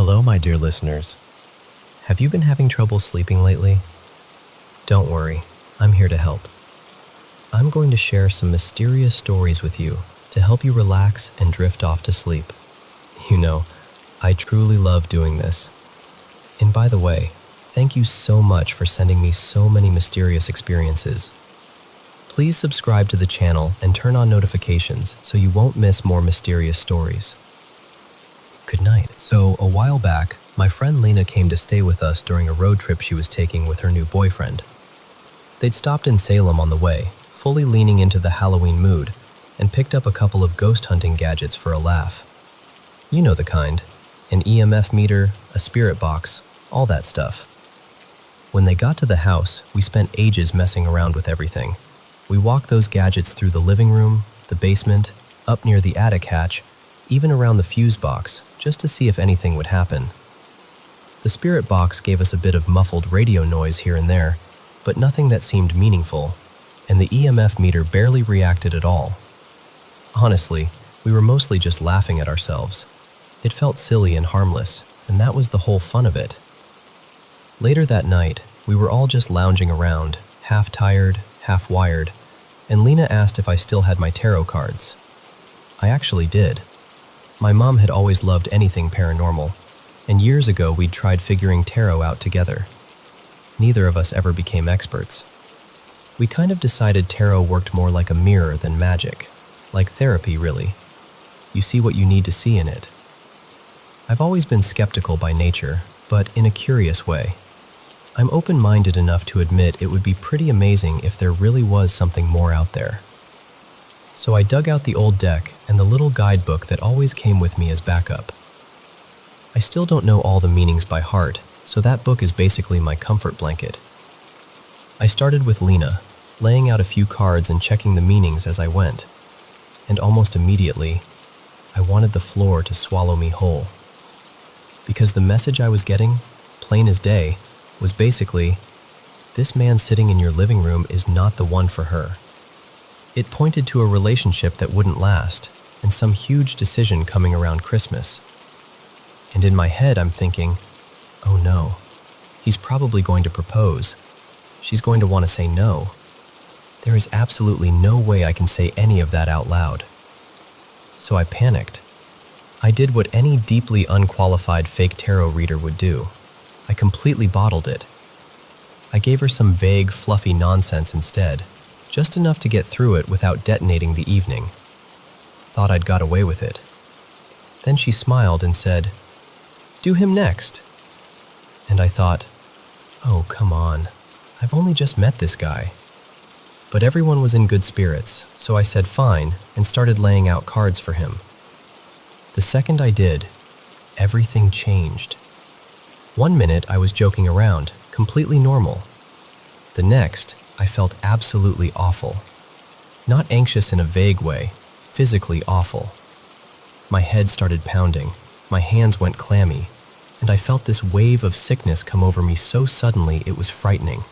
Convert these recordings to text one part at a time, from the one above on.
Hello, my dear listeners. Have you been having trouble sleeping lately? Don't worry, I'm here to help. I'm going to share some mysterious stories with you to help you relax and drift off to sleep. You know, I truly love doing this. And by the way, thank you so much for sending me so many mysterious experiences. Please subscribe to the channel and turn on notifications so you won't miss more mysterious stories. Good night. So, a while back, my friend Lena came to stay with us during a road trip she was taking with her new boyfriend. They'd stopped in Salem on the way, fully leaning into the Halloween mood, and picked up a couple of ghost hunting gadgets for a laugh. You know the kind. An EMF meter, a spirit box, all that stuff. When they got to the house, we spent ages messing around with everything. We walked those gadgets through the living room, the basement, up near the attic hatch, even around the fuse box, just to see if anything would happen. The spirit box gave us a bit of muffled radio noise here and there, but nothing that seemed meaningful, and the EMF meter barely reacted at all. Honestly, we were mostly just laughing at ourselves. It felt silly and harmless, and that was the whole fun of it. Later that night, we were all just lounging around, half tired, half wired, and Lena asked if I still had my tarot cards. I actually did. My mom had always loved anything paranormal, and years ago we'd tried figuring tarot out together. Neither of us ever became experts. We kind of decided tarot worked more like a mirror than magic, like therapy really. You see what you need to see in it. I've always been skeptical by nature, but in a curious way. I'm open-minded enough to admit it would be pretty amazing if there really was something more out there. So I dug out the old deck and the little guidebook that always came with me as backup. I still don't know all the meanings by heart, so that book is basically my comfort blanket. I started with Lena, laying out a few cards and checking the meanings as I went. And almost immediately, I wanted the floor to swallow me whole. Because the message I was getting, plain as day, was basically, this man sitting in your living room is not the one for her. It pointed to a relationship that wouldn't last, and some huge decision coming around Christmas. And in my head, I'm thinking, oh no, he's probably going to propose. She's going to want to say no. There is absolutely no way I can say any of that out loud. So I panicked. I did what any deeply unqualified fake tarot reader would do. I completely bottled it. I gave her some vague, fluffy nonsense instead, just enough to get through it without detonating the evening. Thought I'd got away with it. Then she smiled and said, "Do him next." And I thought, oh, come on. I've only just met this guy. But everyone was in good spirits, so I said fine and started laying out cards for him. The second I did, everything changed. 1 minute I was joking around, completely normal. The next, I felt absolutely awful. Not anxious in a vague way, physically awful. My head started pounding, my hands went clammy, and I felt this wave of sickness come over me so suddenly it was frightening.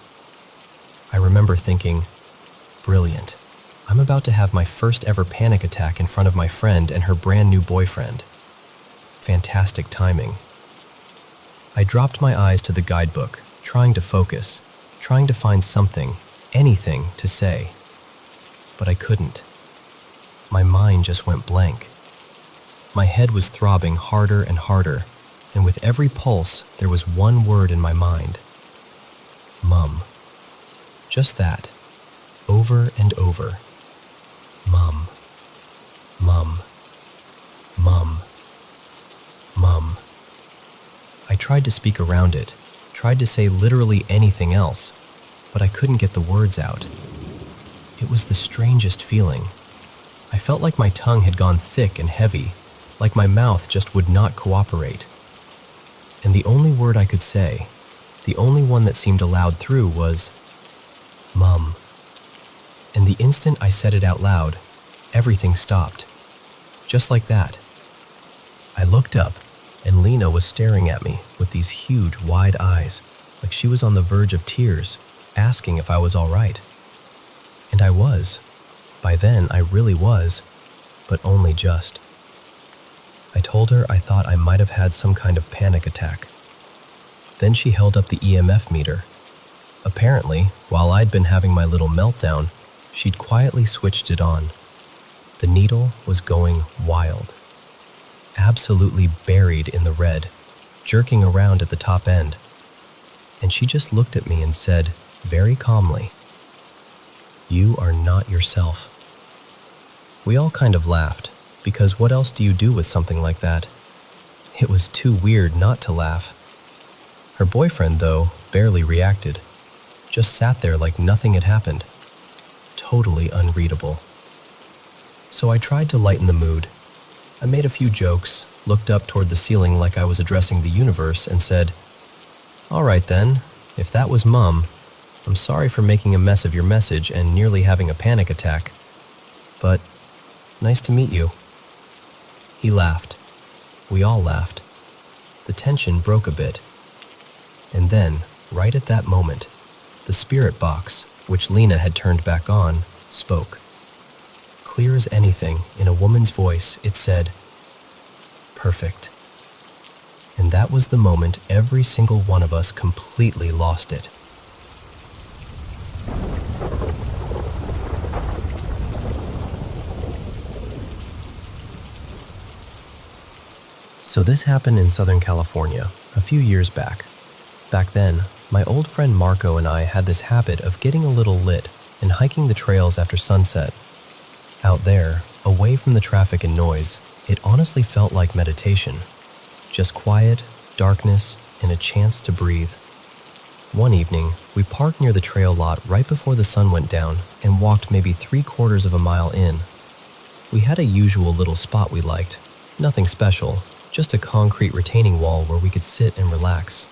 I remember thinking, brilliant. I'm about to have my first ever panic attack in front of my friend and her brand new boyfriend. Fantastic timing. I dropped my eyes to the guidebook, trying to focus, trying to find something, anything to say. But I couldn't. My mind just went blank. My head was throbbing harder and harder, and with every pulse, there was one word in my mind. Mum. Just that. Over and over. Mum. Mum. Mum. Mum. I tried to speak around it, tried to say literally anything else, but I couldn't get the words out. It was the strangest feeling. I felt like my tongue had gone thick and heavy, like my mouth just would not cooperate. And the only word I could say, the only one that seemed allowed through was, Mum. And the instant I said it out loud, everything stopped. Just like that. I looked up, and Lena was staring at me with these huge, wide eyes, like she was on the verge of tears, asking if I was all right. And I was. By then, I really was, but only just. I told her I thought I might have had some kind of panic attack. Then she held up the EMF meter. Apparently, while I'd been having my little meltdown, she'd quietly switched it on. The needle was going wild. Absolutely buried in the red, jerking around at the top end. And she just looked at me and said, very calmly, "You are not yourself." We all kind of laughed, because what else do you do with something like that? It was too weird not to laugh. Her boyfriend, though, barely reacted. Just sat there like nothing had happened. Totally unreadable. So I tried to lighten the mood. I made a few jokes, looked up toward the ceiling like I was addressing the universe, and said, "All right then, if that was Mum, I'm sorry for making a mess of your message and nearly having a panic attack. But nice to meet you." He laughed. We all laughed. The tension broke a bit. And then, right at that moment, the spirit box, which Lena had turned back on, spoke. Clear as anything, in a woman's voice, it said, "Perfect." And that was the moment every single one of us completely lost it. So this happened in Southern California a few years back. Back then, my old friend Marco and I had this habit of getting a little lit and hiking the trails after sunset. Out there, away from the traffic and noise, it honestly felt like meditation. Just quiet, darkness, and a chance to breathe. One evening, we parked near the trail lot right before the sun went down and walked maybe 3/4 of a mile in. We had a usual little spot we liked, nothing special, just a concrete retaining wall where we could sit and relax.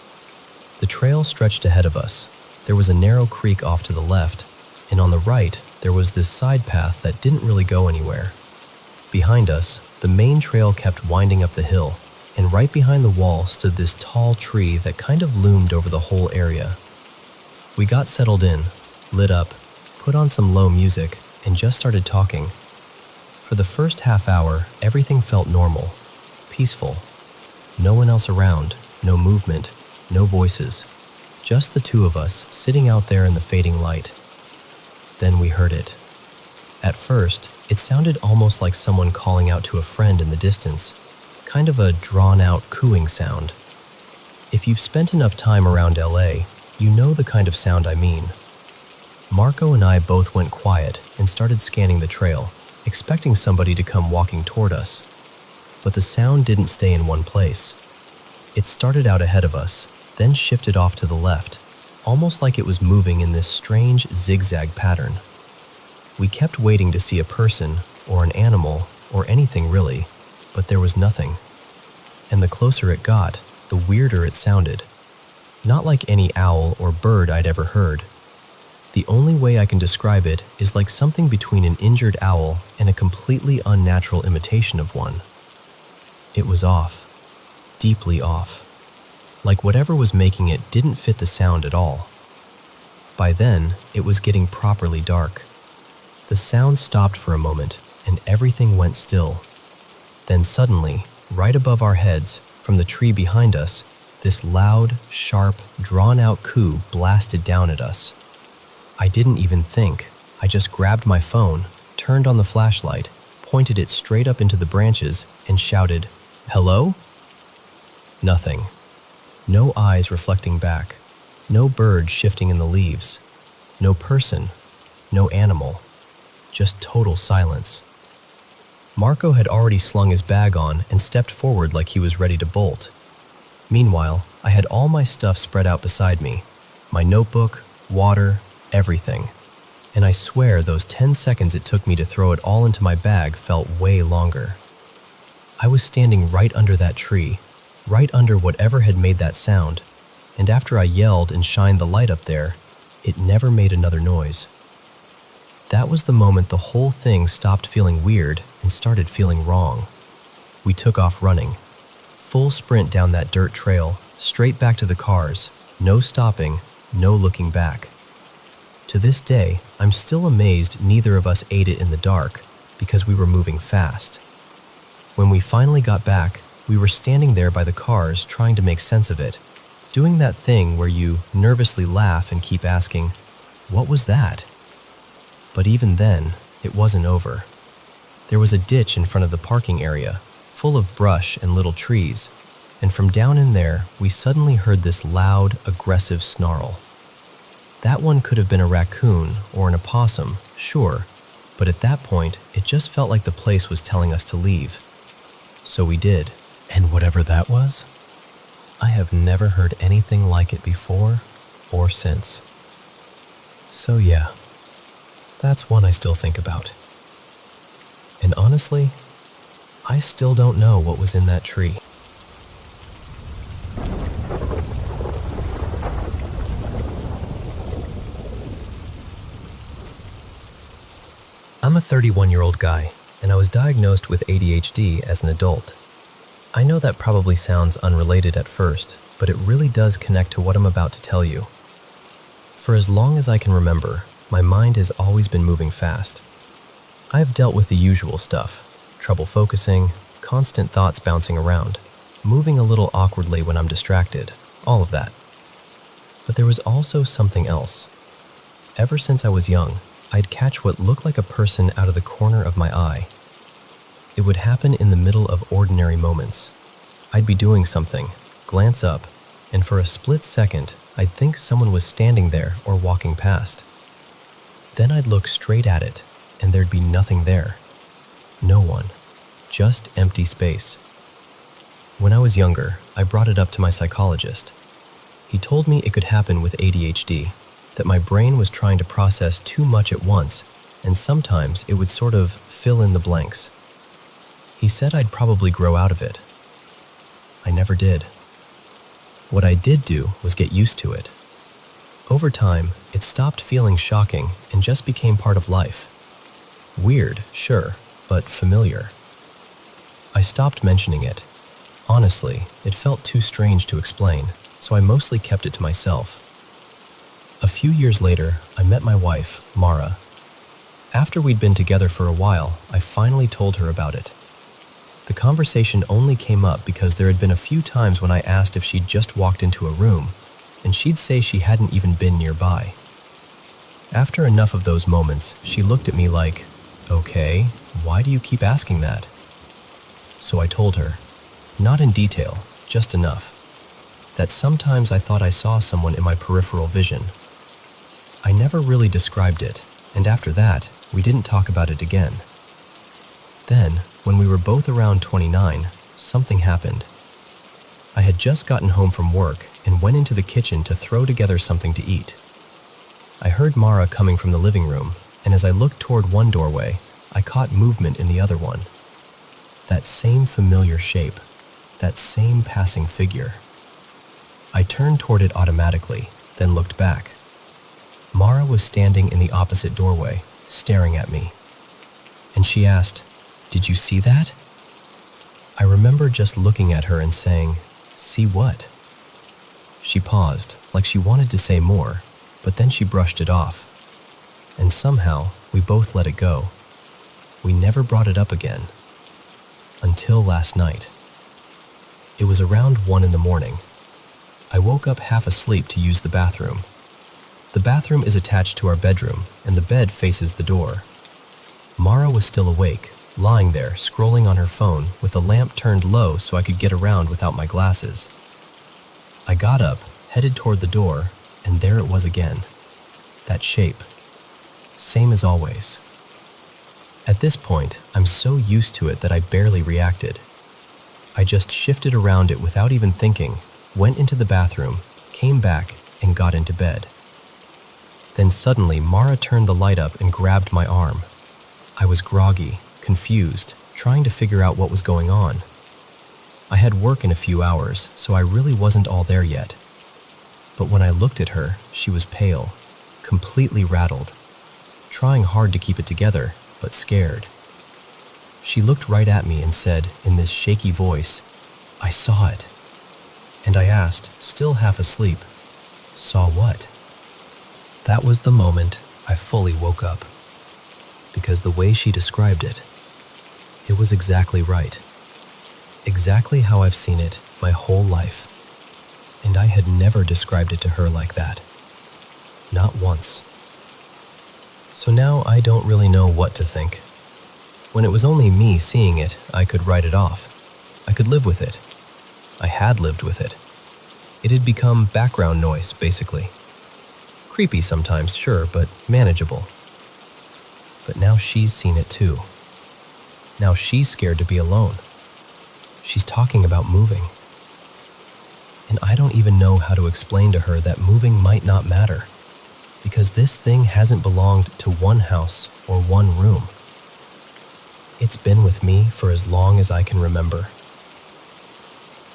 The trail stretched ahead of us. There was a narrow creek off to the left, and on the right, there was this side path that didn't really go anywhere. Behind us, the main trail kept winding up the hill, and right behind the wall stood this tall tree that kind of loomed over the whole area. We got settled in, lit up, put on some low music, and just started talking. For the first half hour, everything felt normal, peaceful. No one else around, no movement, no voices. Just the two of us sitting out there in the fading light. Then we heard it. At first, it sounded almost like someone calling out to a friend in the distance, kind of a drawn-out cooing sound. If you've spent enough time around LA, you know the kind of sound I mean. Marco and I both went quiet and started scanning the trail, expecting somebody to come walking toward us. But the sound didn't stay in one place. It started out ahead of us, then shifted off to the left, almost like it was moving in this strange zigzag pattern. We kept waiting to see a person, or an animal, or anything really, but there was nothing. And the closer it got, the weirder it sounded. Not like any owl or bird I'd ever heard. The only way I can describe it is like something between an injured owl and a completely unnatural imitation of one. It was off. Deeply off. Like whatever was making it didn't fit the sound at all. By then, it was getting properly dark. The sound stopped for a moment, and everything went still. Then suddenly, right above our heads, from the tree behind us, this loud, sharp, drawn-out coo blasted down at us. I didn't even think. I just grabbed my phone, turned on the flashlight, pointed it straight up into the branches, and shouted, "Hello?" Nothing. No eyes reflecting back. No bird shifting in the leaves. No person. No animal. Just total silence. Marco had already slung his bag on and stepped forward like he was ready to bolt. Meanwhile, I had all my stuff spread out beside me. My notebook, water, everything. And I swear those 10 seconds it took me to throw it all into my bag felt way longer. I was standing right under that tree, right under whatever had made that sound, and after I yelled and shined the light up there, it never made another noise. That was the moment the whole thing stopped feeling weird and started feeling wrong. We took off running. Full sprint down that dirt trail, straight back to the cars, no stopping, no looking back. To this day, I'm still amazed neither of us ate it in the dark because we were moving fast. When we finally got back, we were standing there by the cars trying to make sense of it, doing that thing where you nervously laugh and keep asking, "What was that?" But even then, it wasn't over. There was a ditch in front of the parking area, full of brush and little trees, and from down in there, we suddenly heard this loud, aggressive snarl. That one could have been a raccoon or an opossum, sure, but at that point, it just felt like the place was telling us to leave. So we did. And whatever that was, I have never heard anything like it before or since. So yeah, that's one I still think about. And honestly, I still don't know what was in that tree. I'm a 31-year-old guy, and I was diagnosed with ADHD as an adult. I know that probably sounds unrelated at first, but it really does connect to what I'm about to tell you. For as long as I can remember, my mind has always been moving fast. I've dealt with the usual stuff: trouble focusing, constant thoughts bouncing around, moving a little awkwardly when I'm distracted, all of that. But there was also something else. Ever since I was young, I'd catch what looked like a person out of the corner of my eye. It would happen in the middle of ordinary moments. I'd be doing something, glance up, and for a split second, I'd think someone was standing there or walking past. Then I'd look straight at it, and there'd be nothing there. No one. Just empty space. When I was younger, I brought it up to my psychologist. He told me it could happen with ADHD, that my brain was trying to process too much at once, and sometimes it would sort of fill in the blanks. He said I'd probably grow out of it. I never did. What I did do was get used to it. Over time, it stopped feeling shocking and just became part of life. Weird, sure, but familiar. I stopped mentioning it. Honestly, it felt too strange to explain, so I mostly kept it to myself. A few years later, I met my wife, Mara. After we'd been together for a while, I finally told her about it. The conversation only came up because there had been a few times when I asked if she'd just walked into a room, and she'd say she hadn't even been nearby. After enough of those moments, she looked at me like, "Okay, why do you keep asking that?" So I told her, not in detail, just enough, that sometimes I thought I saw someone in my peripheral vision. I never really described it, and after that, we didn't talk about it again. Then, when we were both around 29, something happened. I had just gotten home from work and went into the kitchen to throw together something to eat. I heard Mara coming from the living room, and as I looked toward one doorway, I caught movement in the other one. That same familiar shape, that same passing figure. I turned toward it automatically, then looked back. Mara was standing in the opposite doorway, staring at me. And she asked, "Did you see that?" I remember just looking at her and saying, "See what?" She paused, like she wanted to say more, but then she brushed it off. And somehow, we both let it go. We never brought it up again. Until last night. It was around 1 in the morning. I woke up half asleep to use the bathroom. The bathroom is attached to our bedroom, and the bed faces the door. Mara was still awake, lying there, scrolling on her phone with the lamp turned low so I could get around without my glasses. I got up, headed toward the door, and there it was again. That shape. Same as always. At this point, I'm so used to it that I barely reacted. I just shifted around it without even thinking, went into the bathroom, came back, and got into bed. Then suddenly, Mara turned the light up and grabbed my arm. I was groggy, confused, trying to figure out what was going on. I had work in a few hours, so I really wasn't all there yet. But when I looked at her, she was pale, completely rattled, trying hard to keep it together, but scared. She looked right at me and said, in this shaky voice, "I saw it." And I asked, still half asleep, "Saw what?" That was the moment I fully woke up. Because the way she described it, it was exactly right. exactly how I've seen it my whole life. And I had never described it to her like that. Not once. So now I don't really know what to think. When it was only me seeing it, I could write it off. I could live with it. I had lived with it. It had become background noise, basically. Creepy sometimes, sure, but manageable. But now she's seen it too. Now she's scared to be alone. She's talking about moving. And I don't even know how to explain to her that moving might not matter, because this thing hasn't belonged to one house or one room. It's been with me for as long as I can remember.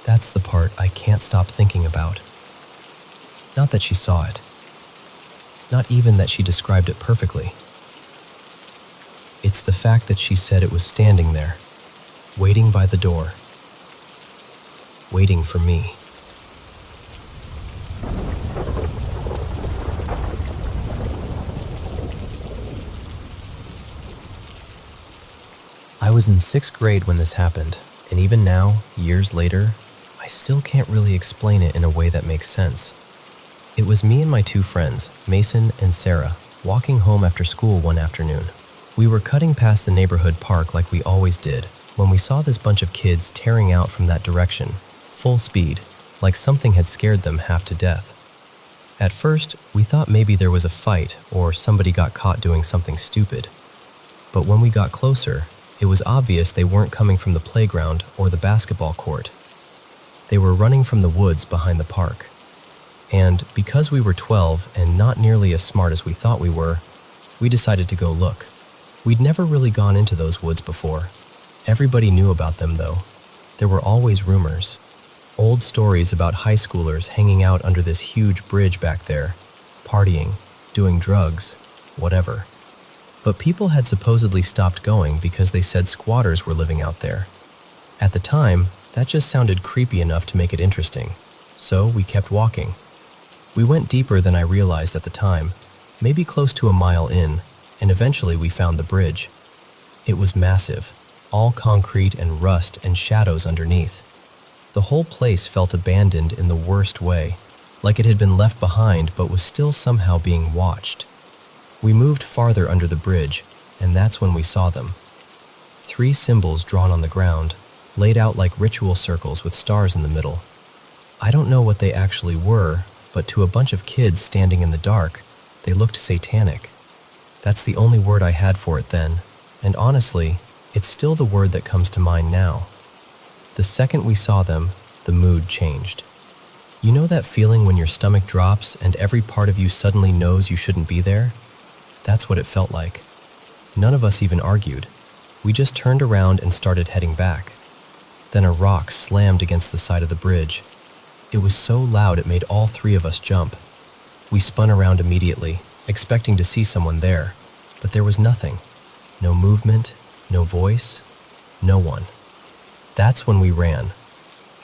That's the part I can't stop thinking about. Not that she saw it. Not even that she described it perfectly. It's the fact that she said it was standing there, waiting by the door, waiting for me. I was in 6th grade when this happened, and even now, years later, I still can't really explain it in a way that makes sense. It was me and my 2 friends, Mason and Sarah, walking home after school one afternoon. We were cutting past the neighborhood park like we always did when we saw this bunch of kids tearing out from that direction, full speed, like something had scared them half to death. At first, we thought maybe there was a fight or somebody got caught doing something stupid. But when we got closer, it was obvious they weren't coming from the playground or the basketball court. They were running from the woods behind the park. And because we were 12 and not nearly as smart as we thought we were, we decided to go look. We'd never really gone into those woods before. Everybody knew about them, though. There were always rumors. Old stories about high schoolers hanging out under this huge bridge back there, partying, doing drugs, whatever. But people had supposedly stopped going because they said squatters were living out there. At the time, that just sounded creepy enough to make it interesting, so we kept walking. We went deeper than I realized at the time, maybe close to a mile in, and eventually we found the bridge. It was massive, all concrete and rust and shadows underneath. The whole place felt abandoned in the worst way, like it had been left behind but was still somehow being watched. We moved farther under the bridge, and that's when we saw them. 3 symbols drawn on the ground, laid out like ritual circles with stars in the middle. I don't know what they actually were, but to a bunch of kids standing in the dark, they looked satanic. That's the only word I had for it then, and honestly, it's still the word that comes to mind now. The second we saw them, the mood changed. You know that feeling when your stomach drops and every part of you suddenly knows you shouldn't be there? That's what it felt like. None of us even argued. We just turned around and started heading back. Then a rock slammed against the side of the bridge. It was so loud it made all 3 of us jump. We spun around immediately, expecting to see someone there, but there was nothing. No movement, no voice, no one. That's when we ran.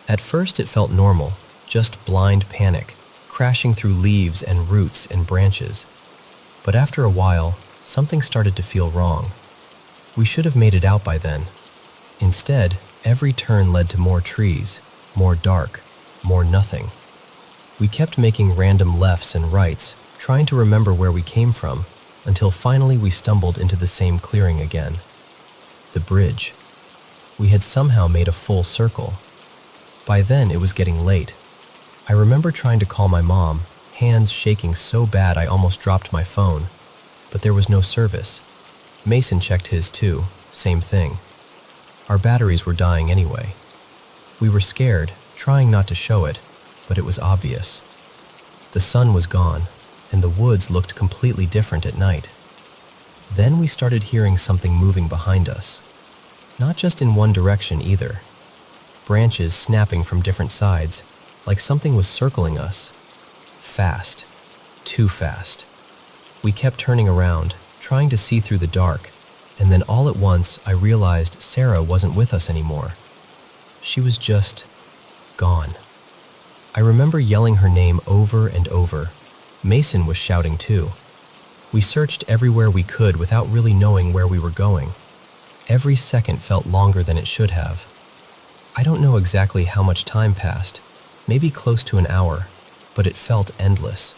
At first it felt normal, just blind panic, crashing through leaves and roots and branches. But after a while, something started to feel wrong. We should have made it out by then. Instead, every turn led to more trees, more dark, more nothing. We kept making random lefts and rights, trying to remember where we came from, until finally we stumbled into the same clearing again. The bridge. We had somehow made a full circle. By then, it was getting late. I remember trying to call my mom, hands shaking so bad I almost dropped my phone, but there was no service. Mason checked his too, same thing. Our batteries were dying anyway. We were scared, trying not to show it, but it was obvious. The sun was gone, and the woods looked completely different at night. Then we started hearing something moving behind us. Not just in one direction either. Branches snapping from different sides, like something was circling us. Fast. Too fast. We kept turning around, trying to see through the dark, and then all at once I realized Sarah wasn't with us anymore. She was just gone. I remember yelling her name over and over. Mason was shouting too. We searched everywhere we could without really knowing where we were going. Every second felt longer than it should have. I don't know exactly how much time passed, maybe close to an hour, but it felt endless.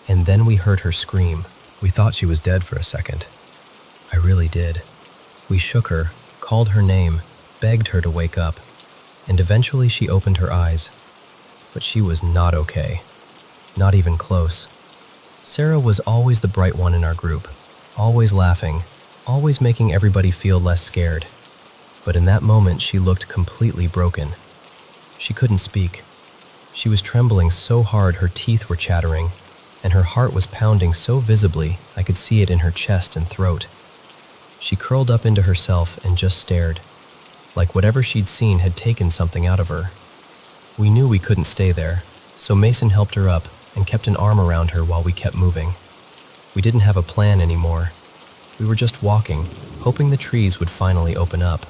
And then we heard her scream. We thought she was dead for a second. I really did. We shook her, called her name, begged her to wake up, and eventually she opened her eyes. But she was not okay. Not even close. Sarah was always the bright one in our group, always laughing, always making everybody feel less scared. But in that moment, she looked completely broken. She couldn't speak. She was trembling so hard her teeth were chattering, and her heart was pounding so visibly I could see it in her chest and throat. She curled up into herself and just stared, like whatever she'd seen had taken something out of her. We knew we couldn't stay there, so Mason helped her up and kept an arm around her while we kept moving. We didn't have a plan anymore. We were just walking, hoping the trees would finally open up.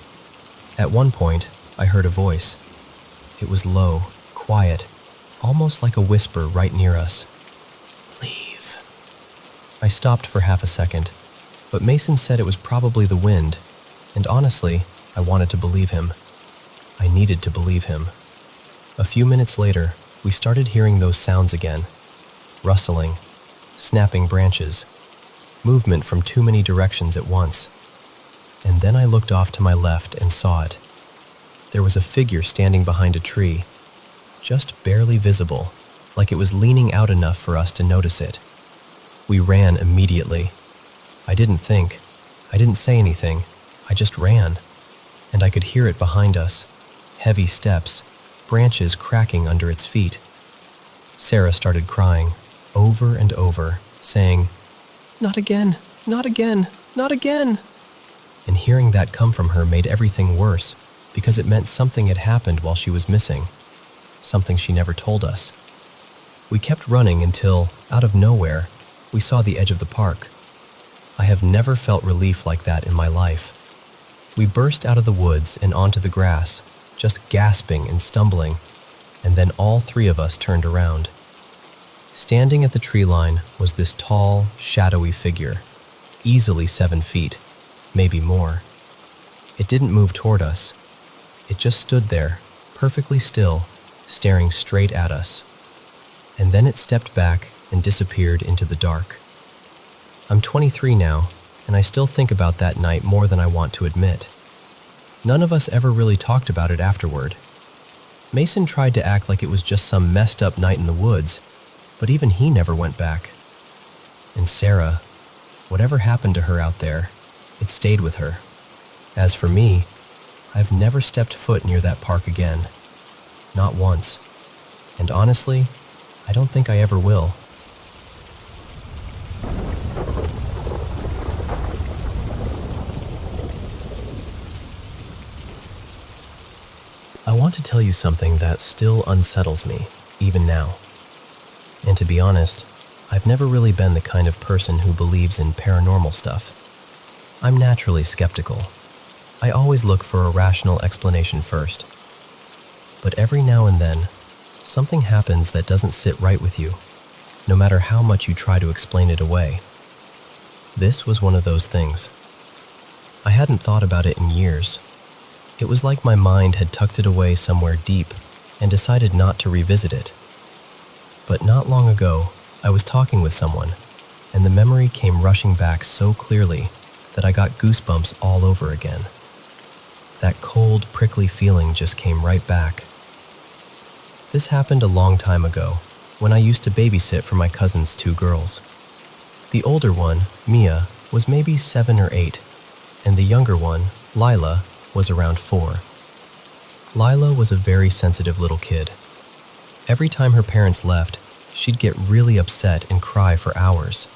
At one point, I heard a voice. It was low, quiet, almost like a whisper right near us. Leave. I stopped for half a second, but Mason said it was probably the wind, and honestly, I wanted to believe him. I needed to believe him. A few minutes later, we started hearing those sounds again. Rustling, snapping branches, movement from too many directions at once. And then I looked off to my left and saw it. There was a figure standing behind a tree, just barely visible, like it was leaning out enough for us to notice it. We ran immediately. I didn't think. I didn't say anything. I just ran. And I could hear it behind us. Heavy steps, branches cracking under its feet. Sarah started crying, over and over, saying, "Not again, not again, not again." And hearing that come from her made everything worse, because it meant something had happened while she was missing, something she never told us. We kept running until, out of nowhere, we saw the edge of the park. I have never felt relief like that in my life. We burst out of the woods and onto the grass, just gasping and stumbling, and then all three of us turned around. Standing at the tree line was this tall, shadowy figure, easily 7 feet, maybe more. It didn't move toward us. It just stood there, perfectly still, staring straight at us. And then it stepped back and disappeared into the dark. I'm 23 now, and I still think about that night more than I want to admit. None of us ever really talked about it afterward. Mason tried to act like it was just some messed up night in the woods, but even he never went back. And Sarah, whatever happened to her out there, it stayed with her. As for me, I've never stepped foot near that park again. Not once. And honestly, I don't think I ever will. I want to tell you something that still unsettles me, even now. And to be honest, I've never really been the kind of person who believes in paranormal stuff. I'm naturally skeptical. I always look for a rational explanation first. But every now and then, something happens that doesn't sit right with you, no matter how much you try to explain it away. This was one of those things. I hadn't thought about it in years. It was like my mind had tucked it away somewhere deep and decided not to revisit it. But not long ago, I was talking with someone, and the memory came rushing back so clearly that I got goosebumps all over again. That cold, prickly feeling just came right back. This happened a long time ago, when I used to babysit for my cousin's 2 girls. The older one, Mia, was maybe 7 or 8, and the younger one, Lila, was around 4. Lila was a very sensitive little kid. Every time her parents left, she'd get really upset and cry for hours.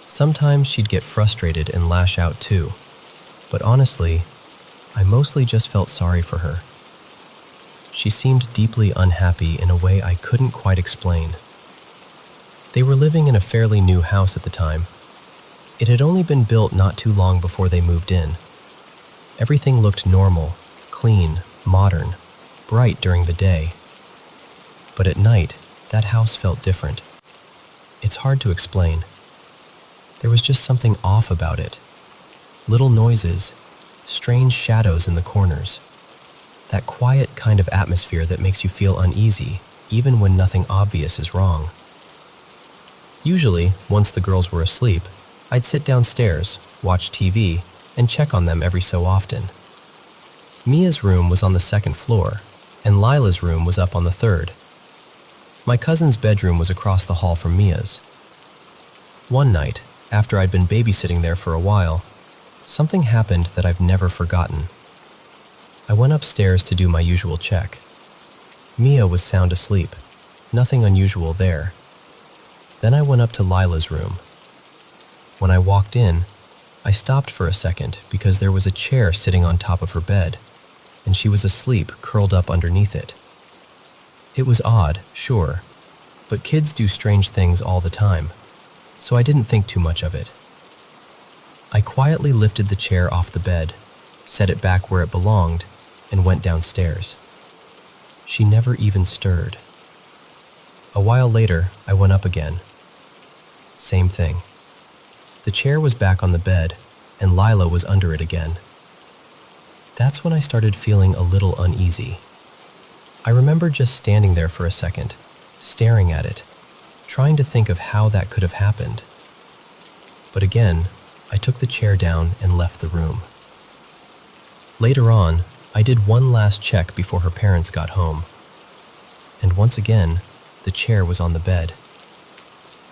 Sometimes she'd get frustrated and lash out too, but honestly, I mostly just felt sorry for her. She seemed deeply unhappy in a way I couldn't quite explain. They were living in a fairly new house at the time. It had only been built not too long before they moved in. Everything looked normal, clean, modern, bright during the day. But at night, that house felt different. It's hard to explain. There was just something off about it. Little noises, strange shadows in the corners. That quiet kind of atmosphere that makes you feel uneasy, even when nothing obvious is wrong. Usually, once the girls were asleep, I'd sit downstairs, watch TV, and check on them every so often. Mia's room was on the second floor, and Lila's room was up on the third. My cousin's bedroom was across the hall from Mia's. One night, after I'd been babysitting there for a while, something happened that I've never forgotten. I went upstairs to do my usual check. Mia was sound asleep, nothing unusual there. Then I went up to Lila's room. When I walked in, I stopped for a second because there was a chair sitting on top of her bed, and she was asleep curled up underneath it. It was odd, sure, but kids do strange things all the time, so I didn't think too much of it. I quietly lifted the chair off the bed, set it back where it belonged, and went downstairs. She never even stirred. A while later, I went up again. Same thing. The chair was back on the bed, and Lila was under it again. That's when I started feeling a little uneasy. I remember just standing there for a second, staring at it, trying to think of how that could have happened. But again, I took the chair down and left the room. Later on, I did one last check before her parents got home. And once again, the chair was on the bed.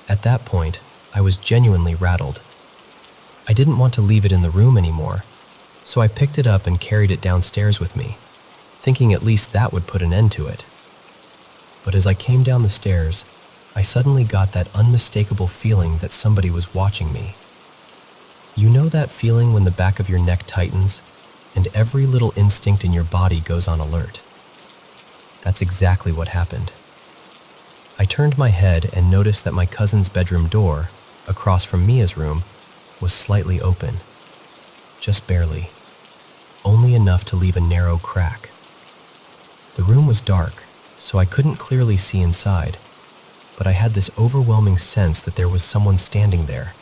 At that point, I was genuinely rattled. I didn't want to leave it in the room anymore, so I picked it up and carried it downstairs with me, thinking at least that would put an end to it. But as I came down the stairs, I suddenly got that unmistakable feeling that somebody was watching me. You know that feeling when the back of your neck tightens and every little instinct in your body goes on alert? That's exactly what happened. I turned my head and noticed that my cousin's bedroom door, across from Mia's room, was slightly open. Just barely. Only enough to leave a narrow crack. The room was dark, so I couldn't clearly see inside, but I had this overwhelming sense that there was someone standing there,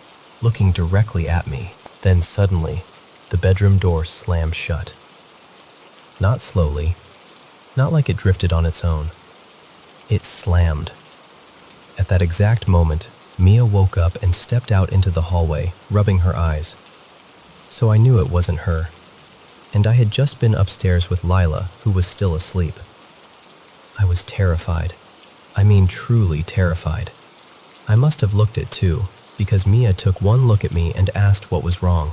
looking directly at me. Then suddenly, the bedroom door slammed shut. Not slowly, not like it drifted on its own. It slammed. At that exact moment, Mia woke up and stepped out into the hallway, rubbing her eyes. So I knew it wasn't her. And I had just been upstairs with Lila, who was still asleep. I was terrified. I mean, truly terrified. I must have looked it too, because Mia took one look at me and asked what was wrong.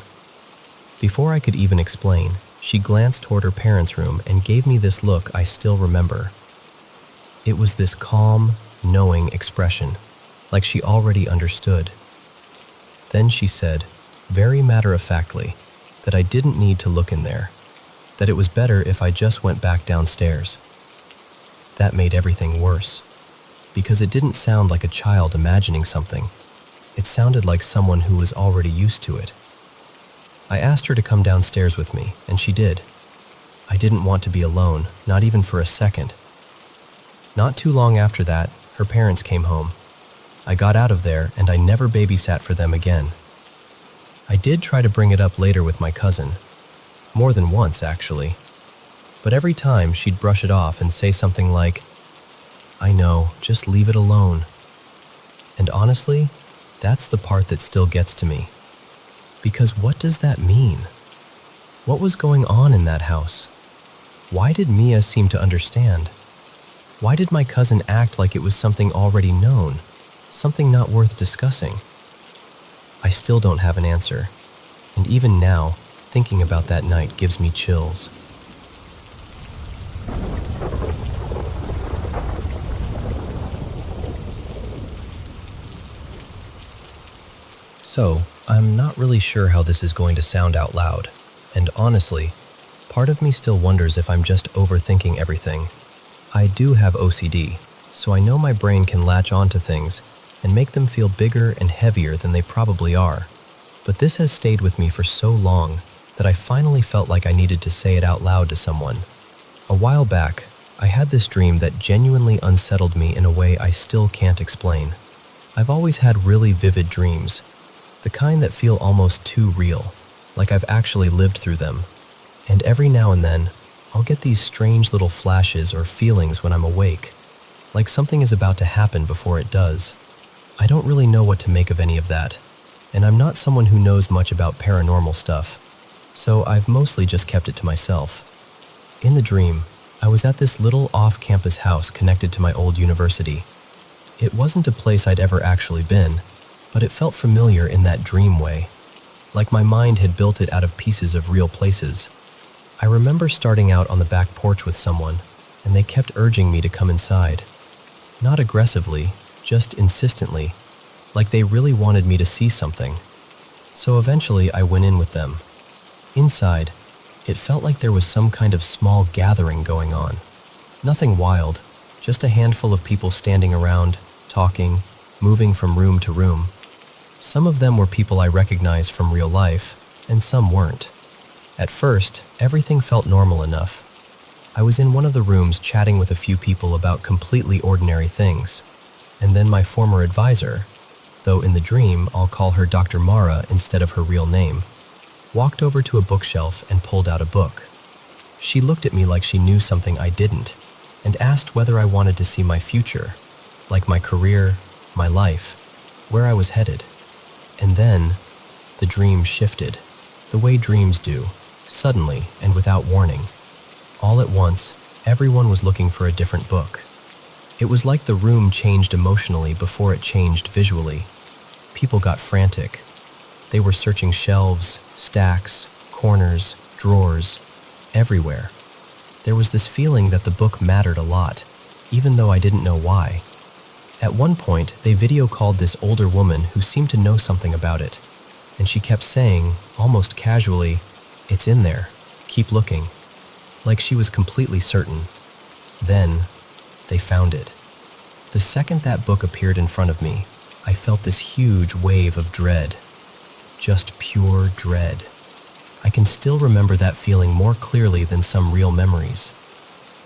Before I could even explain, she glanced toward her parents' room and gave me this look I still remember. It was this calm, knowing expression, like she already understood. Then she said, very matter-of-factly, that I didn't need to look in there, that it was better if I just went back downstairs. That made everything worse, because it didn't sound like a child imagining something. It sounded like someone who was already used to it. I asked her to come downstairs with me, and she did. I didn't want to be alone, not even for a second. Not too long after that, her parents came home. I got out of there, and I never babysat for them again. I did try to bring it up later with my cousin. More than once, actually. But every time, she'd brush it off and say something like, "I know, just leave it alone." And honestly, that's the part that still gets to me. Because what does that mean? What was going on in that house? Why did Mia seem to understand? Why did my cousin act like it was something already known, something not worth discussing? I still don't have an answer, and even now, thinking about that night gives me chills. So, I'm not really sure how this is going to sound out loud, and honestly, part of me still wonders if I'm just overthinking everything. I do have OCD, so I know my brain can latch onto things and make them feel bigger and heavier than they probably are. But this has stayed with me for so long that I finally felt like I needed to say it out loud to someone. A while back, I had this dream that genuinely unsettled me in a way I still can't explain. I've always had really vivid dreams, the kind that feel almost too real, like I've actually lived through them. And every now and then, I'll get these strange little flashes or feelings when I'm awake, like something is about to happen before it does. I don't really know what to make of any of that, and I'm not someone who knows much about paranormal stuff, so I've mostly just kept it to myself. In the dream, I was at this little off-campus house connected to my old university. It wasn't a place I'd ever actually been, but it felt familiar in that dream way, like my mind had built it out of pieces of real places. I remember starting out on the back porch with someone, and they kept urging me to come inside. Not aggressively, just insistently, like they really wanted me to see something. So eventually I went in with them. Inside, it felt like there was some kind of small gathering going on. Nothing wild, just a handful of people standing around, talking, moving from room to room. Some of them were people I recognized from real life, and some weren't. At first, everything felt normal enough. I was in one of the rooms chatting with a few people about completely ordinary things, and then my former advisor, though in the dream I'll call her Dr. Mara instead of her real name, walked over to a bookshelf and pulled out a book. She looked at me like she knew something I didn't, and asked whether I wanted to see my future, like my career, my life, where I was headed. And then, the dream shifted, the way dreams do, suddenly and without warning. All at once, everyone was looking for a different book. It was like the room changed emotionally before it changed visually. People got frantic. They were searching shelves, stacks, corners, drawers, everywhere. There was this feeling that the book mattered a lot, even though I didn't know why. At one point, they video called this older woman who seemed to know something about it, and she kept saying, almost casually, "It's in there, keep looking," like she was completely certain. Then, they found it. The second that book appeared in front of me, I felt this huge wave of dread. Just pure dread. I can still remember that feeling more clearly than some real memories.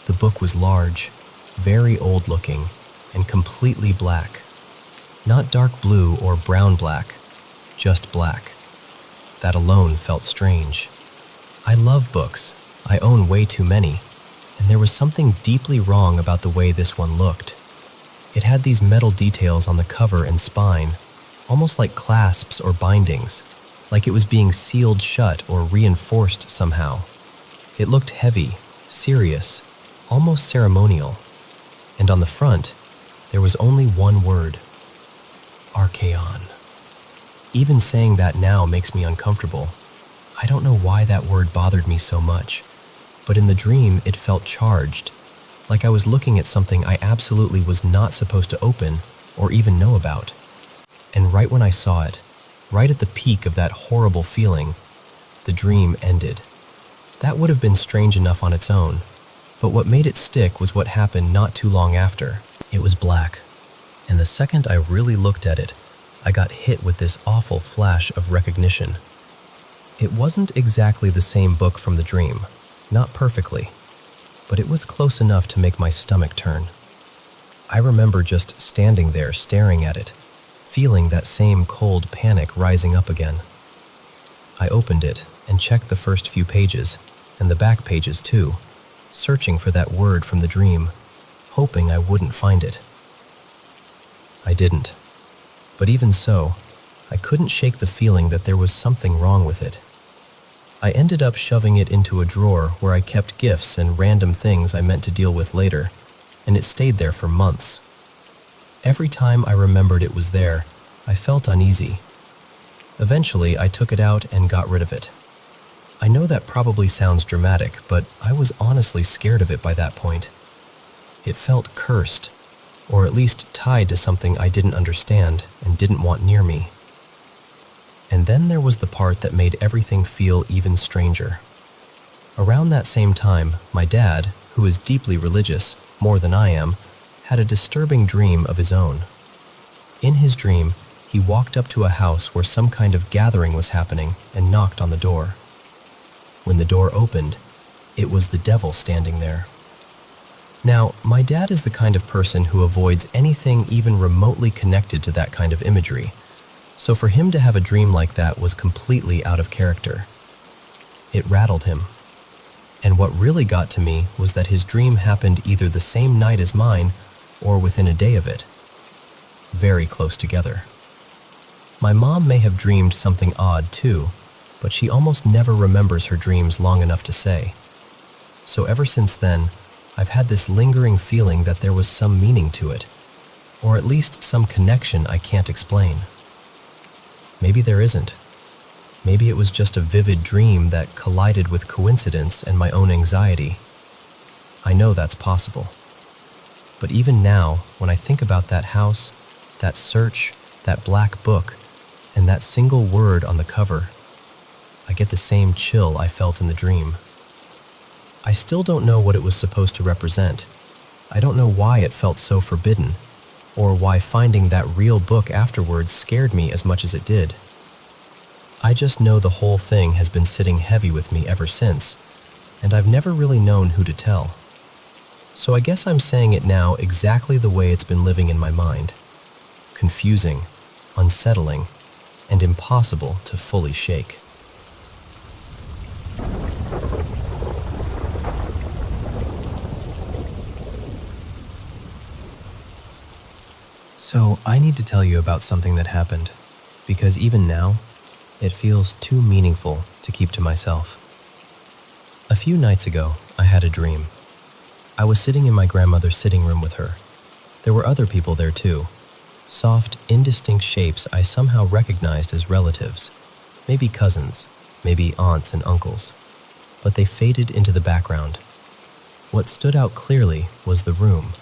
The book was large, very old-looking, and completely black. Not dark blue or brown black, just black. That alone felt strange. I love books. I own way too many, and there was something deeply wrong about the way this one looked. It had these metal details on the cover and spine, almost like clasps or bindings, like it was being sealed shut or reinforced somehow. It looked heavy, serious, almost ceremonial. And on the front, there was only one word: Archaon. Even saying that now makes me uncomfortable. I don't know why that word bothered me so much, but in the dream it felt charged, like I was looking at something I absolutely was not supposed to open or even know about. And right when I saw it, right at the peak of that horrible feeling, the dream ended. That would have been strange enough on its own, but what made it stick was what happened not too long after. It was black, and the second I really looked at it, I got hit with this awful flash of recognition. It wasn't exactly the same book from the dream, not perfectly, but it was close enough to make my stomach turn. I remember just standing there staring at it, feeling that same cold panic rising up again. I opened it and checked the first few pages, and the back pages too, searching for that word from the dream, hoping I wouldn't find it. I didn't. But even so, I couldn't shake the feeling that there was something wrong with it. I ended up shoving it into a drawer where I kept gifts and random things I meant to deal with later, and it stayed there for months. Every time I remembered it was there, I felt uneasy. Eventually, I took it out and got rid of it. I know that probably sounds dramatic, but I was honestly scared of it by that point. It felt cursed, or at least tied to something I didn't understand and didn't want near me. And then there was the part that made everything feel even stranger. Around that same time, my dad, who is deeply religious, more than I am, had a disturbing dream of his own. In his dream, he walked up to a house where some kind of gathering was happening and knocked on the door. When the door opened, it was the devil standing there. Now, my dad is the kind of person who avoids anything even remotely connected to that kind of imagery, so for him to have a dream like that was completely out of character. It rattled him. And what really got to me was that his dream happened either the same night as mine or within a day of it. Very close together. My mom may have dreamed something odd too, but she almost never remembers her dreams long enough to say. So ever since then, I've had this lingering feeling that there was some meaning to it, or at least some connection I can't explain. Maybe there isn't. Maybe it was just a vivid dream that collided with coincidence and my own anxiety. I know that's possible. But even now, when I think about that house, that search, that black book, and that single word on the cover, I get the same chill I felt in the dream. I still don't know what it was supposed to represent. I don't know why it felt so forbidden, or why finding that real book afterwards scared me as much as it did. I just know the whole thing has been sitting heavy with me ever since, and I've never really known who to tell. So I guess I'm saying it now exactly the way it's been living in my mind. Confusing, unsettling, and impossible to fully shake. So I need to tell you about something that happened, because even now, it feels too meaningful to keep to myself. A few nights ago, I had a dream. I was sitting in my grandmother's sitting room with her. There were other people there too. Soft, indistinct shapes I somehow recognized as relatives, maybe cousins, maybe aunts and uncles, but they faded into the background. What stood out clearly was the room,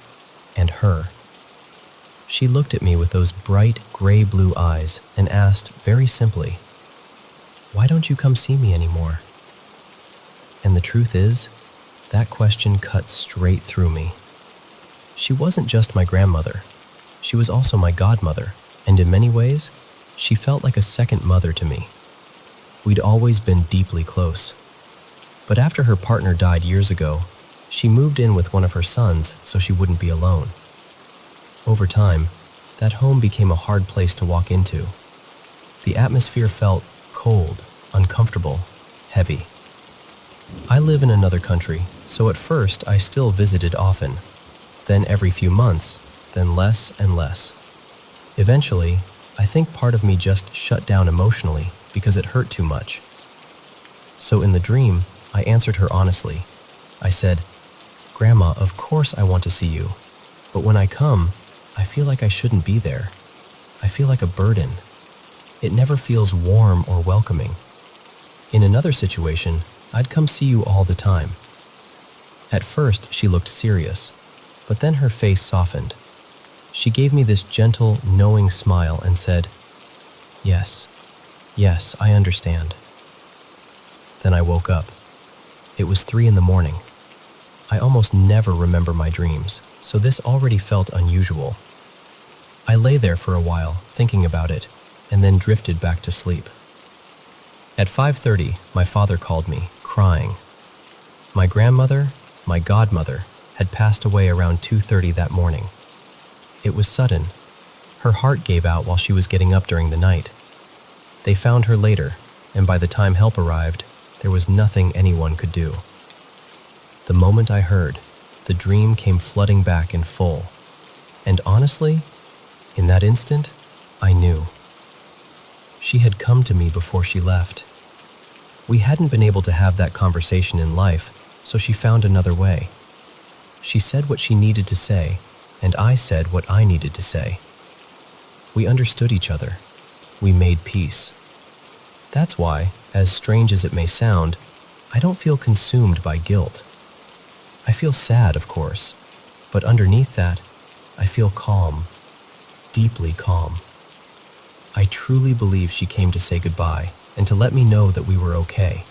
and her. She looked at me with those bright gray-blue eyes and asked very simply, "Why don't you come see me anymore?" And the truth is, that question cut straight through me. She wasn't just my grandmother. She was also my godmother, and in many ways, she felt like a second mother to me. We'd always been deeply close. But after her partner died years ago, she moved in with one of her sons so she wouldn't be alone. Over time, that home became a hard place to walk into. The atmosphere felt cold, uncomfortable, heavy. I live in another country, so at first I still visited often, then every few months, then less and less. Eventually, I think part of me just shut down emotionally because it hurt too much. So in the dream, I answered her honestly. I said, "Grandma, of course I want to see you, but when I come, I feel like I shouldn't be there. I feel like a burden. It never feels warm or welcoming. In another situation, I'd come see you all the time." At first, she looked serious, but then her face softened. She gave me this gentle, knowing smile and said, Yes, I understand." Then I woke up. It was 3 a.m. I almost never remember my dreams, so this already felt unusual. I lay there for a while, thinking about it, and then drifted back to sleep. At 5:30, my father called me, crying. My grandmother, my godmother, had passed away around 2:30 that morning. It was sudden. Her heart gave out while she was getting up during the night. They found her later, and by the time help arrived, there was nothing anyone could do. The moment I heard, the dream came flooding back in full. And honestly, in that instant, I knew. She had come to me before she left. We hadn't been able to have that conversation in life, so she found another way. She said what she needed to say, and I said what I needed to say. We understood each other. We made peace. That's why, as strange as it may sound, I don't feel consumed by guilt. I feel sad, of course, but underneath that, I feel calm, deeply calm. I truly believe she came to say goodbye and to let me know that we were okay.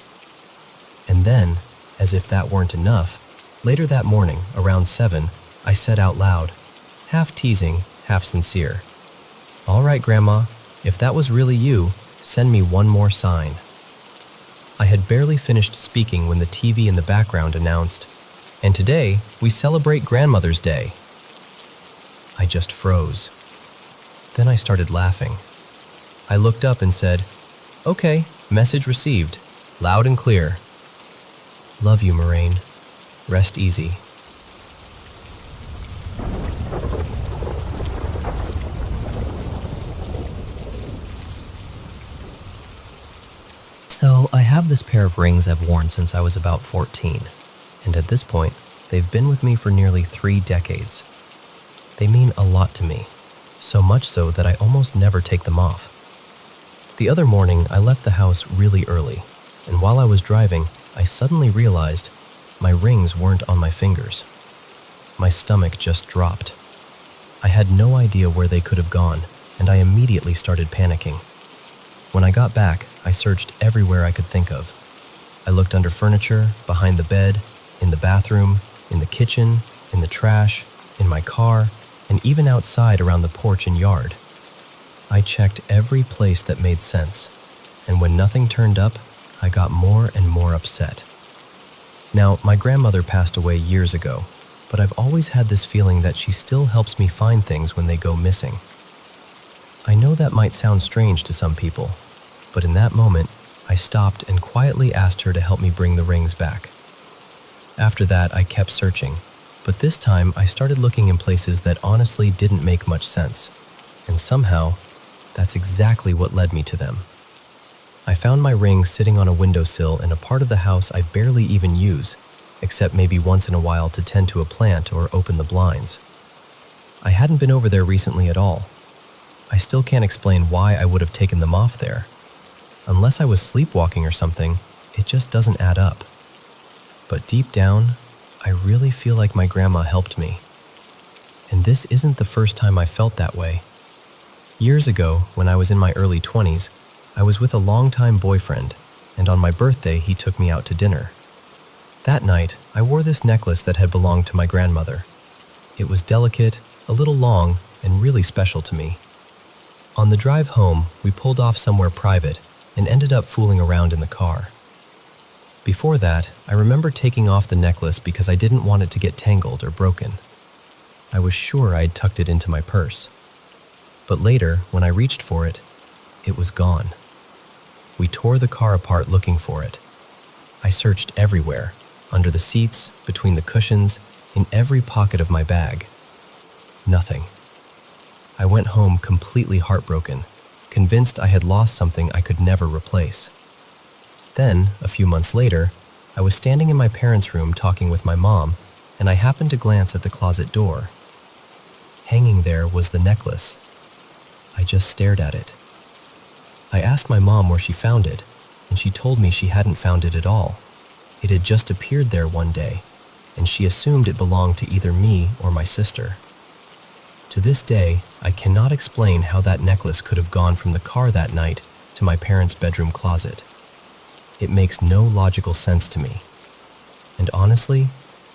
And then, as if that weren't enough, later that morning, around 7, I said out loud, half teasing, half sincere, "All right, Grandma, if that was really you, send me one more sign." I had barely finished speaking when the TV in the background announced, "And today, we celebrate Grandmother's Day." I just froze. Then I started laughing. I looked up and said, "Okay, message received, loud and clear." Love you, Moraine. Rest easy. So, I have this pair of rings I've worn since I was about 14, and at this point, they've been with me for nearly 3 decades. They mean a lot to me, so much so that I almost never take them off. The other morning, I left the house really early, and while I was driving, I suddenly realized my rings weren't on my fingers. My stomach just dropped. I had no idea where they could have gone, and I immediately started panicking. When I got back, I searched everywhere I could think of. I looked under furniture, behind the bed, in the bathroom, in the kitchen, in the trash, in my car, and even outside around the porch and yard. I checked every place that made sense, and when nothing turned up, I got more and more upset. Now, my grandmother passed away years ago, but I've always had this feeling that she still helps me find things when they go missing. I know that might sound strange to some people, but in that moment, I stopped and quietly asked her to help me bring the rings back. After that, I kept searching, but this time I started looking in places that honestly didn't make much sense, and somehow, that's exactly what led me to them. I found my rings sitting on a windowsill in a part of the house I barely even use, except maybe once in a while to tend to a plant or open the blinds. I hadn't been over there recently at all. I still can't explain why I would have taken them off there. Unless I was sleepwalking or something, it just doesn't add up. But deep down, I really feel like my grandma helped me. And this isn't the first time I felt that way. Years ago, when I was in my early 20s, I was with a longtime boyfriend, and on my birthday he took me out to dinner. That night, I wore this necklace that had belonged to my grandmother. It was delicate, a little long, and really special to me. On the drive home, we pulled off somewhere private and ended up fooling around in the car. Before that, I remember taking off the necklace because I didn't want it to get tangled or broken. I was sure I had tucked it into my purse. But later, when I reached for it, it was gone. We tore the car apart looking for it. I searched everywhere, under the seats, between the cushions, in every pocket of my bag. Nothing. I went home completely heartbroken, convinced I had lost something I could never replace. Then, a few months later, I was standing in my parents' room talking with my mom, and I happened to glance at the closet door. Hanging there was the necklace. I just stared at it. I asked my mom where she found it, and she told me she hadn't found it at all. It had just appeared there one day, and she assumed it belonged to either me or my sister. To this day, I cannot explain how that necklace could have gone from the car that night to my parents' bedroom closet. It makes no logical sense to me. And honestly,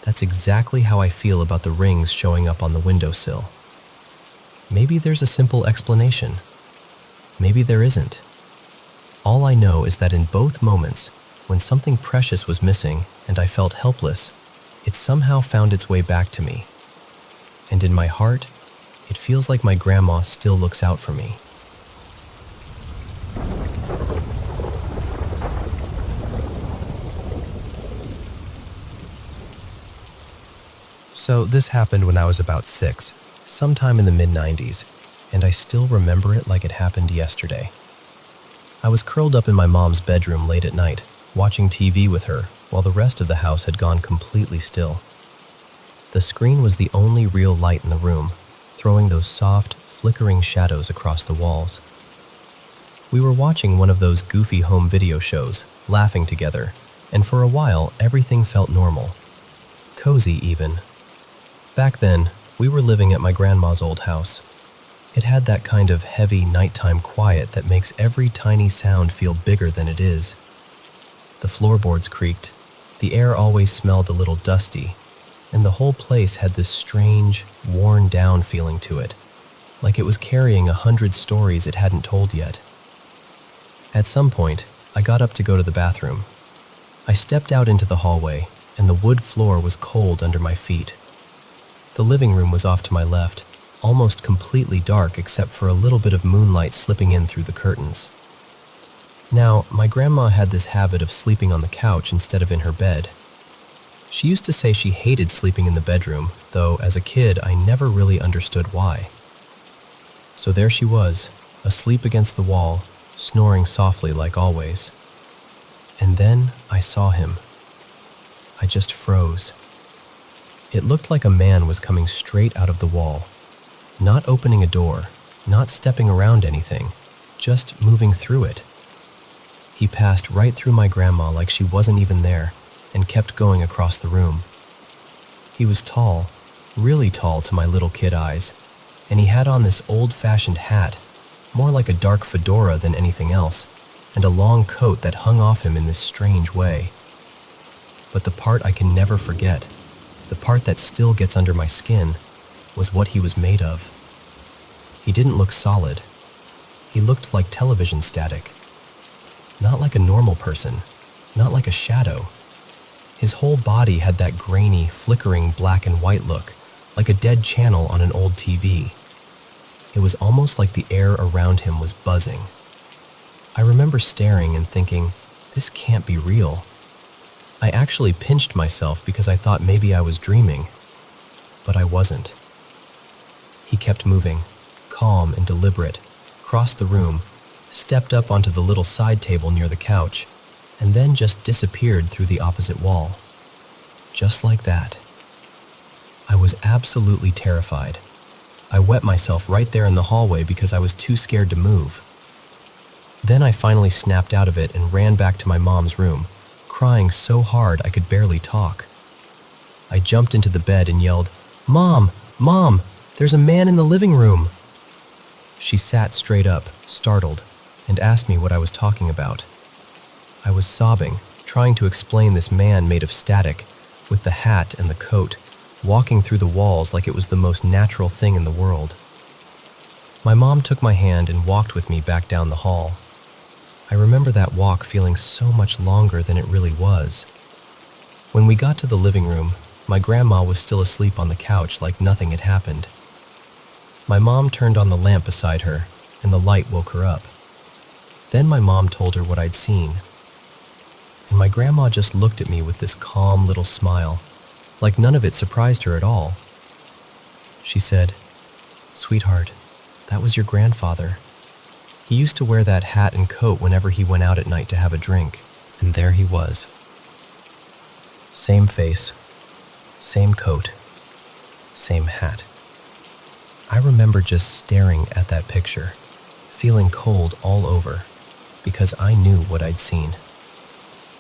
that's exactly how I feel about the rings showing up on the windowsill. Maybe there's a simple explanation. Maybe there isn't. All I know is that in both moments, when something precious was missing and I felt helpless, it somehow found its way back to me. And in my heart, it feels like my grandma still looks out for me. So this happened when I was about 6, sometime in the mid-90s, and I still remember it like it happened yesterday. I was curled up in my mom's bedroom late at night, watching TV with her, while the rest of the house had gone completely still. The screen was the only real light in the room, throwing those soft, flickering shadows across the walls. We were watching one of those goofy home video shows, laughing together, and for a while everything felt normal. Cozy even. Back then, we were living at my grandma's old house. It had that kind of heavy nighttime quiet that makes every tiny sound feel bigger than it is. The floorboards creaked, the air always smelled a little dusty, and the whole place had this strange, worn-down feeling to it, like it was carrying 100 stories it hadn't told yet. At some point, I got up to go to the bathroom. I stepped out into the hallway, and the wood floor was cold under my feet. The living room was off to my left, almost completely dark except for a little bit of moonlight slipping in through the curtains. Now, my grandma had this habit of sleeping on the couch instead of in her bed, She used to say she hated sleeping in the bedroom, though as a kid I never really understood why. So there she was, asleep against the wall, snoring softly like always. And then I saw him. I just froze. It looked like a man was coming straight out of the wall, not opening a door, not stepping around anything, just moving through it. He passed right through my grandma like she wasn't even there, and kept going across the room. He was tall, really tall to my little kid eyes, and he had on this old-fashioned hat, more like a dark fedora than anything else, and a long coat that hung off him in this strange way. But the part I can never forget, the part that still gets under my skin, was what he was made of. He didn't look solid. He looked like television static. Not like a normal person, not like a shadow. His whole body had that grainy, flickering black and white look, like a dead channel on an old TV. It was almost like the air around him was buzzing. I remember staring and thinking, this can't be real. I actually pinched myself because I thought maybe I was dreaming, but I wasn't. He kept moving, calm and deliberate, crossed the room, stepped up onto the little side table near the couch, and then just disappeared through the opposite wall. Just like that. I was absolutely terrified. I wet myself right there in the hallway because I was too scared to move. Then I finally snapped out of it and ran back to my mom's room, crying so hard I could barely talk. I jumped into the bed and yelled, "Mom! Mom! There's a man in the living room!" She sat straight up, startled, and asked me what I was talking about. I was sobbing, trying to explain this man made of static, with the hat and the coat, walking through the walls like it was the most natural thing in the world. My mom took my hand and walked with me back down the hall. I remember that walk feeling so much longer than it really was. When we got to the living room, my grandma was still asleep on the couch like nothing had happened. My mom turned on the lamp beside her, and the light woke her up. Then my mom told her what I'd seen. And my grandma just looked at me with this calm little smile, like none of it surprised her at all. She said, "Sweetheart, that was your grandfather. He used to wear that hat and coat whenever he went out at night to have a drink, and there he was. Same face, same coat, same hat." I remember just staring at that picture, feeling cold all over, because I knew what I'd seen.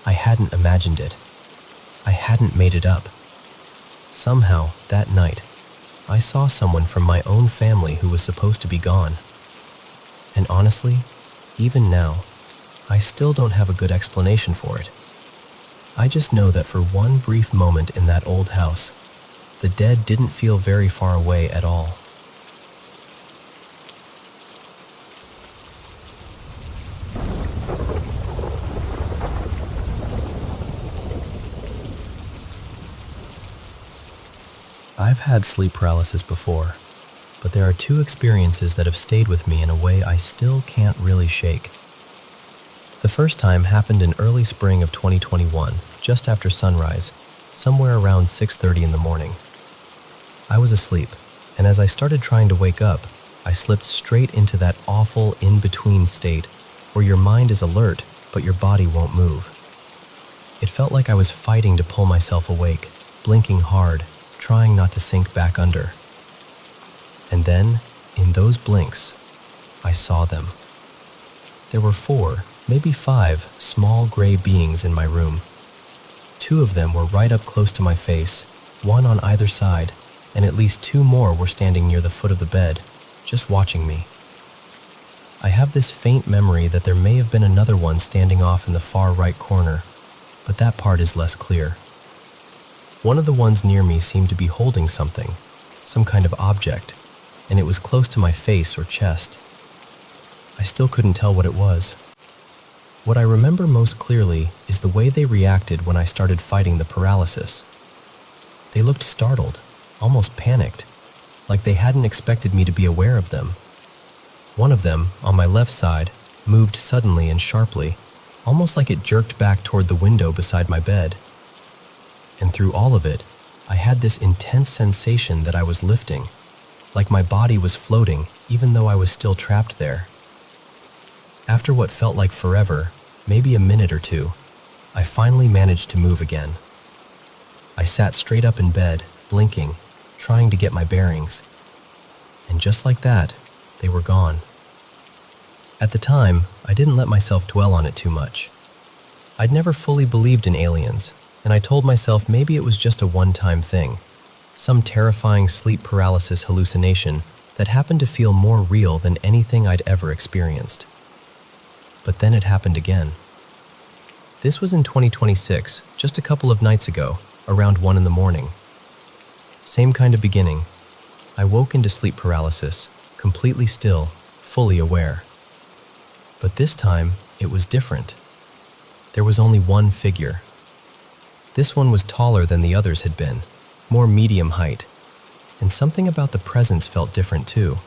I hadn't imagined it. I hadn't made it up. Somehow, that night, I saw someone from my own family who was supposed to be gone. And honestly, even now, I still don't have a good explanation for it. I just know that for one brief moment in that old house, the dead didn't feel very far away at all. I've had sleep paralysis before, but there are two experiences that have stayed with me in a way I still can't really shake. The first time happened in early spring of 2021, just after sunrise, somewhere around 6:30 in the morning. I was asleep, and as I started trying to wake up, I slipped straight into that awful in-between state where your mind is alert, but your body won't move. It felt like I was fighting to pull myself awake, blinking hard, trying not to sink back under. And then, in those blinks, I saw them. There were 4, maybe 5 small gray beings in my room. 2 of them were right up close to my face, 1 on either side, and at least 2 more were standing near the foot of the bed, just watching me. I have this faint memory that there may have been another one standing off in the far right corner, but that part is less clear. One of the ones near me seemed to be holding something, some kind of object, and it was close to my face or chest. I still couldn't tell what it was. What I remember most clearly is the way they reacted when I started fighting the paralysis. They looked startled, almost panicked, like they hadn't expected me to be aware of them. One of them, on my left side, moved suddenly and sharply, almost like it jerked back toward the window beside my bed. and through all of it, I had this intense sensation that I was lifting, like my body was floating even though I was still trapped there. After what felt like forever, maybe a minute or two, I finally managed to move again. I sat straight up in bed, blinking, trying to get my bearings. And just like that, they were gone. At the time, I didn't let myself dwell on it too much. I'd never fully believed in aliens, and I told myself maybe it was just a one-time thing, some terrifying sleep paralysis hallucination that happened to feel more real than anything I'd ever experienced. But then it happened again. This was in 2026, just a couple of nights ago, around 1 in the morning. Same kind of beginning. I woke into sleep paralysis, completely still, fully aware. But this time, it was different. There was only one figure. This one was taller than the others had been, more medium height, and something about the presence felt different too.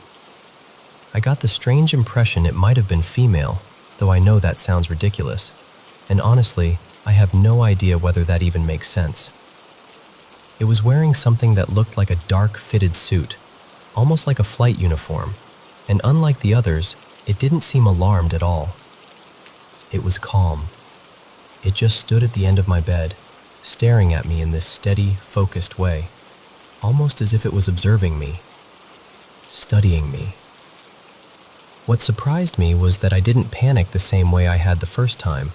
I got the strange impression it might have been female, though I know that sounds ridiculous, and honestly, I have no idea whether that even makes sense. It was wearing something that looked like a dark fitted suit, almost like a flight uniform, and unlike the others, it didn't seem alarmed at all. It was calm. It just stood at the end of my bed, staring at me in this steady, focused way, almost as if it was observing me, studying me. What surprised me was that I didn't panic the same way I had the first time.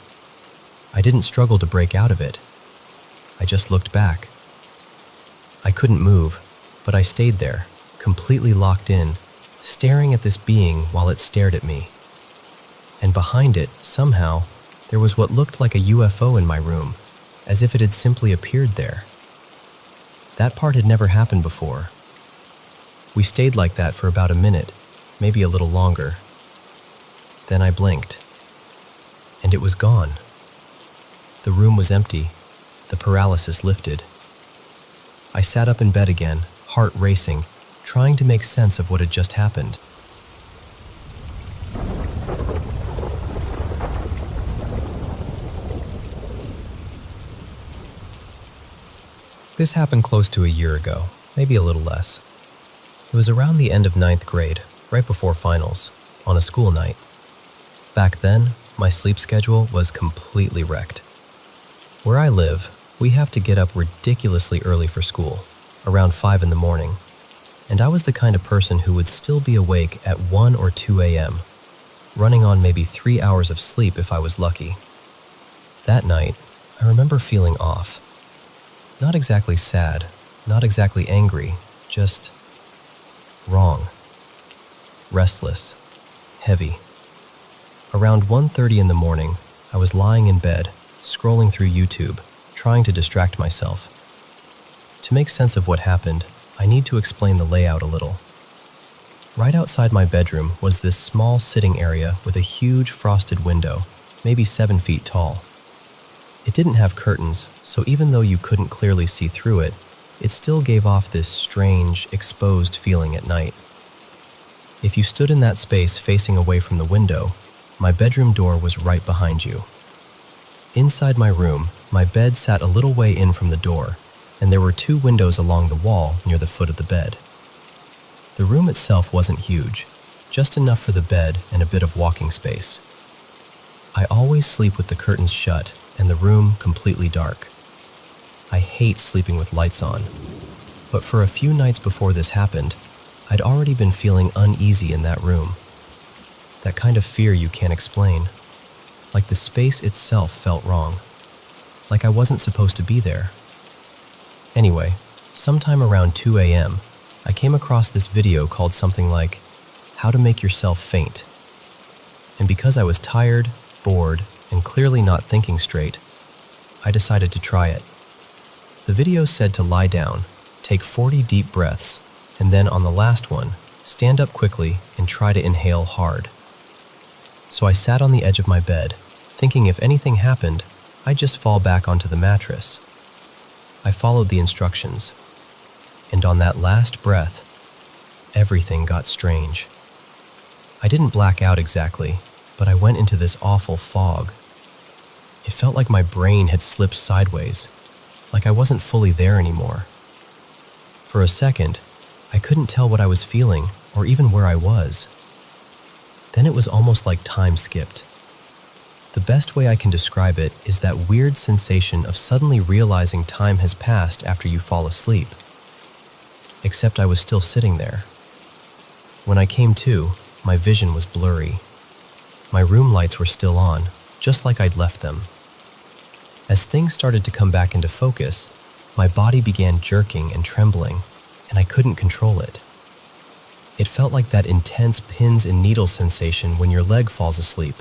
I didn't struggle to break out of it. I just looked back. I couldn't move, but I stayed there, completely locked in, staring at this being while it stared at me. And behind it, somehow, there was what looked like a UFO in my room, as if it had simply appeared there. That part had never happened before. We stayed like that for about a minute, maybe a little longer. Then I blinked, and it was gone. The room was empty, the paralysis lifted. I sat up in bed again, heart racing, trying to make sense of what had just happened. This happened close to a year ago, maybe a little less. It was around the end of 9th grade, right before finals, on a school night. Back then, my sleep schedule was completely wrecked. Where I live, we have to get up ridiculously early for school, around 5 in the morning, and I was the kind of person who would still be awake at 1 or 2 a.m., running on maybe 3 hours of sleep if I was lucky. That night, I remember feeling off. Not exactly sad, not exactly angry, just wrong. Restless, heavy. Around 1:30 in the morning, I was lying in bed, scrolling through YouTube, trying to distract myself. To make sense of what happened, I need to explain the layout a little. Right outside my bedroom was this small sitting area with a huge frosted window, maybe 7 feet tall. It didn't have curtains, so even though you couldn't clearly see through it, it still gave off this strange, exposed feeling at night. If you stood in that space facing away from the window, my bedroom door was right behind you. Inside my room, my bed sat a little way in from the door, and there were 2 windows along the wall near the foot of the bed. The room itself wasn't huge, just enough for the bed and a bit of walking space. I always sleep with the curtains shut and the room completely dark. I hate sleeping with lights on, but for a few nights before this happened, I'd already been feeling uneasy in that room. That kind of fear you can't explain, like the space itself felt wrong, like I wasn't supposed to be there. Anyway, sometime around 2 a.m., I came across this video called something like, "How to Make Yourself Faint." And because I was tired, bored, and clearly not thinking straight, I decided to try it. The video said to lie down, take 40 deep breaths, and then on the last one, stand up quickly and try to inhale hard. So I sat on the edge of my bed, thinking if anything happened, I'd just fall back onto the mattress. I followed the instructions, and on that last breath, everything got strange. I didn't black out exactly, but I went into this awful fog. It felt like my brain had slipped sideways, like I wasn't fully there anymore. For a second, I couldn't tell what I was feeling or even where I was. Then it was almost like time skipped. The best way I can describe it is that weird sensation of suddenly realizing time has passed after you fall asleep. Except I was still sitting there. When I came to, my vision was blurry. My room lights were still on, just like I'd left them. As things started to come back into focus, my body began jerking and trembling, and I couldn't control it. It felt like that intense pins and needles sensation when your leg falls asleep,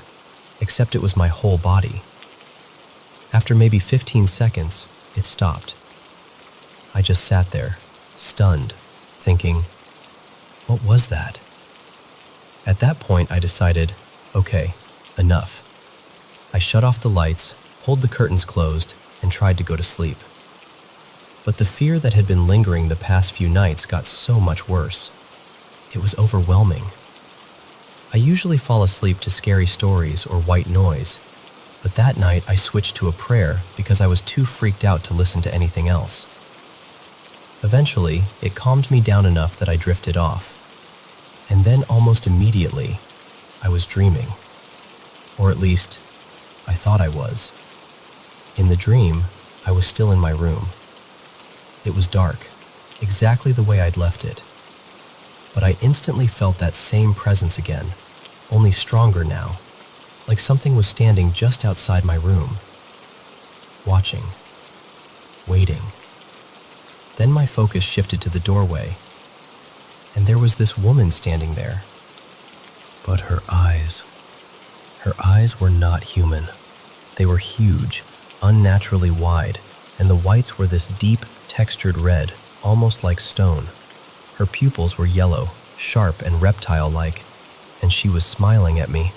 except it was my whole body. After maybe 15 seconds, it stopped. I just sat there, stunned, thinking, what was that? At that point, I decided, okay, enough. I shut off the lights, pulled the curtains closed, and tried to go to sleep. But the fear that had been lingering the past few nights got so much worse. It was overwhelming. I usually fall asleep to scary stories or white noise, but that night I switched to a prayer because I was too freaked out to listen to anything else. Eventually, it calmed me down enough that I drifted off. And then almost immediately, I was dreaming. Or at least, I thought I was. In the dream, I was still in my room. It was dark, exactly the way I'd left it. But I instantly felt that same presence again, only stronger now, like something was standing just outside my room, watching, waiting. Then my focus shifted to the doorway, and there was this woman standing there. But her eyes were not human. They were huge, unnaturally wide, and the whites were this deep, textured red, almost like stone. Her pupils were yellow, sharp and reptile-like, and she was smiling at me.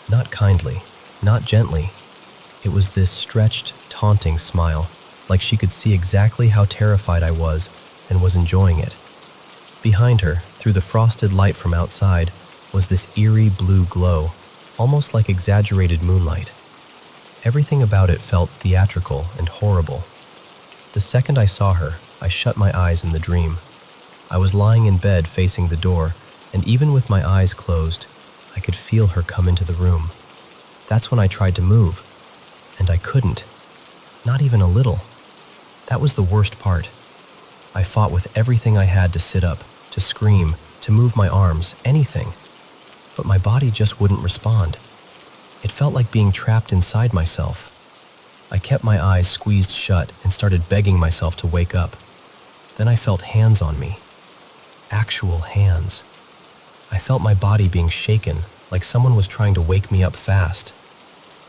Not kindly, not gently. It was this stretched, taunting smile, like she could see exactly how terrified I was and was enjoying it. Behind her, through the frosted light from outside, was this eerie blue glow, almost like exaggerated moonlight. Everything about it felt theatrical and horrible. The second I saw her, I shut my eyes in the dream. I was lying in bed facing the door, and even with my eyes closed, I could feel her come into the room. That's when I tried to move, and I couldn't. Not even a little. That was the worst part. I fought with everything I had to sit up, to scream, to move my arms, anything. But my body just wouldn't respond. It felt like being trapped inside myself. I kept my eyes squeezed shut and started begging myself to wake up. Then I felt hands on me. Actual hands. I felt my body being shaken, like someone was trying to wake me up fast.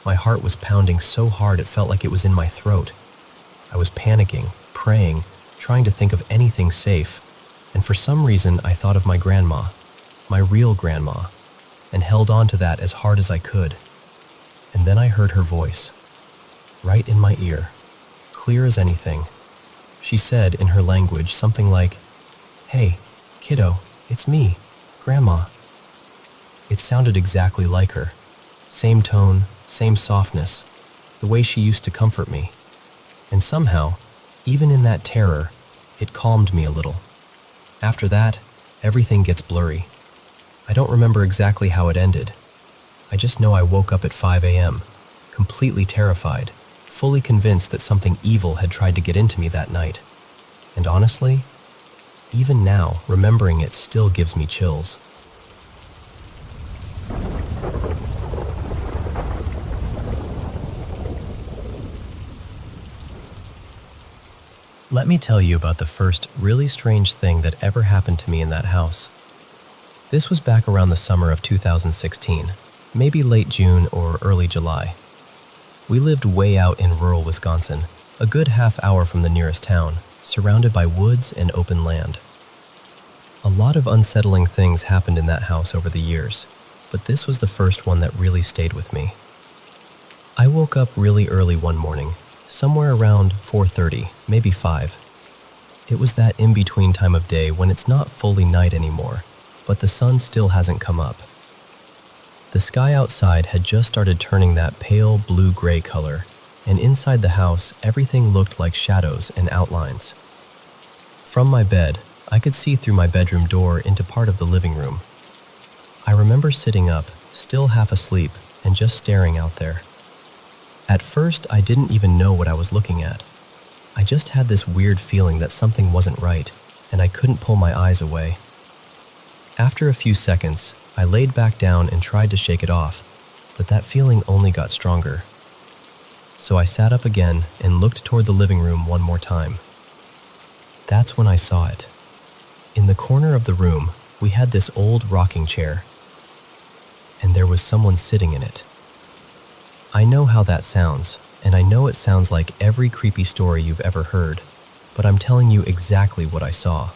My heart was pounding so hard it felt like it was in my throat. I was panicking, praying, trying to think of anything safe, and for some reason I thought of my grandma, my real grandma, and held on to that as hard as I could. And then I heard her voice, right in my ear, clear as anything. She said in her language something like, "Hey, kiddo, it's me, Grandma." It sounded exactly like her. Same tone, same softness, the way she used to comfort me. And somehow, even in that terror, it calmed me a little. After that, everything gets blurry. I don't remember exactly how it ended. I just know I woke up at 5 a.m., completely terrified, fully convinced that something evil had tried to get into me that night. And honestly, even now, remembering it still gives me chills. Let me tell you about the first really strange thing that ever happened to me in that house. This was back around the summer of 2016, maybe late June or early July. We lived way out in rural Wisconsin, a good half hour from the nearest town, surrounded by woods and open land. A lot of unsettling things happened in that house over the years, but this was the first one that really stayed with me. I woke up really early one morning, somewhere around 4:30, maybe 5. It was that in-between time of day when it's not fully night anymore, but the sun still hasn't come up. The sky outside had just started turning that pale blue-gray color, and inside the house, everything looked like shadows and outlines. From my bed, I could see through my bedroom door into part of the living room. I remember sitting up, still half asleep, and just staring out there. At first, I didn't even know what I was looking at. I just had this weird feeling that something wasn't right, and I couldn't pull my eyes away. After a few seconds, I laid back down and tried to shake it off, but that feeling only got stronger. So I sat up again and looked toward the living room one more time. That's when I saw it. In the corner of the room, we had this old rocking chair, and there was someone sitting in it. I know how that sounds, and I know it sounds like every creepy story you've ever heard, but I'm telling you exactly what I saw.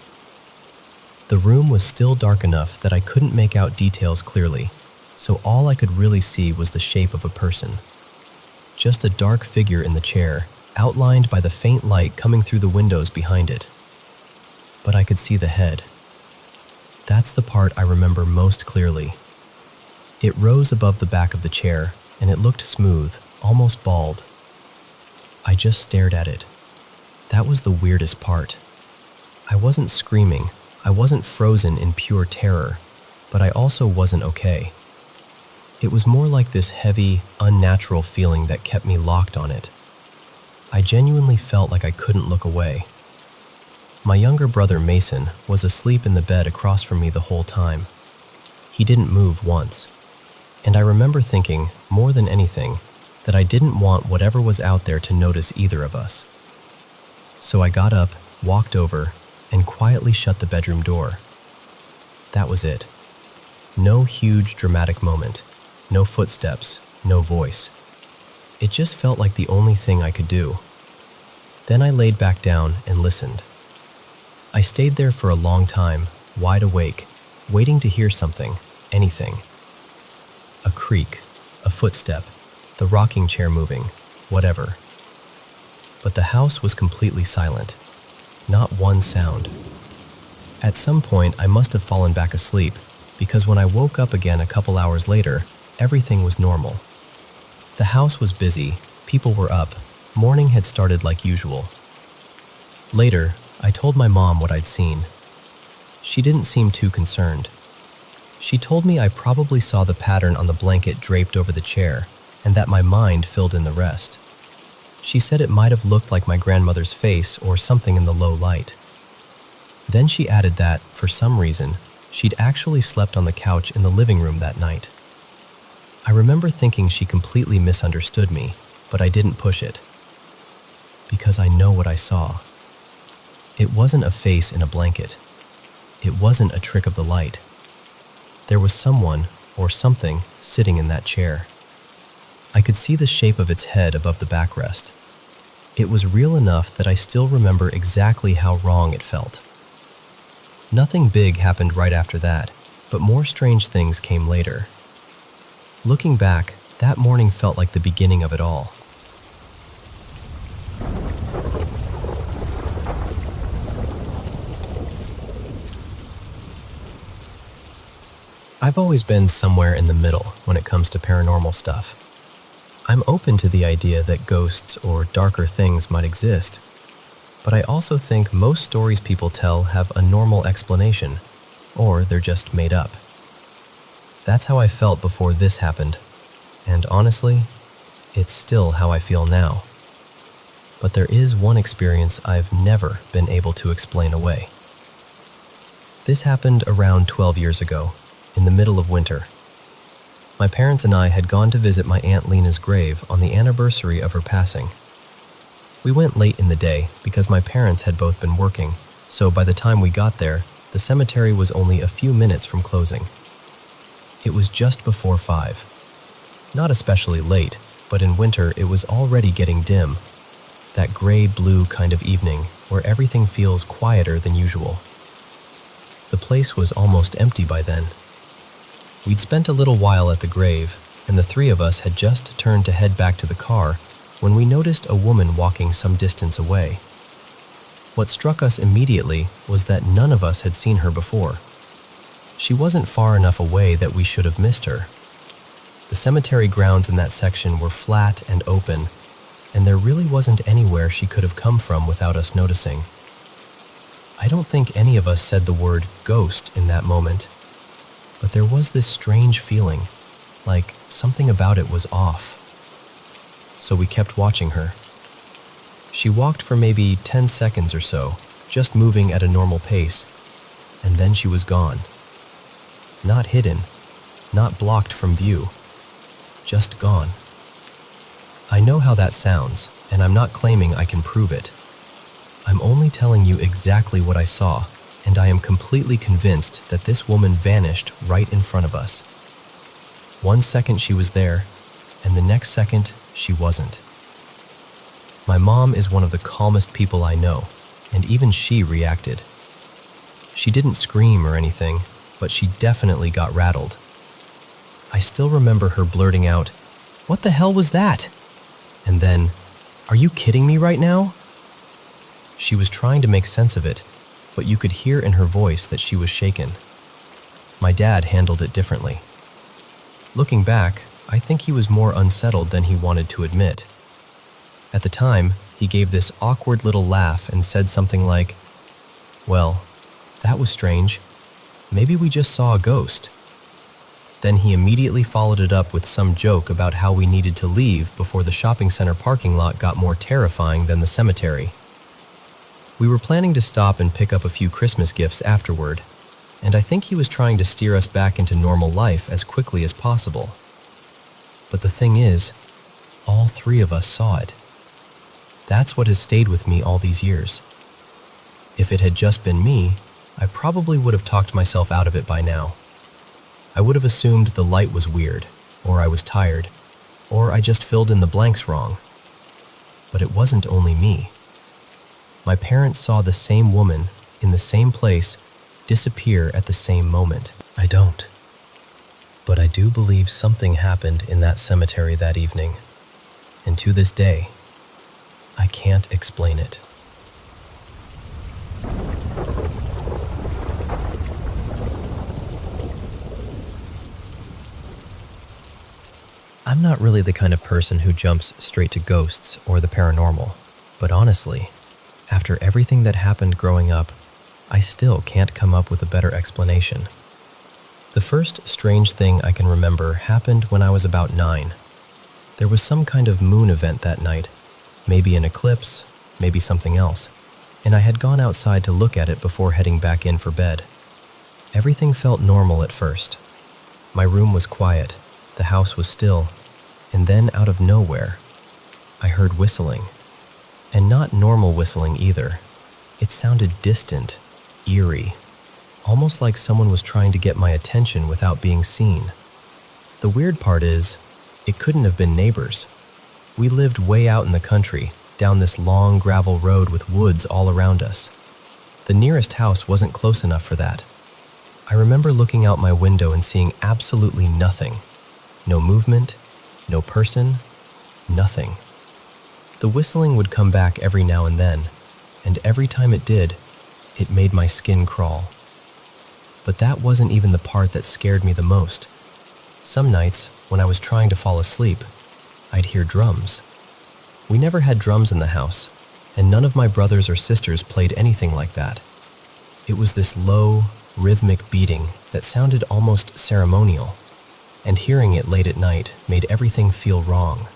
The room was still dark enough that I couldn't make out details clearly, so all I could really see was the shape of a person. Just a dark figure in the chair, outlined by the faint light coming through the windows behind it. But I could see the head. That's the part I remember most clearly. It rose above the back of the chair, and it looked smooth, almost bald. I just stared at it. That was the weirdest part. I wasn't screaming, I wasn't frozen in pure terror, but I also wasn't okay. It was more like this heavy, unnatural feeling that kept me locked on it. I genuinely felt like I couldn't look away. My younger brother Mason was asleep in the bed across from me the whole time. He didn't move once. And I remember thinking, more than anything, that I didn't want whatever was out there to notice either of us. So I got up, walked over, and quietly shut the bedroom door. That was it. No huge dramatic moment, no footsteps, no voice. It just felt like the only thing I could do. Then I laid back down and listened. I stayed there for a long time, wide awake, waiting to hear something, anything. A creak, a footstep, the rocking chair moving, whatever. But the house was completely silent. Not one sound. At some point, I must have fallen back asleep, because when I woke up again a couple hours later, everything was normal. The house was busy, people were up, morning had started like usual. Later, I told my mom what I'd seen. She didn't seem too concerned. She told me I probably saw the pattern on the blanket draped over the chair, and that my mind filled in the rest. She said it might have looked like my grandmother's face or something in the low light. Then she added that, for some reason, she'd actually slept on the couch in the living room that night. I remember thinking she completely misunderstood me, but I didn't push it. Because I know what I saw. It wasn't a face in a blanket. It wasn't a trick of the light. There was someone, or something, sitting in that chair. I could see the shape of its head above the backrest. It was real enough that I still remember exactly how wrong it felt. Nothing big happened right after that, but more strange things came later. Looking back, that morning felt like the beginning of it all. I've always been somewhere in the middle when it comes to paranormal stuff. I'm open to the idea that ghosts or darker things might exist, but I also think most stories people tell have a normal explanation, or they're just made up. That's how I felt before this happened, and honestly, it's still how I feel now. But there is one experience I've never been able to explain away. This happened around 12 years ago, in the middle of winter. My parents and I had gone to visit my Aunt Lena's grave on the anniversary of her passing. We went late in the day because my parents had both been working, so by the time we got there, the cemetery was only a few minutes from closing. It was just before 5. Not especially late, but in winter it was already getting dim. That gray-blue kind of evening where everything feels quieter than usual. The place was almost empty by then. We'd spent a little while at the grave, and the three of us had just turned to head back to the car when we noticed a woman walking some distance away. What struck us immediately was that none of us had seen her before. She wasn't far enough away that we should have missed her. The cemetery grounds in that section were flat and open, and there really wasn't anywhere she could have come from without us noticing. I don't think any of us said the word ghost in that moment, but there was this strange feeling, like something about it was off. So we kept watching her. She walked for maybe 10 seconds or so, just moving at a normal pace, and then she was gone. Not hidden, not blocked from view, just gone. I know how that sounds, and I'm not claiming I can prove it. I'm only telling you exactly what I saw, and I am completely convinced that this woman vanished right in front of us. 1 second she was there, and the next second she wasn't. My mom is one of the calmest people I know, and even she reacted. She didn't scream or anything, but she definitely got rattled. I still remember her blurting out, "What the hell was that?" And then, "Are you kidding me right now?" She was trying to make sense of it, but you could hear in her voice that she was shaken. My dad handled it differently. Looking back, I think he was more unsettled than he wanted to admit. At the time, he gave this awkward little laugh and said something like, "Well, that was strange. Maybe we just saw a ghost." Then he immediately followed it up with some joke about how we needed to leave before the shopping center parking lot got more terrifying than the cemetery. We were planning to stop and pick up a few Christmas gifts afterward, and I think he was trying to steer us back into normal life as quickly as possible. But the thing is, all three of us saw it. That's what has stayed with me all these years. If it had just been me, I probably would have talked myself out of it by now. I would have assumed the light was weird, or I was tired, or I just filled in the blanks wrong. But it wasn't only me. My parents saw the same woman in the same place disappear at the same moment. I don't. But I do believe something happened in that cemetery that evening, and to this day, I can't explain it. I'm not really the kind of person who jumps straight to ghosts or the paranormal, but honestly, after everything that happened growing up, I still can't come up with a better explanation. The first strange thing I can remember happened when I was about 9. There was some kind of moon event that night, maybe an eclipse, maybe something else, and I had gone outside to look at it before heading back in for bed. Everything felt normal at first. My room was quiet, the house was still, and then out of nowhere, I heard whistling. And not normal whistling either. It sounded distant, eerie, almost like someone was trying to get my attention without being seen. The weird part is, it couldn't have been neighbors. We lived way out in the country, down this long gravel road with woods all around us. The nearest house wasn't close enough for that. I remember looking out my window and seeing absolutely nothing. No movement, no person, nothing. The whistling would come back every now and then, and every time it did, it made my skin crawl. But that wasn't even the part that scared me the most. Some nights, when I was trying to fall asleep, I'd hear drums. We never had drums in the house, and none of my brothers or sisters played anything like that. It was this low, rhythmic beating that sounded almost ceremonial, and hearing it late at night made everything feel wrong.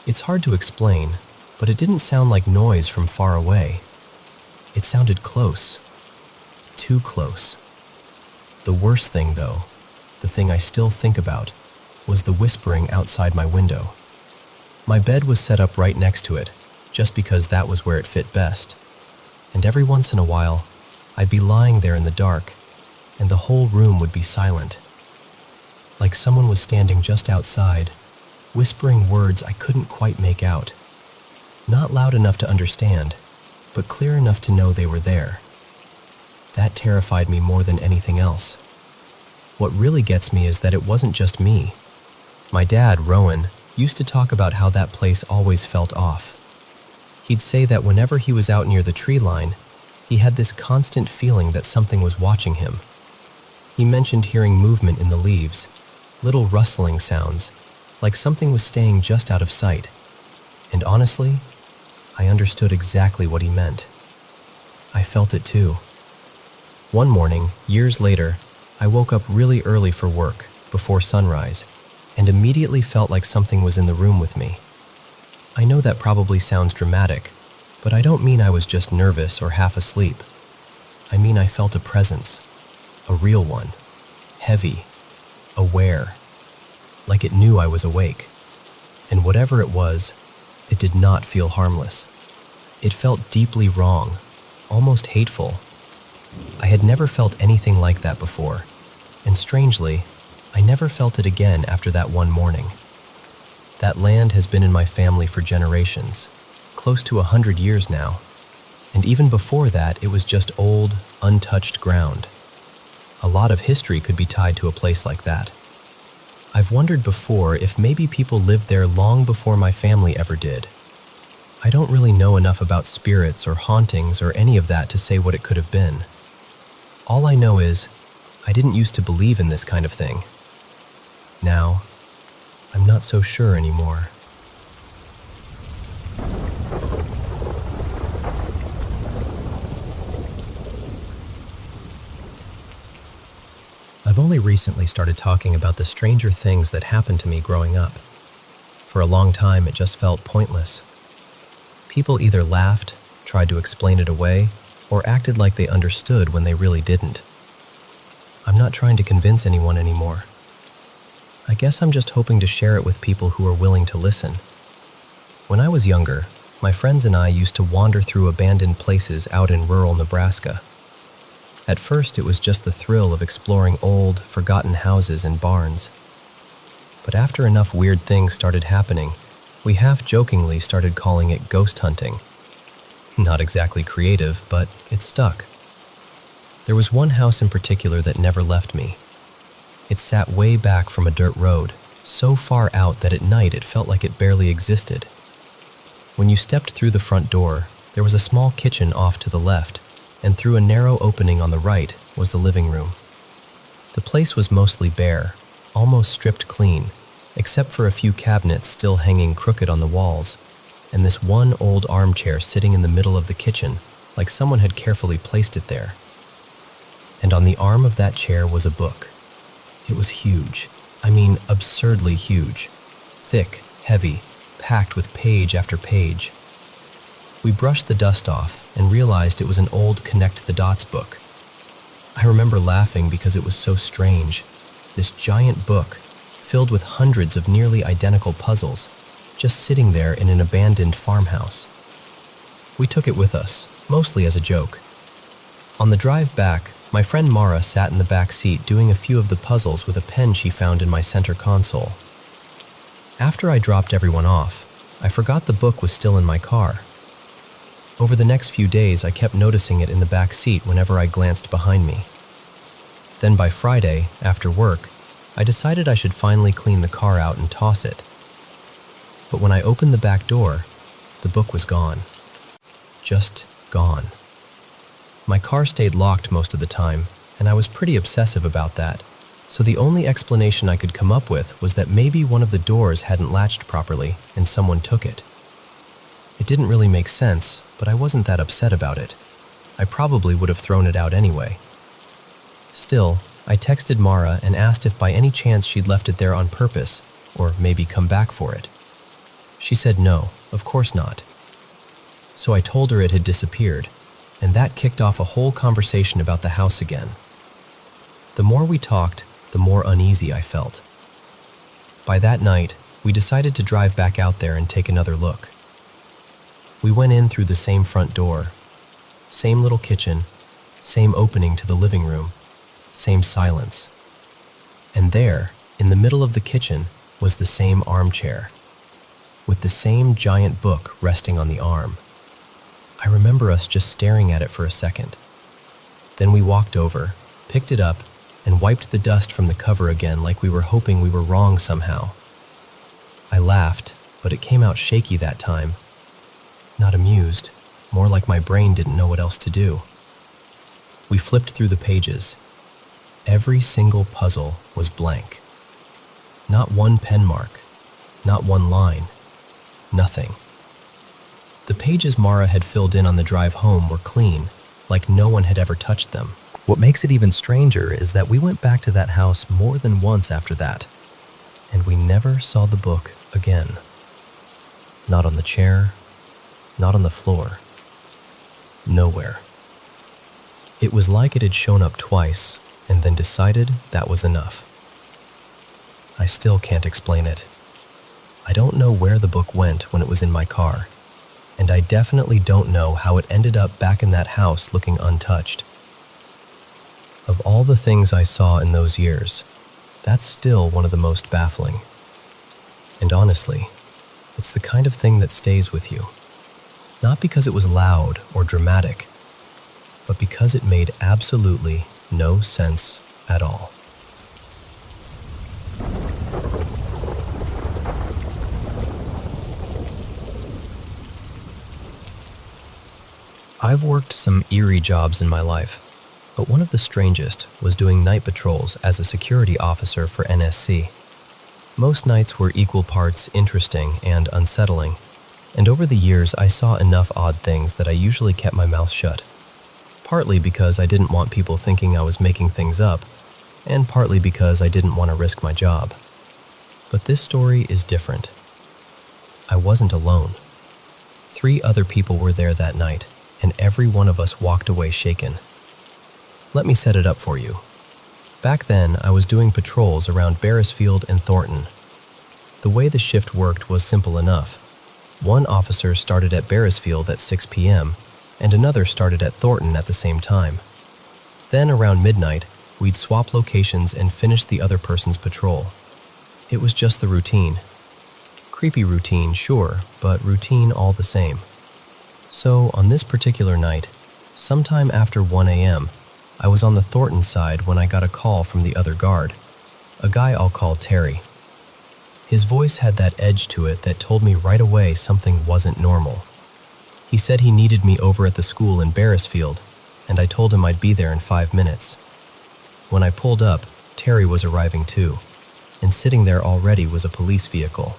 It's hard to explain, but it didn't sound like noise from far away. It sounded close. Too close. The worst thing, though, the thing I still think about, was the whispering outside my window. My bed was set up right next to it, just because that was where it fit best. And every once in a while, I'd be lying there in the dark, and the whole room would be silent. Like someone was standing just outside, whispering words I couldn't quite make out. Not loud enough to understand, but clear enough to know they were there. That terrified me more than anything else. What really gets me is that it wasn't just me. My dad, Rowan, used to talk about how that place always felt off. He'd say that whenever he was out near the tree line, he had this constant feeling that something was watching him. He mentioned hearing movement in the leaves, little rustling sounds, like something was staying just out of sight. And honestly, I understood exactly what he meant. I felt it too. One morning, years later, I woke up really early for work, before sunrise, and immediately felt like something was in the room with me. I know that probably sounds dramatic, but I don't mean I was just nervous or half asleep. I mean I felt a presence, a real one, heavy, aware, like it knew I was awake. And whatever it was, it did not feel harmless. It felt deeply wrong, almost hateful. I had never felt anything like that before, and strangely, I never felt it again after that one morning. That land has been in my family for generations, close to 100 years now, and even before that, it was just old, untouched ground. A lot of history could be tied to a place like that. I've wondered before if maybe people lived there long before my family ever did. I don't really know enough about spirits or hauntings or any of that to say what it could have been. All I know is, I didn't used to believe in this kind of thing. Now, I'm not so sure anymore. I've only recently started talking about the stranger things that happened to me growing up. For a long time, it just felt pointless. People either laughed, tried to explain it away, or acted like they understood when they really didn't. I'm not trying to convince anyone anymore. I guess I'm just hoping to share it with people who are willing to listen. When I was younger, my friends and I used to wander through abandoned places out in rural Nebraska. At first, it was just the thrill of exploring old, forgotten houses and barns. But after enough weird things started happening, we half-jokingly started calling it ghost hunting. Not exactly creative, but it stuck. There was one house in particular that never left me. It sat way back from a dirt road, so far out that at night it felt like it barely existed. When you stepped through the front door, there was a small kitchen off to the left, and through a narrow opening on the right was the living room. The place was mostly bare, almost stripped clean, except for a few cabinets still hanging crooked on the walls, and this one old armchair sitting in the middle of the kitchen, like someone had carefully placed it there. And on the arm of that chair was a book. It was huge. I mean, absurdly huge. Thick, heavy, packed with page after page. We brushed the dust off and realized it was an old Connect the Dots book. I remember laughing because it was so strange. This giant book, filled with hundreds of nearly identical puzzles, just sitting there in an abandoned farmhouse. We took it with us, mostly as a joke. On the drive back, my friend Mara sat in the back seat doing a few of the puzzles with a pen she found in my center console. After I dropped everyone off, I forgot the book was still in my car. Over the next few days, I kept noticing it in the back seat whenever I glanced behind me. Then by Friday, after work, I decided I should finally clean the car out and toss it. But when I opened the back door, the book was gone. Just gone. My car stayed locked most of the time, and I was pretty obsessive about that, so the only explanation I could come up with was that maybe one of the doors hadn't latched properly and someone took it. It didn't really make sense, but I wasn't that upset about it. I probably would have thrown it out anyway. Still, I texted Mara and asked if by any chance she'd left it there on purpose, or maybe come back for it. She said no, of course not. So I told her it had disappeared, and that kicked off a whole conversation about the house again. The more we talked, the more uneasy I felt. By that night, we decided to drive back out there and take another look. We went in through the same front door, same little kitchen, same opening to the living room, same silence. And there, in the middle of the kitchen, was the same armchair, with the same giant book resting on the arm. I remember us just staring at it for a second. Then we walked over, picked it up, and wiped the dust from the cover again like we were hoping we were wrong somehow. I laughed, but it came out shaky that time. Not amused, more like my brain didn't know what else to do. We flipped through the pages. Every single puzzle was blank. Not one pen mark, not one line, nothing. The pages Mara had filled in on the drive home were clean, like no one had ever touched them. What makes it even stranger is that we went back to that house more than once after that, and we never saw the book again. Not on the chair, not on the floor, nowhere. It was like it had shown up twice and then decided that was enough. I still can't explain it. I don't know where the book went when it was in my car, and I definitely don't know how it ended up back in that house looking untouched. Of all the things I saw in those years, that's still one of the most baffling. And honestly, it's the kind of thing that stays with you. Not because it was loud or dramatic, but because it made absolutely no sense at all. I've worked some eerie jobs in my life, but one of the strangest was doing night patrols as a security officer for NSC. Most nights were equal parts interesting and unsettling, and over the years I saw enough odd things that I usually kept my mouth shut. Partly because I didn't want people thinking I was making things up, and partly because I didn't want to risk my job. But this story is different. I wasn't alone. 3 other people were there that night, and every one of us walked away shaken. Let me set it up for you. Back then, I was doing patrols around Beresfield and Thornton. The way the shift worked was simple enough. One officer started at Beresfield at 6 p.m., and another started at Thornton at the same time. Then, around midnight, we'd swap locations and finish the other person's patrol. It was just the routine. Creepy routine, sure, but routine all the same. So, on this particular night, sometime after 1 a.m., I was on the Thornton side when I got a call from the other guard, a guy I'll call Terry. His voice had that edge to it that told me right away something wasn't normal. He said he needed me over at the school in Beresfield, and I told him I'd be there in 5 minutes. When I pulled up, Terry was arriving too, and sitting there already was a police vehicle.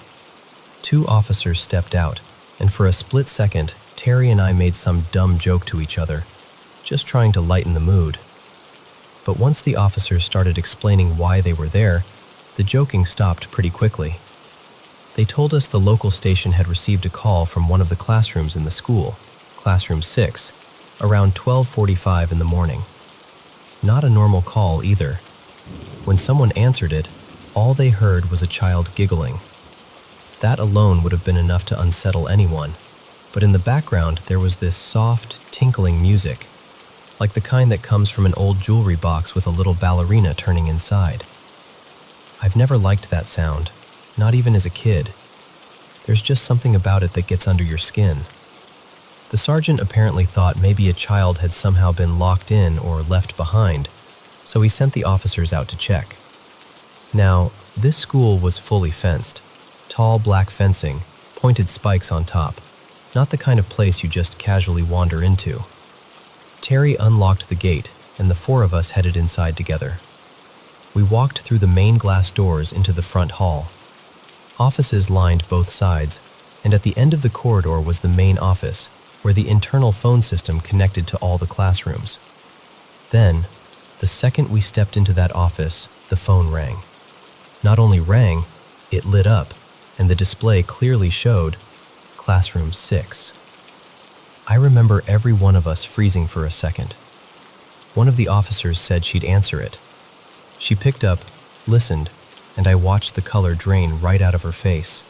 2 officers stepped out, and for a split second, Terry and I made some dumb joke to each other, just trying to lighten the mood. But once the officers started explaining why they were there, the joking stopped pretty quickly. They told us the local station had received a call from one of the classrooms in the school, Classroom 6, around 12:45 in the morning. Not a normal call either. When someone answered it, all they heard was a child giggling. That alone would have been enough to unsettle anyone, but in the background there was this soft, tinkling music, like the kind that comes from an old jewelry box with a little ballerina turning inside. I've never liked that sound, not even as a kid. There's just something about it that gets under your skin. The sergeant apparently thought maybe a child had somehow been locked in or left behind, so he sent the officers out to check. Now, this school was fully fenced, tall black fencing, pointed spikes on top, not the kind of place you just casually wander into. Terry unlocked the gate, and the 4 of us headed inside together. We walked through the main glass doors into the front hall. Offices lined both sides, and at the end of the corridor was the main office, where the internal phone system connected to all the classrooms. Then, the second we stepped into that office, the phone rang. Not only rang, it lit up, and the display clearly showed Classroom 6. I remember every one of us freezing for a second. One of the officers said she'd answer it. She picked up, listened, and I watched the color drain right out of her face.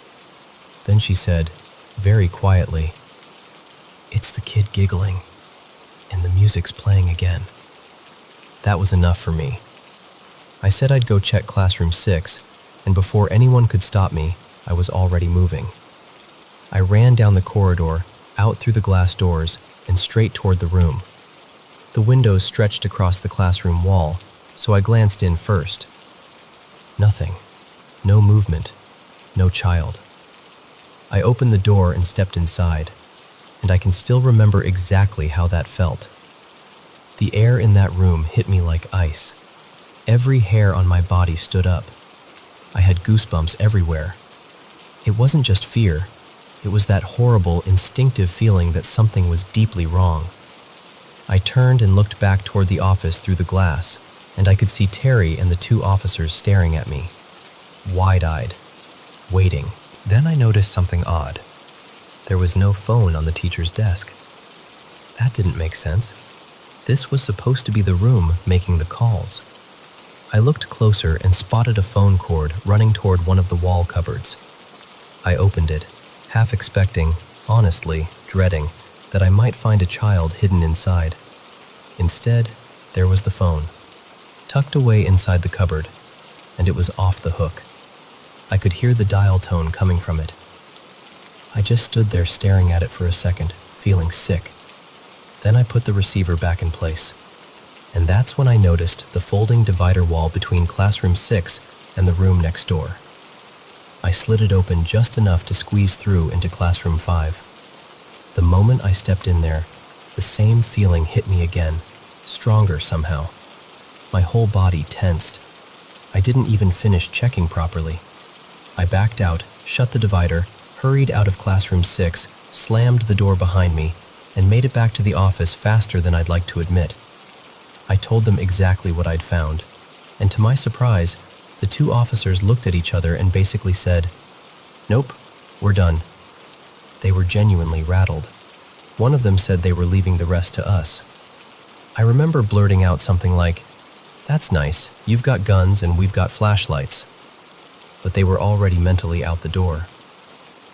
Then she said, very quietly, "It's the kid giggling, and the music's playing again." That was enough for me. I said I'd go check Classroom 6, and before anyone could stop me, I was already moving. I ran down the corridor, out through the glass doors, and straight toward the room. The windows stretched across the classroom wall, so I glanced in first. Nothing. No movement. No child. I opened the door and stepped inside, and I can still remember exactly how that felt. The air in that room hit me like ice. Every hair on my body stood up. I had goosebumps everywhere. It wasn't just fear. It was that horrible, instinctive feeling that something was deeply wrong. I turned and looked back toward the office through the glass, and I could see Terry and the two officers staring at me, wide-eyed, waiting. Then I noticed something odd. There was no phone on the teacher's desk. That didn't make sense. This was supposed to be the room making the calls. I looked closer and spotted a phone cord running toward one of the wall cupboards. I opened it, half expecting, honestly, dreading, that I might find a child hidden inside. Instead, there was the phone, tucked away inside the cupboard, and it was off the hook. I could hear the dial tone coming from it. I just stood there staring at it for a second, feeling sick. Then I put the receiver back in place. And that's when I noticed the folding divider wall between classroom 6 and the room next door. I slid it open just enough to squeeze through into classroom 5. The moment I stepped in there, the same feeling hit me again, stronger somehow. My whole body tensed. I didn't even finish checking properly. I backed out, shut the divider, hurried out of classroom 6, slammed the door behind me, and made it back to the office faster than I'd like to admit. I told them exactly what I'd found, and to my surprise, the two officers looked at each other and basically said, "Nope, we're done." They were genuinely rattled. One of them said they were leaving the rest to us. I remember blurting out something like, "That's nice, you've got guns and we've got flashlights." But they were already mentally out the door.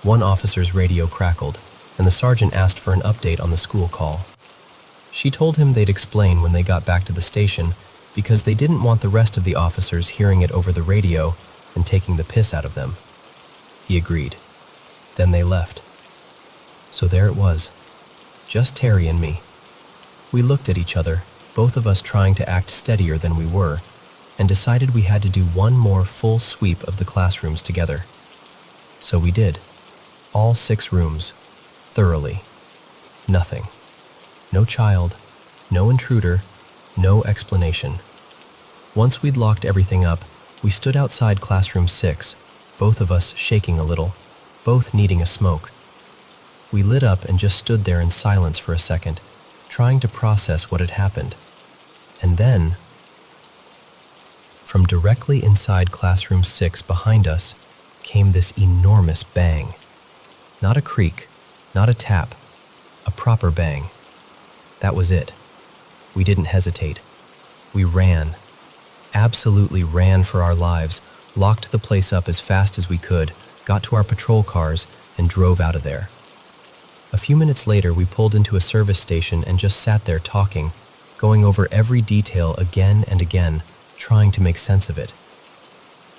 One officer's radio crackled, and the sergeant asked for an update on the school call. She told him they'd explain when they got back to the station because they didn't want the rest of the officers hearing it over the radio and taking the piss out of them. He agreed. Then they left. So there it was, just Terry and me. We looked at each other, both of us trying to act steadier than we were, and decided we had to do one more full sweep of the classrooms together. So we did. All 6 rooms, thoroughly. Nothing. No child, no intruder, no explanation. Once we'd locked everything up, we stood outside classroom 6, both of us shaking a little, both needing a smoke. We lit up and just stood there in silence for a second, trying to process what had happened. And then, from directly inside classroom 6 behind us, came this enormous bang. Not a creak, not a tap, a proper bang. That was it. We didn't hesitate. We ran. Absolutely ran for our lives, locked the place up as fast as we could, got to our patrol cars, and drove out of there. A few minutes later, we pulled into a service station and just sat there talking, going over every detail again and again, trying to make sense of it.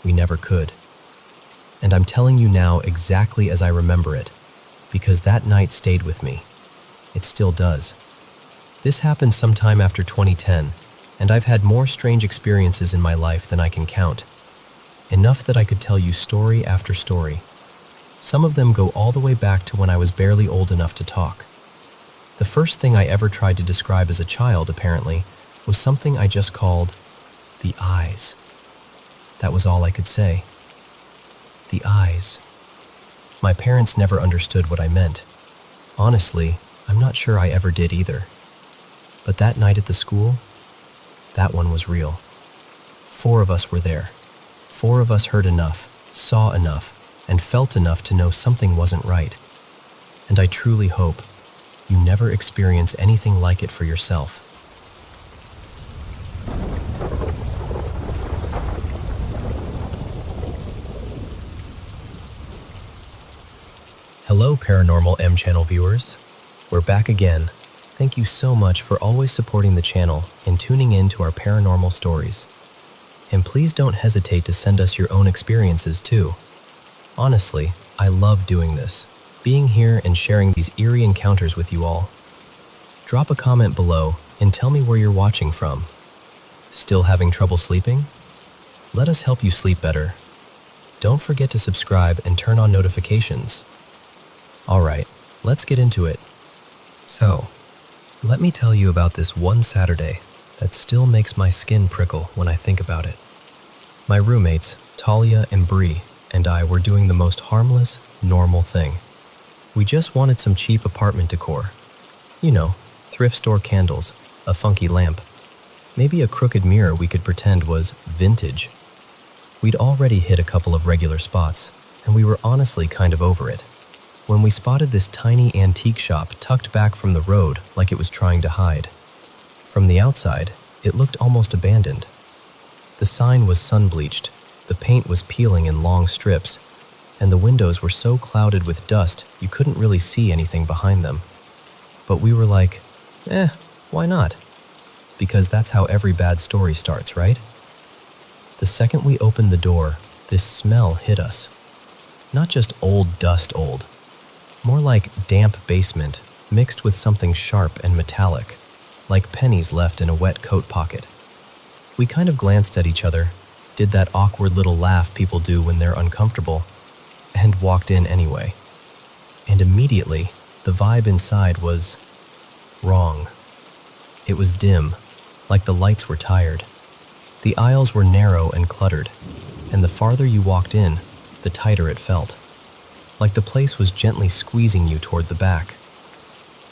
We never could. And I'm telling you now exactly as I remember it, because that night stayed with me. It still does. This happened sometime after 2010, and I've had more strange experiences in my life than I can count. Enough that I could tell you story after story. Some of them go all the way back to when I was barely old enough to talk. The first thing I ever tried to describe as a child, apparently, was something I just called the eyes. That was all I could say. The eyes. My parents never understood what I meant. Honestly, I'm not sure I ever did either. But that night at the school, that one was real. 4 of us were there. 4 of us heard enough, saw enough, and felt enough to know something wasn't right. And I truly hope you never experience anything like it for yourself. Hello, Paranormal M Channel viewers. We're back again. Thank you so much for always supporting the channel and tuning in to our paranormal stories. And please don't hesitate to send us your own experiences too. Honestly, I love doing this, being here and sharing these eerie encounters with you all. Drop a comment below and tell me where you're watching from. Still having trouble sleeping? Let us help you sleep better. Don't forget to subscribe and turn on notifications. Alright, let's get into it. So, let me tell you about this one Saturday that still makes my skin prickle when I think about it. My roommates, Talia and Bree, and I were doing the most harmless, normal thing. We just wanted some cheap apartment decor. You know, thrift store candles, a funky lamp, maybe a crooked mirror we could pretend was vintage. We'd already hit a couple of regular spots, and we were honestly kind of over it, when we spotted this tiny antique shop tucked back from the road like it was trying to hide. From the outside, it looked almost abandoned. The sign was sun-bleached, the paint was peeling in long strips, and the windows were so clouded with dust you couldn't really see anything behind them. But we were like, why not? Because that's how every bad story starts, right? The second we opened the door, this smell hit us. Not just old dust old, more like damp basement mixed with something sharp and metallic, like pennies left in a wet coat pocket. We kind of glanced at each other, did that awkward little laugh people do when they're uncomfortable, and walked in anyway. And immediately, the vibe inside was wrong. It was dim, like the lights were tired. The aisles were narrow and cluttered, and the farther you walked in, the tighter it felt. Like the place was gently squeezing you toward the back.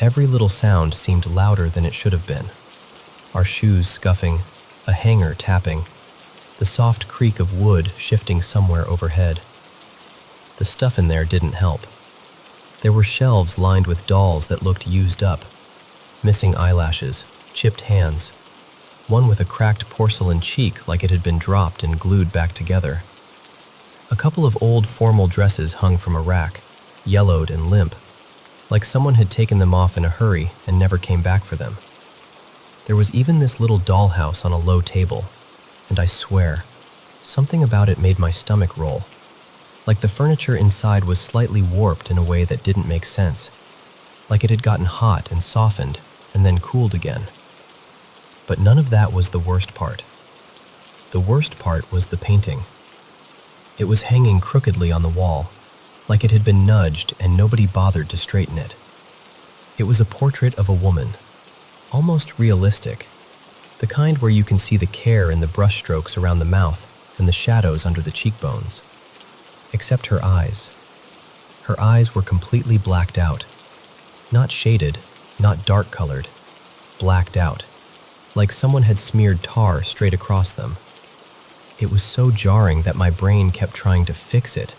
Every little sound seemed louder than it should have been. Our shoes scuffing, a hanger tapping, the soft creak of wood shifting somewhere overhead. The stuff in there didn't help. There were shelves lined with dolls that looked used up, missing eyelashes, chipped hands, one with a cracked porcelain cheek like it had been dropped and glued back together. A couple of old formal dresses hung from a rack, yellowed and limp, like someone had taken them off in a hurry and never came back for them. There was even this little dollhouse on a low table, and I swear, something about it made my stomach roll. Like the furniture inside was slightly warped in a way that didn't make sense, like it had gotten hot and softened and then cooled again. But none of that was the worst part. The worst part was the painting. It was hanging crookedly on the wall, like it had been nudged and nobody bothered to straighten it. It was a portrait of a woman, almost realistic, the kind where you can see the care in the brushstrokes around the mouth and the shadows under the cheekbones. Except her eyes. Her eyes were completely blacked out. Not shaded, not dark-colored, blacked out, like someone had smeared tar straight across them. It was so jarring that my brain kept trying to fix it,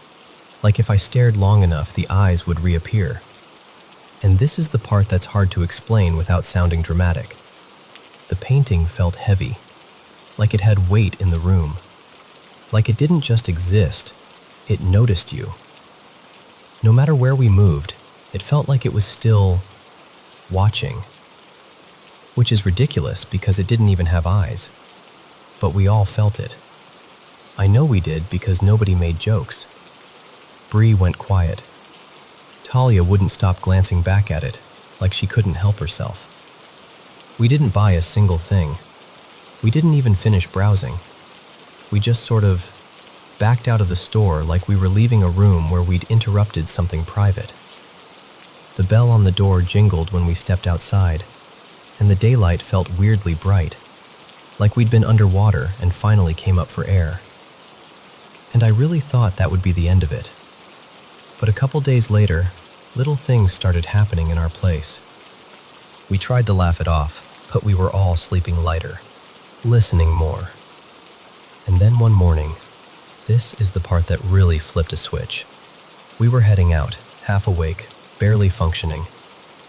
like if I stared long enough, the eyes would reappear. And this is the part that's hard to explain without sounding dramatic. The painting felt heavy, like it had weight in the room, like it didn't just exist, it noticed you. No matter where we moved, it felt like it was still watching. Which is ridiculous because it didn't even have eyes. But we all felt it. I know we did because nobody made jokes. Bree went quiet. Talia wouldn't stop glancing back at it, like she couldn't help herself. We didn't buy a single thing. We didn't even finish browsing. We just sort of backed out of the store like we were leaving a room where we'd interrupted something private. The bell on the door jingled when we stepped outside, and the daylight felt weirdly bright, like we'd been underwater and finally came up for air. And I really thought that would be the end of it. But a couple days later, little things started happening in our place. We tried to laugh it off, but we were all sleeping lighter, listening more. And then one morning, this is the part that really flipped a switch. We were heading out, half awake, barely functioning,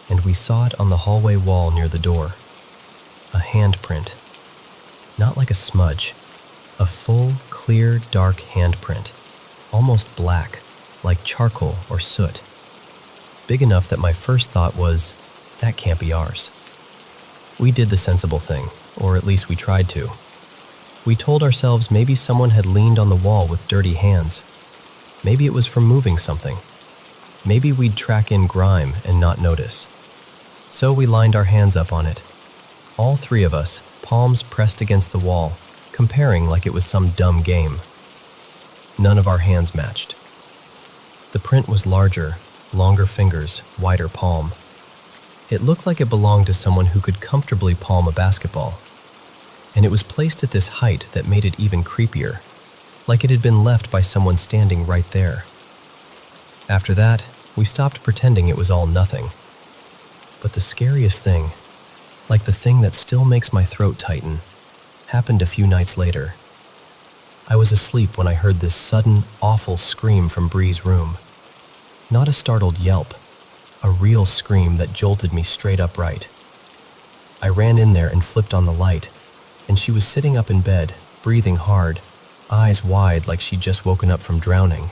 and we saw it on the hallway wall near the door. A handprint. Not like a smudge. A full, clear, dark handprint. Almost black, like charcoal or soot. Big enough that my first thought was, that can't be ours. We did the sensible thing, or at least we tried to. We told ourselves maybe someone had leaned on the wall with dirty hands. Maybe it was from moving something. Maybe we'd track in grime and not notice. So we lined our hands up on it. All three of us, palms pressed against the wall, comparing like it was some dumb game. None of our hands matched. The print was larger, longer fingers, wider palm. It looked like it belonged to someone who could comfortably palm a basketball. And it was placed at this height that made it even creepier, like it had been left by someone standing right there. After that, We stopped pretending it was all nothing. But the scariest thing, like the thing that still makes my throat tighten, happened a few nights later. I was asleep when I heard this sudden, awful scream from Bree's room. Not a startled yelp, a real scream that jolted me straight upright. I ran in there and flipped on the light, and she was sitting up in bed, breathing hard, eyes wide like she'd just woken up from drowning.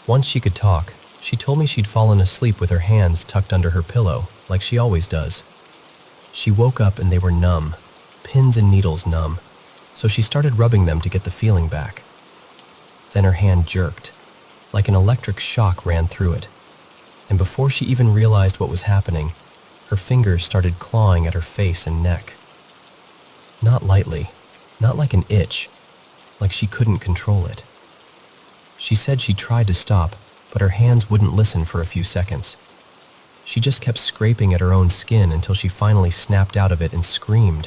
Once she could talk, she told me she'd fallen asleep with her hands tucked under her pillow, like she always does. She woke up and they were numb, pins and needles numb, so she started rubbing them to get the feeling back. Then her hand jerked, like an electric shock ran through it, and before she even realized what was happening, her fingers started clawing at her face and neck. Not lightly, not like an itch, like she couldn't control it. She said she tried to stop, but her hands wouldn't listen for a few seconds. She just kept scraping at her own skin until she finally snapped out of it and screamed.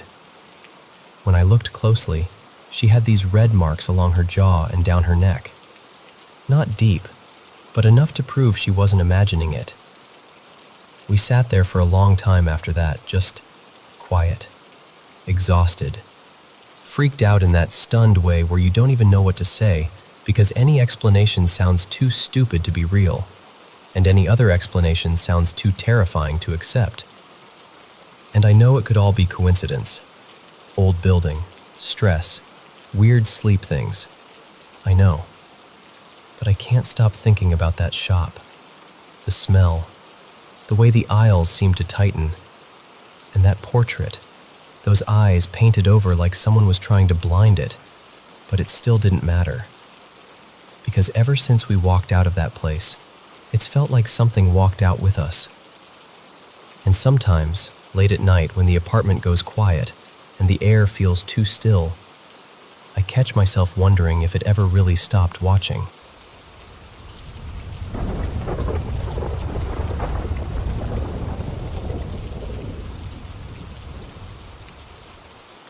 When I looked closely, she had these red marks along her jaw and down her neck. Not deep, but enough to prove she wasn't imagining it. We sat there for a long time after that, just quiet, exhausted, freaked out in that stunned way where you don't even know what to say because any explanation sounds too stupid to be real, and any other explanation sounds too terrifying to accept. And I know it could all be coincidence. Old building, stress, weird sleep things. I know. But I can't stop thinking about that shop. The smell, the way the aisles seemed to tighten, and that portrait, those eyes painted over like someone was trying to blind it, but it still didn't matter. Because ever since we walked out of that place, it's felt like something walked out with us. And sometimes, late at night when the apartment goes quiet and the air feels too still, I catch myself wondering if it ever really stopped watching.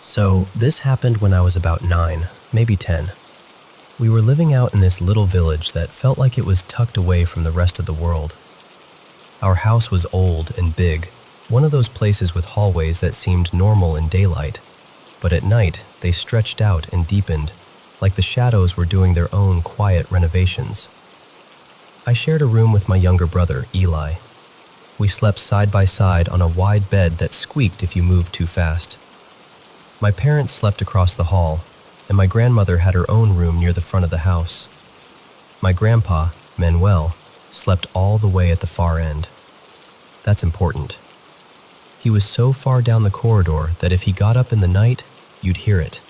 So, this happened when I was about 9, maybe 10. We were living out in this little village that felt like it was tucked away from the rest of the world. Our house was old and big, one of those places with hallways that seemed normal in daylight, but at night they stretched out and deepened, like the shadows were doing their own quiet renovations. I shared a room with my younger brother, Eli. We slept side by side on a wide bed that squeaked if you moved too fast. My parents slept across the hall, and my grandmother had her own room near the front of the house. My grandpa, Manuel, slept all the way at the far end. That's important. He was so far down the corridor that if he got up in the night, you'd hear it.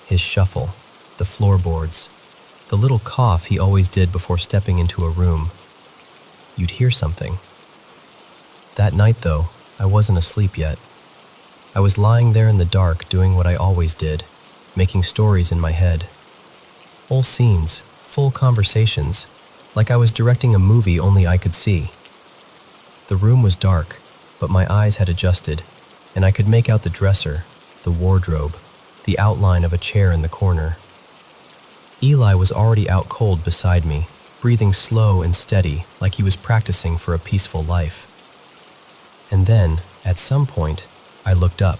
His shuffle, the floorboards, the little cough he always did before stepping into a room. You'd hear something. That night, though, I wasn't asleep yet. I was lying there in the dark doing what I always did, making stories in my head. Whole scenes, full conversations, like I was directing a movie only I could see. The room was dark, but my eyes had adjusted, and I could make out the dresser, the wardrobe, the outline of a chair in the corner. Eli was already out cold beside me, breathing slow and steady like he was practicing for a peaceful life. And then, at some point, I looked up.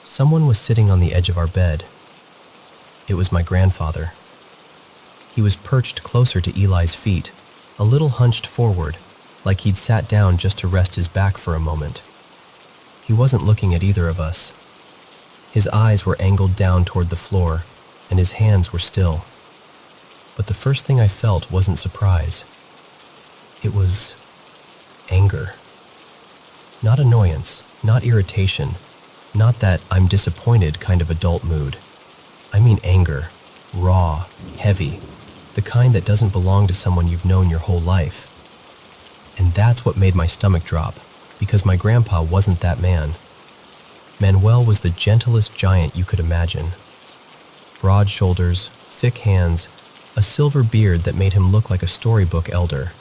Someone was sitting on the edge of our bed. It was my grandfather. He was perched closer to Eli's feet, a little hunched forward, like he'd sat down just to rest his back for a moment. He wasn't looking at either of us. His eyes were angled down toward the floor, and his hands were still. But the first thing I felt wasn't surprise. It was anger. Not annoyance, not irritation, not that I'm disappointed kind of adult mood. I mean anger, raw, heavy, the kind that doesn't belong to someone you've known your whole life. And that's what made my stomach drop, because my grandpa wasn't that man. Manuel was the gentlest giant you could imagine. Broad shoulders, thick hands, a silver beard that made him look like a storybook elder.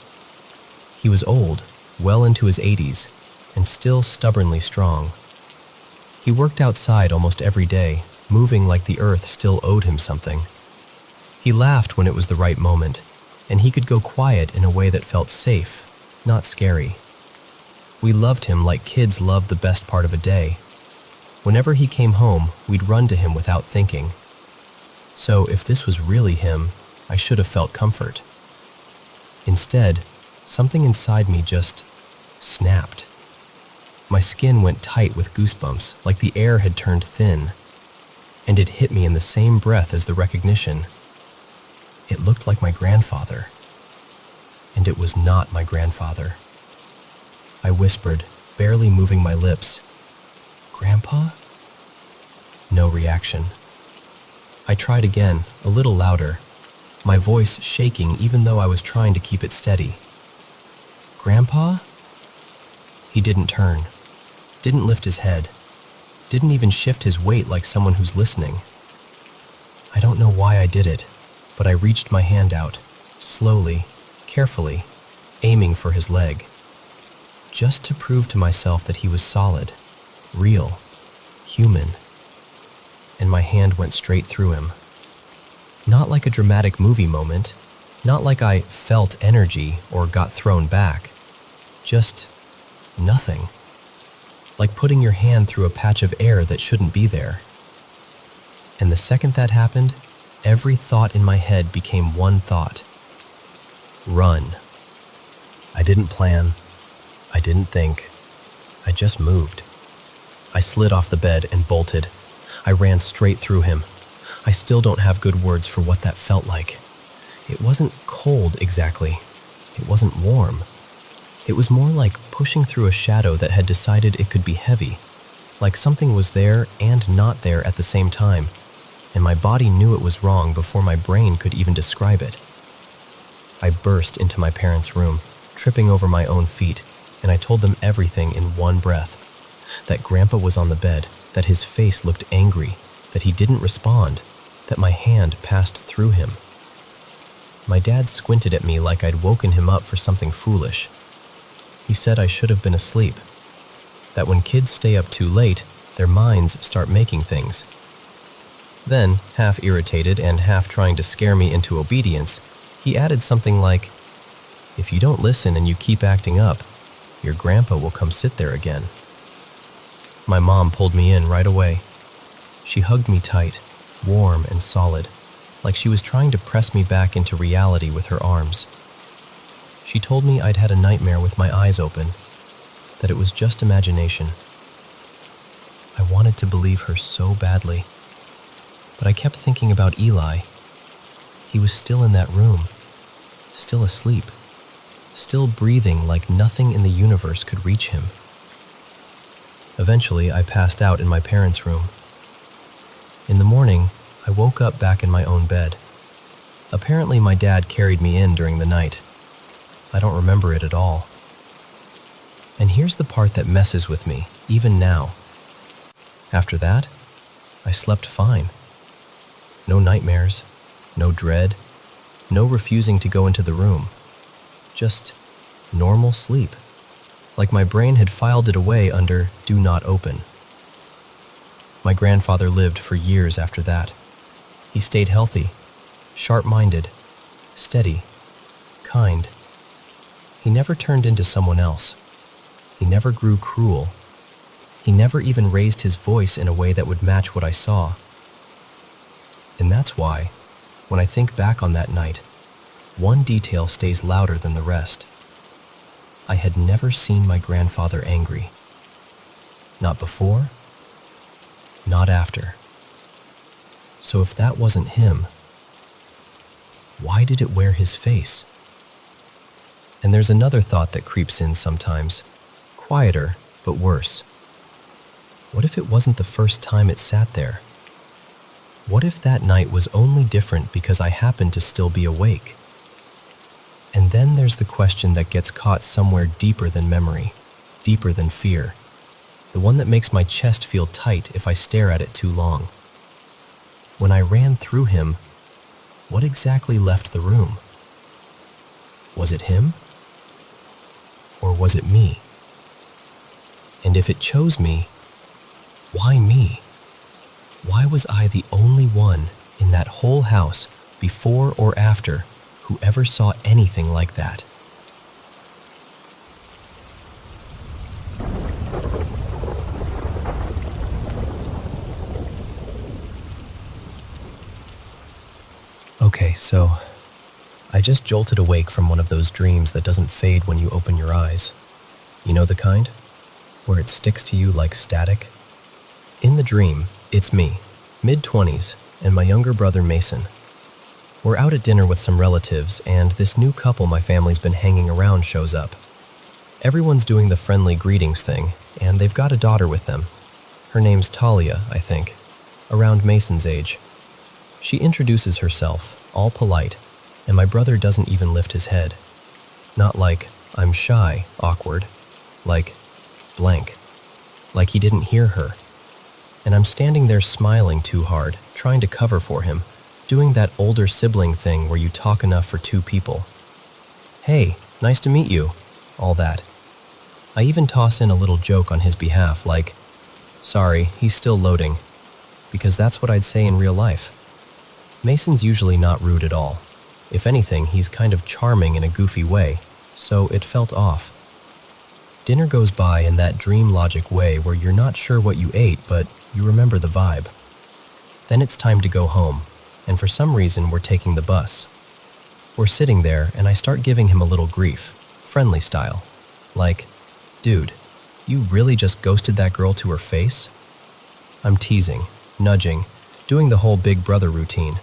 He was old, well into his 80s, and still stubbornly strong. He worked outside almost every day, moving like the earth still owed him something. He laughed when it was the right moment, and he could go quiet in a way that felt safe, not scary. We loved him like kids love the best part of a day. Whenever he came home, we'd run to him without thinking. So if this was really him, I should have felt comfort. Instead, something inside me just snapped. My skin went tight with goosebumps, like the air had turned thin, and it hit me in the same breath as the recognition. It looked like my grandfather, and it was not my grandfather. I whispered, barely moving my lips, "Grandpa?" No reaction. I tried again, a little louder, my voice shaking even though I was trying to keep it steady. "Grandpa?" He didn't turn, didn't lift his head, didn't even shift his weight like someone who's listening. I don't know why I did it, but I reached my hand out, slowly, carefully, aiming for his leg, just to prove to myself that he was solid, real, human. And my hand went straight through him. Not like a dramatic movie moment, not like I felt energy or got thrown back, just nothing. Like putting your hand through a patch of air that shouldn't be there. And the second that happened, every thought in my head became one thought. Run. I didn't plan. I didn't think. I just moved. I slid off the bed and bolted. I ran straight through him. I still don't have good words for what that felt like. It wasn't cold exactly. It wasn't warm. It was more like pushing through a shadow that had decided it could be heavy, like something was there and not there at the same time, and my body knew it was wrong before my brain could even describe it. I burst into my parents' room, tripping over my own feet, and I told them everything in one breath. That Grandpa was on the bed, that his face looked angry, that he didn't respond, that my hand passed through him. My dad squinted at me like I'd woken him up for something foolish. He said I should have been asleep, that when kids stay up too late, their minds start making things. Then, half irritated and half trying to scare me into obedience, he added something like, "If you don't listen and you keep acting up, your grandpa will come sit there again." My mom pulled me in right away. She hugged me tight, warm and solid, like she was trying to press me back into reality with her arms. She told me I'd had a nightmare with my eyes open, that it was just imagination. I wanted to believe her so badly, but I kept thinking about Eli. He was still in that room, still asleep, still breathing like nothing in the universe could reach him. Eventually, I passed out in my parents' room. In the morning, I woke up back in my own bed. Apparently, my dad carried me in during the night. I don't remember it at all. And here's the part that messes with me, even now. After that, I slept fine. No nightmares, no dread, no refusing to go into the room. Just normal sleep, like my brain had filed it away under "Do Not Open." My grandfather lived for years after that. He stayed healthy, sharp-minded, steady, kind. He never turned into someone else. He never grew cruel. He never even raised his voice in a way that would match what I saw. And that's why, when I think back on that night, one detail stays louder than the rest. I had never seen my grandfather angry. Not before, not after. So if that wasn't him, why did it wear his face? And there's another thought that creeps in sometimes, quieter but worse. What if it wasn't the first time it sat there? What if that night was only different because I happened to still be awake? And then there's the question that gets caught somewhere deeper than memory, deeper than fear, the one that makes my chest feel tight if I stare at it too long. When I ran through him, what exactly left the room? Was it him? Or was it me? And if it chose me, why me? Why was I the only one in that whole house, before or after, whoever saw anything like that. Okay, so I just jolted awake from one of those dreams that doesn't fade when you open your eyes. You know the kind? Where it sticks to you like static? In the dream, it's me, mid-20s, and my younger brother Mason. We're out at dinner with some relatives, and this new couple my family's been hanging around shows up. Everyone's doing the friendly greetings thing, and they've got a daughter with them. Her name's Talia, I think, around Mason's age. She introduces herself, all polite, and my brother doesn't even lift his head. Not like, I'm shy, awkward. Like, blank. Like he didn't hear her. And I'm standing there smiling too hard, trying to cover for him, doing that older sibling thing where you talk enough for two people. Hey, nice to meet you. All that. I even toss in a little joke on his behalf, like, sorry, he's still loading. Because that's what I'd say in real life. Mason's usually not rude at all. If anything, he's kind of charming in a goofy way, so it felt off. Dinner goes by in that dream logic way where you're not sure what you ate, but you remember the vibe. Then it's time to go home, and for some reason we're taking the bus. We're sitting there, and I start giving him a little grief, friendly style. Like, dude, you really just ghosted that girl to her face? I'm teasing, nudging, doing the whole big brother routine.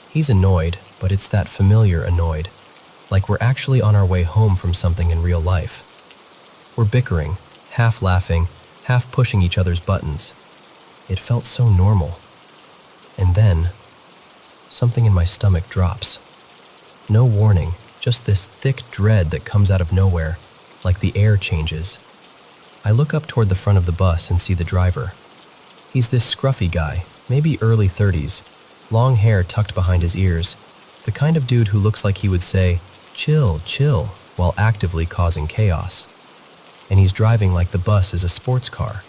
He's annoyed, but it's that familiar annoyed, like we're actually on our way home from something in real life. We're bickering, half laughing, half pushing each other's buttons. It felt so normal. And then, something in my stomach drops. No warning, just this thick dread that comes out of nowhere, like the air changes. I look up toward the front of the bus and see the driver. He's this scruffy guy, maybe early 30s, long hair tucked behind his ears, the kind of dude who looks like he would say, chill, chill, while actively causing chaos. And he's driving like the bus is a sports car,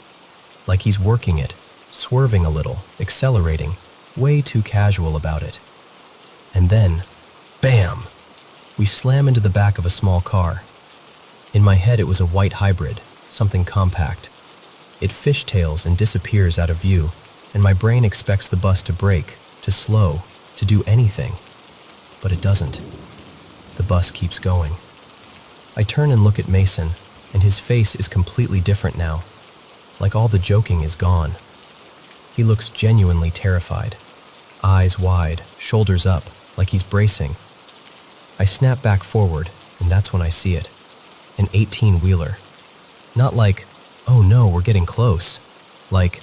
like he's working it, swerving a little, accelerating, way too casual about it. And then, bam! We slam into the back of a small car. In my head it was a white hybrid, something compact. It fishtails and disappears out of view, and my brain expects the bus to brake, to slow, to do anything. But it doesn't. The bus keeps going. I turn and look at Mason, and his face is completely different now, like all the joking is gone. He looks genuinely terrified, eyes wide, shoulders up, like he's bracing. I snap back forward, and that's when I see it. An 18-wheeler. Not like, oh no, we're getting close. Like,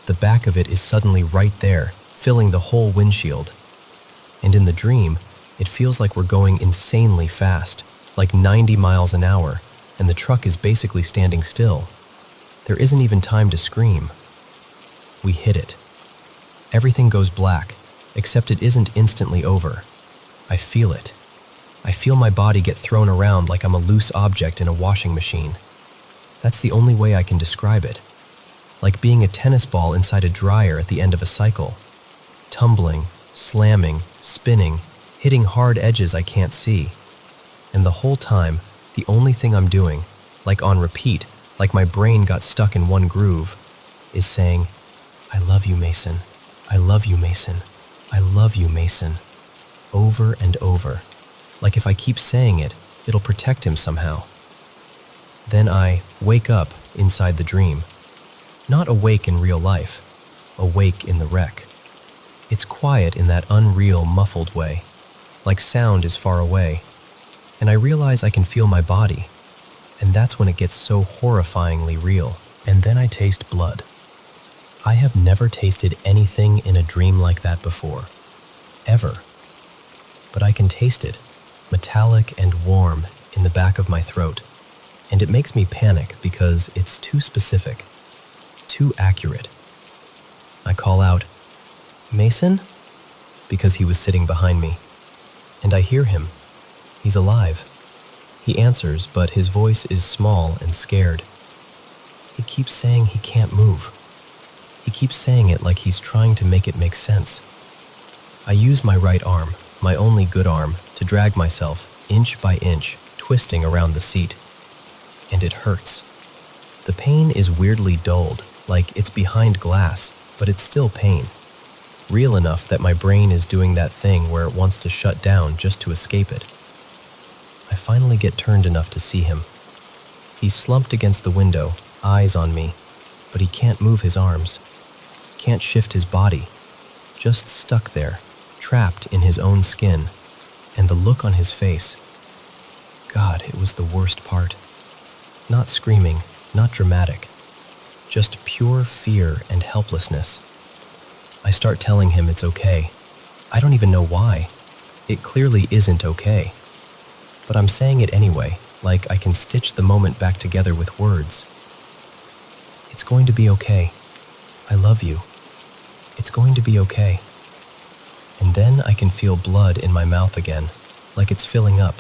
the back of it is suddenly right there, filling the whole windshield. And in the dream, it feels like we're going insanely fast, like 90 miles an hour, and the truck is basically standing still. There isn't even time to scream. We hit it. Everything goes black, except it isn't instantly over. I feel it. I feel my body get thrown around like I'm a loose object in a washing machine. That's the only way I can describe it. Like being a tennis ball inside a dryer at the end of a cycle. Tumbling, slamming, spinning, hitting hard edges I can't see. And the whole time, the only thing I'm doing, like on repeat, like my brain got stuck in one groove, is saying, I love you, Mason. I love you, Mason. I love you, Mason. Over and over. Like if I keep saying it, it'll protect him somehow. Then I wake up inside the dream. Not awake in real life, awake in the wreck. It's quiet in that unreal, muffled way, like sound is far away. And I realize I can feel my body, and that's when it gets so horrifyingly real. And then I taste blood. I have never tasted anything in a dream like that before, ever. But I can taste it, metallic and warm in the back of my throat, and it makes me panic because it's too specific, too accurate. I call out, Mason? Because he was sitting behind me, and I hear him. He's alive. He answers, but his voice is small and scared. He keeps saying he can't move. He keeps saying it like he's trying to make it make sense. I use my right arm, my only good arm, to to drag myself, inch by inch, twisting around the seat. And it hurts. The pain is weirdly dulled, like it's behind glass, but it's still pain. Real enough that my brain is doing that thing where it wants to shut down just to escape it. I finally get turned enough to see him. He's slumped against the window, eyes on me, but he can't move his arms, can't shift his body, just stuck there, trapped in his own skin, and the look on his face. God, it was the worst part. Not screaming, not dramatic, just pure fear and helplessness. I start telling him it's okay. I don't even know why. It clearly isn't okay. But I'm saying it anyway, like I can stitch the moment back together with words. It's going to be okay. I love you. It's going to be okay. And then I can feel blood in my mouth again, like it's filling up,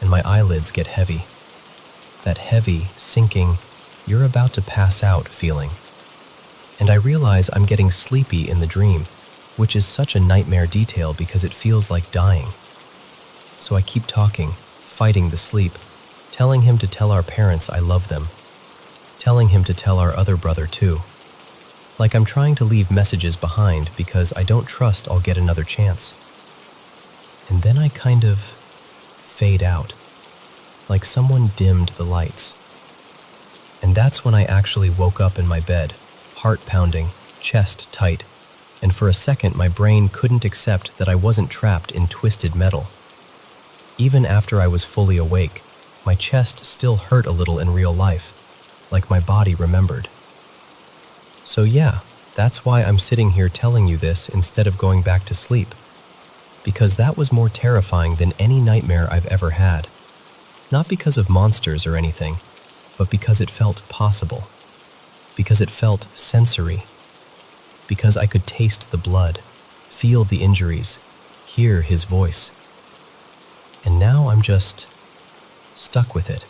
and my eyelids get heavy. That heavy, sinking, you're about to pass out feeling. And I realize I'm getting sleepy in the dream, which is such a nightmare detail because it feels like dying. So I keep talking, fighting the sleep, telling him to tell our parents I love them, telling him to tell our other brother too. Like I'm trying to leave messages behind because I don't trust I'll get another chance. And then I kind of fade out, like someone dimmed the lights. And that's when I actually woke up in my bed, heart pounding, chest tight, and for a second my brain couldn't accept that I wasn't trapped in twisted metal. Even after I was fully awake, my chest still hurt a little in real life, like my body remembered. So yeah, that's why I'm sitting here telling you this instead of going back to sleep, because that was more terrifying than any nightmare I've ever had. Not because of monsters or anything, but because it felt possible. Because it felt sensory. Because I could taste the blood, feel the injuries, hear his voice. And now I'm just stuck with it.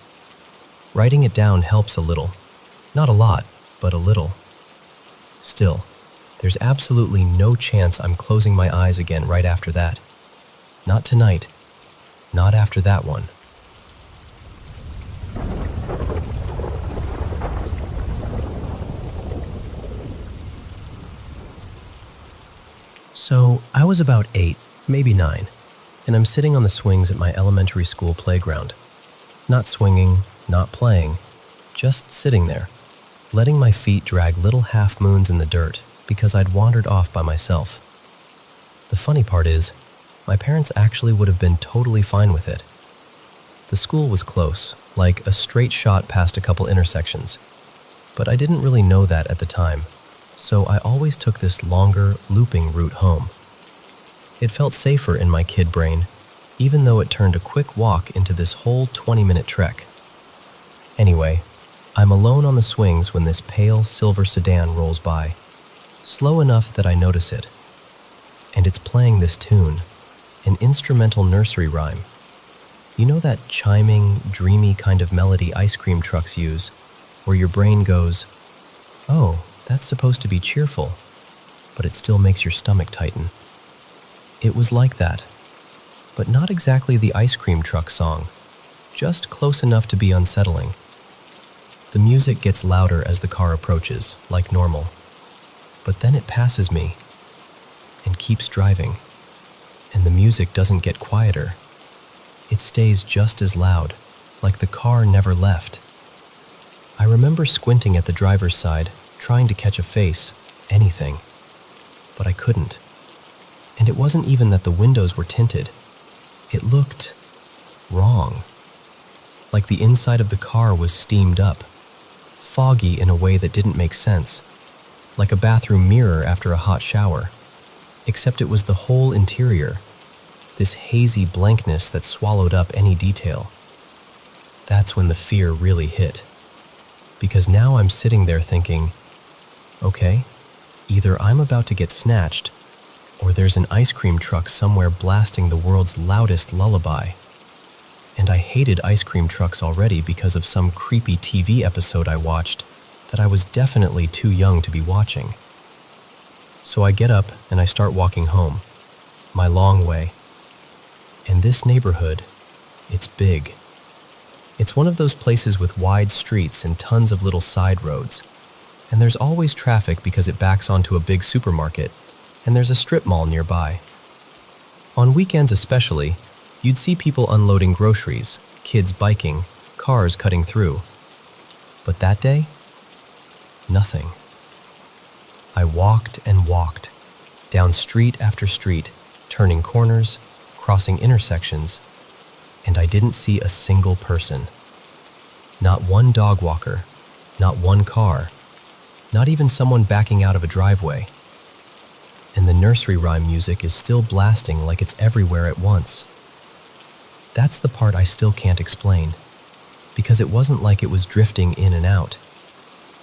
Writing it down helps a little. Not a lot, but a little. Still, there's absolutely no chance I'm closing my eyes again right after that. Not tonight. Not after that one. So, I was about 8, maybe 9, and I'm sitting on the swings at my elementary school playground. Not swinging, not playing, just sitting there, letting my feet drag little half moons in the dirt because I'd wandered off by myself. The funny part is, my parents actually would have been totally fine with it. The school was close, like a straight shot past a couple intersections, but I didn't really know that at the time. So I always took this longer, looping route home. It felt safer in my kid brain, even though it turned a quick walk into this whole 20-minute trek. Anyway, I'm alone on the swings when this pale silver sedan rolls by, slow enough that I notice it. And it's playing this tune, an instrumental nursery rhyme. You know that chiming, dreamy kind of melody ice cream trucks use, where your brain goes, "Oh, that's supposed to be cheerful," but it still makes your stomach tighten. It was like that, but not exactly the ice cream truck song, just close enough to be unsettling. The music gets louder as the car approaches, like normal, but then it passes me and keeps driving, and the music doesn't get quieter. It stays just as loud, like the car never left. I remember squinting at the driver's side, trying to catch a face, anything, but I couldn't. And it wasn't even that the windows were tinted. It looked wrong. Like the inside of the car was steamed up, foggy in a way that didn't make sense, like a bathroom mirror after a hot shower, except it was the whole interior, this hazy blankness that swallowed up any detail. That's when the fear really hit, because now I'm sitting there thinking, okay, either I'm about to get snatched, or there's an ice cream truck somewhere blasting the world's loudest lullaby. And I hated ice cream trucks already because of some creepy TV episode I watched that I was definitely too young to be watching. So I get up and I start walking home, my long way. And this neighborhood, it's big. It's one of those places with wide streets and tons of little side roads. And there's always traffic because it backs onto a big supermarket, and there's a strip mall nearby. On weekends especially, you'd see people unloading groceries, kids biking, cars cutting through. But that day, nothing. I walked and walked, down street after street, turning corners, crossing intersections, and I didn't see a single person. Not one dog walker, not one car, not even someone backing out of a driveway. And the nursery rhyme music is still blasting like it's everywhere at once. That's the part I still can't explain, because it wasn't like it was drifting in and out.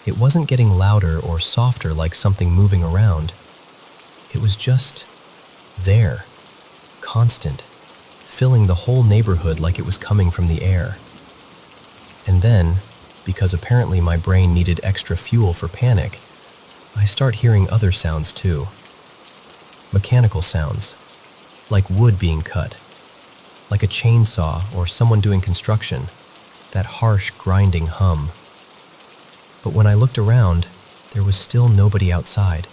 It wasn't getting louder or softer like something moving around. It was just there, constant, filling the whole neighborhood like it was coming from the air. And then, because apparently my brain needed extra fuel for panic, I start hearing other sounds too. Mechanical sounds, like wood being cut, like a chainsaw or someone doing construction, that harsh grinding hum. But when I looked around, there was still nobody outside.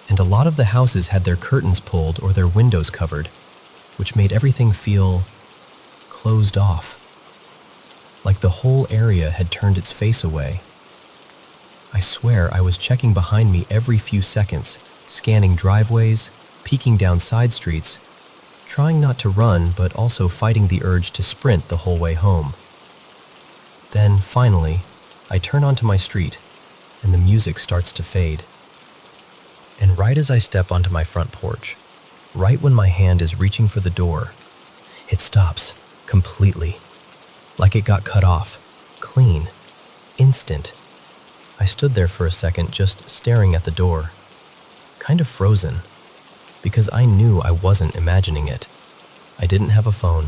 And a lot of the houses had their curtains pulled or their windows covered, which made everything feel closed off, like the whole area had turned its face away. I swear I was checking behind me every few seconds, scanning driveways, peeking down side streets, trying not to run but also fighting the urge to sprint the whole way home. Then, finally, I turn onto my street, and the music starts to fade. And right as I step onto my front porch, right when my hand is reaching for the door, it stops completely, like it got cut off, clean, instant. I stood there for a second just staring at the door, kind of frozen, because I knew I wasn't imagining it. I didn't have a phone.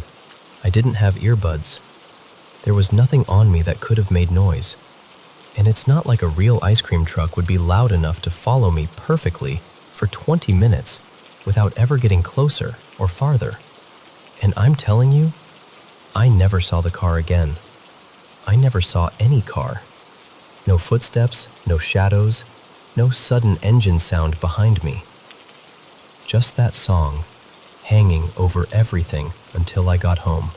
I didn't have earbuds. There was nothing on me that could have made noise. And it's not like a real ice cream truck would be loud enough to follow me perfectly for 20 minutes without ever getting closer or farther. And I'm telling you, I never saw the car again. I never saw any car. No footsteps, no shadows, no sudden engine sound behind me. Just that song, hanging over everything until I got home.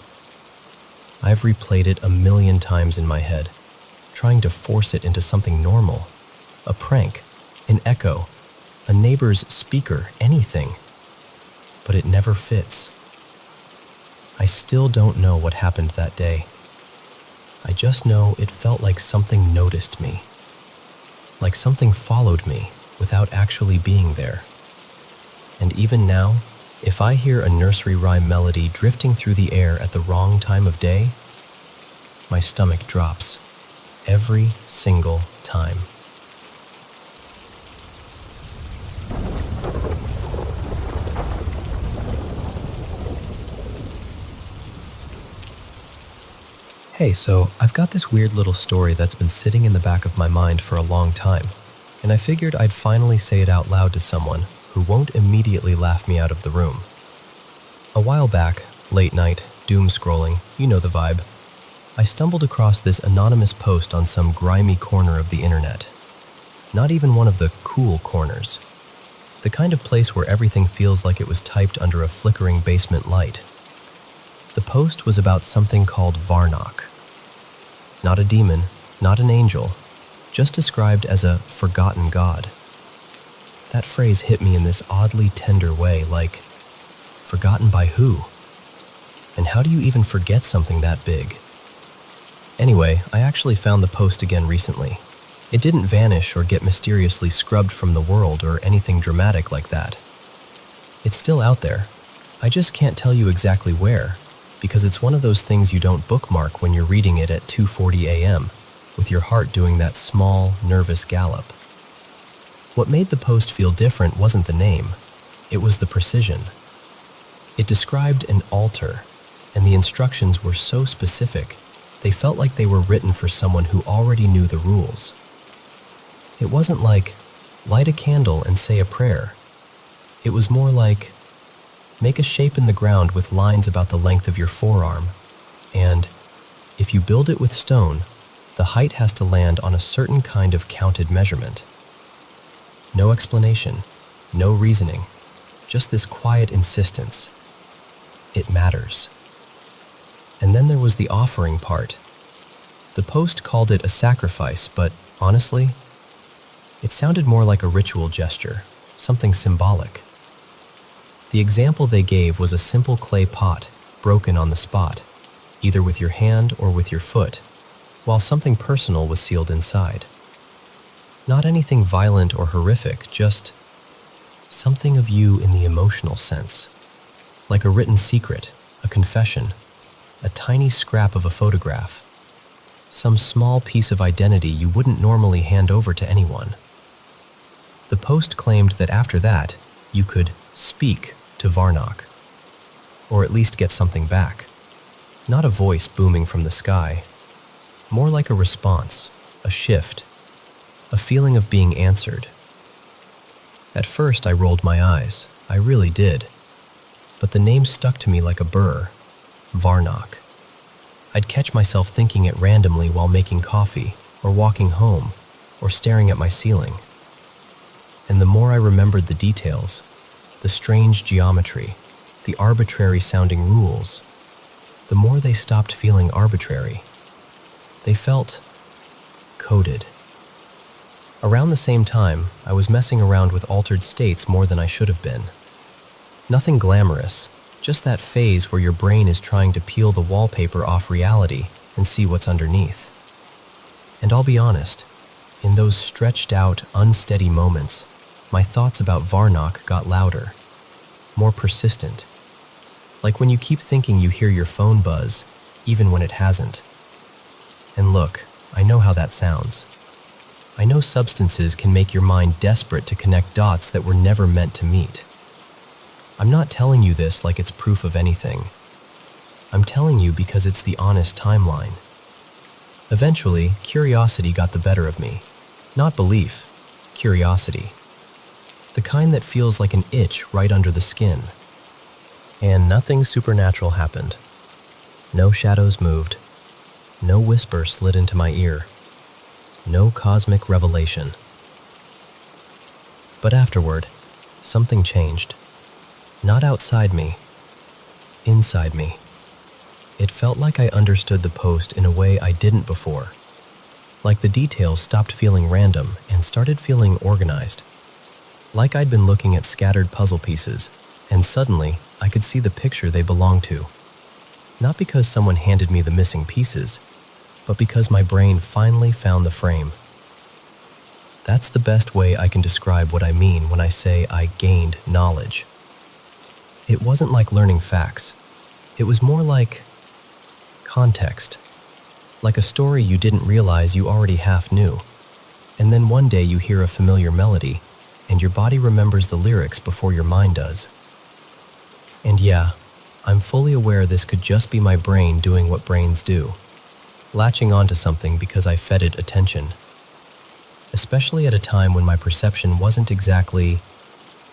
I've replayed it a million times in my head, trying to force it into something normal. A prank, an echo, a neighbor's speaker, anything. But it never fits. I still don't know what happened that day. I just know it felt like something noticed me. Like something followed me without actually being there. And even now, if I hear a nursery rhyme melody drifting through the air at the wrong time of day, my stomach drops every single time. Hey, so I've got this weird little story that's been sitting in the back of my mind for a long time, and I figured I'd finally say it out loud to someone who won't immediately laugh me out of the room. A while back, late night, doom scrolling, you know the vibe, I stumbled across this anonymous post on some grimy corner of the internet. Not even one of the cool corners. The kind of place where everything feels like it was typed under a flickering basement light. The post was about something called Varnock. Not a demon, not an angel, just described as a forgotten god. That phrase hit me in this oddly tender way, like, forgotten by who? And how do you even forget something that big? Anyway, I actually found the post again recently. It didn't vanish or get mysteriously scrubbed from the world or anything dramatic like that. It's still out there. I just can't tell you exactly where, because it's one of those things you don't bookmark when you're reading it at 2:40 a.m., with your heart doing that small, nervous gallop. What made the post feel different wasn't the name, it was the precision. It described an altar, and the instructions were so specific, they felt like they were written for someone who already knew the rules. It wasn't like, light a candle and say a prayer. It was more like, make a shape in the ground with lines about the length of your forearm, and if you build it with stone, the height has to land on a certain kind of counted measurement. No explanation, no reasoning, just this quiet insistence. It matters. And then there was the offering part. The post called it a sacrifice, but honestly, it sounded more like a ritual gesture, something symbolic. The example they gave was a simple clay pot, broken on the spot, either with your hand or with your foot, while something personal was sealed inside. Not anything violent or horrific, just something of you in the emotional sense, like a written secret, a confession, a tiny scrap of a photograph, some small piece of identity you wouldn't normally hand over to anyone. The post claimed that after that, you could speak to Varnock, or at least get something back. Not a voice booming from the sky, more like a response, a shift, a feeling of being answered. At first, I rolled my eyes. I really did. But the name stuck to me like a burr, Varnock. I'd catch myself thinking it randomly while making coffee, or walking home, or staring at my ceiling. And the more I remembered the details, the strange geometry, the arbitrary-sounding rules, the more they stopped feeling arbitrary. They felt coded. Around the same time, I was messing around with altered states more than I should have been. Nothing glamorous, just that phase where your brain is trying to peel the wallpaper off reality and see what's underneath. And I'll be honest, in those stretched out, unsteady moments, my thoughts about Varnock got louder, more persistent. Like when you keep thinking you hear your phone buzz, even when it hasn't. And look, I know how that sounds. I know substances can make your mind desperate to connect dots that were never meant to meet. I'm not telling you this like it's proof of anything. I'm telling you because it's the honest timeline. Eventually, curiosity got the better of me. Not belief, curiosity. The kind that feels like an itch right under the skin. And nothing supernatural happened. No shadows moved. No whisper slid into my ear. No cosmic revelation. But afterward, something changed. Not outside me, inside me. It felt like I understood the post in a way I didn't before. Like the details stopped feeling random and started feeling organized. Like I'd been looking at scattered puzzle pieces, and suddenly I could see the picture they belonged to. Not because someone handed me the missing pieces, but because my brain finally found the frame. That's the best way I can describe what I mean when I say I gained knowledge. It wasn't like learning facts. It was more like context. Like a story you didn't realize you already half knew. And then one day you hear a familiar melody, and your body remembers the lyrics before your mind does. And yeah, I'm fully aware this could just be my brain doing what brains do. Latching onto something because I fed it attention. Especially at a time when my perception wasn't exactly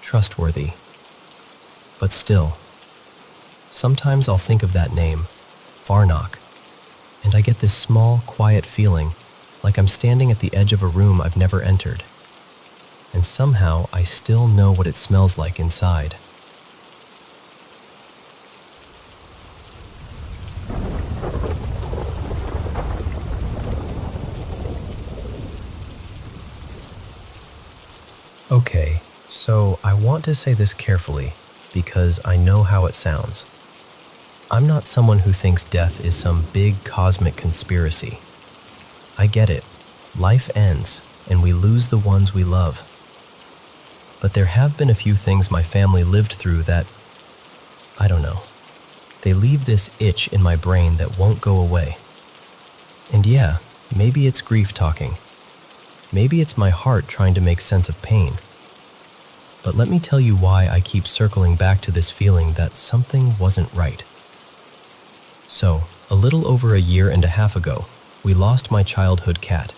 trustworthy. But still, sometimes I'll think of that name, Varnock, and I get this small, quiet feeling like I'm standing at the edge of a room I've never entered. And somehow I still know what it smells like inside. Okay, so I want to say this carefully because I know how it sounds. I'm not someone who thinks death is some big cosmic conspiracy. I get it. Life ends, and we lose the ones we love. But there have been a few things my family lived through that, I don't know, they leave this itch in my brain that won't go away. And yeah, maybe it's grief talking. Maybe it's my heart trying to make sense of pain. But let me tell you why I keep circling back to this feeling that something wasn't right. So, a little over a year and a half ago, we lost my childhood cat.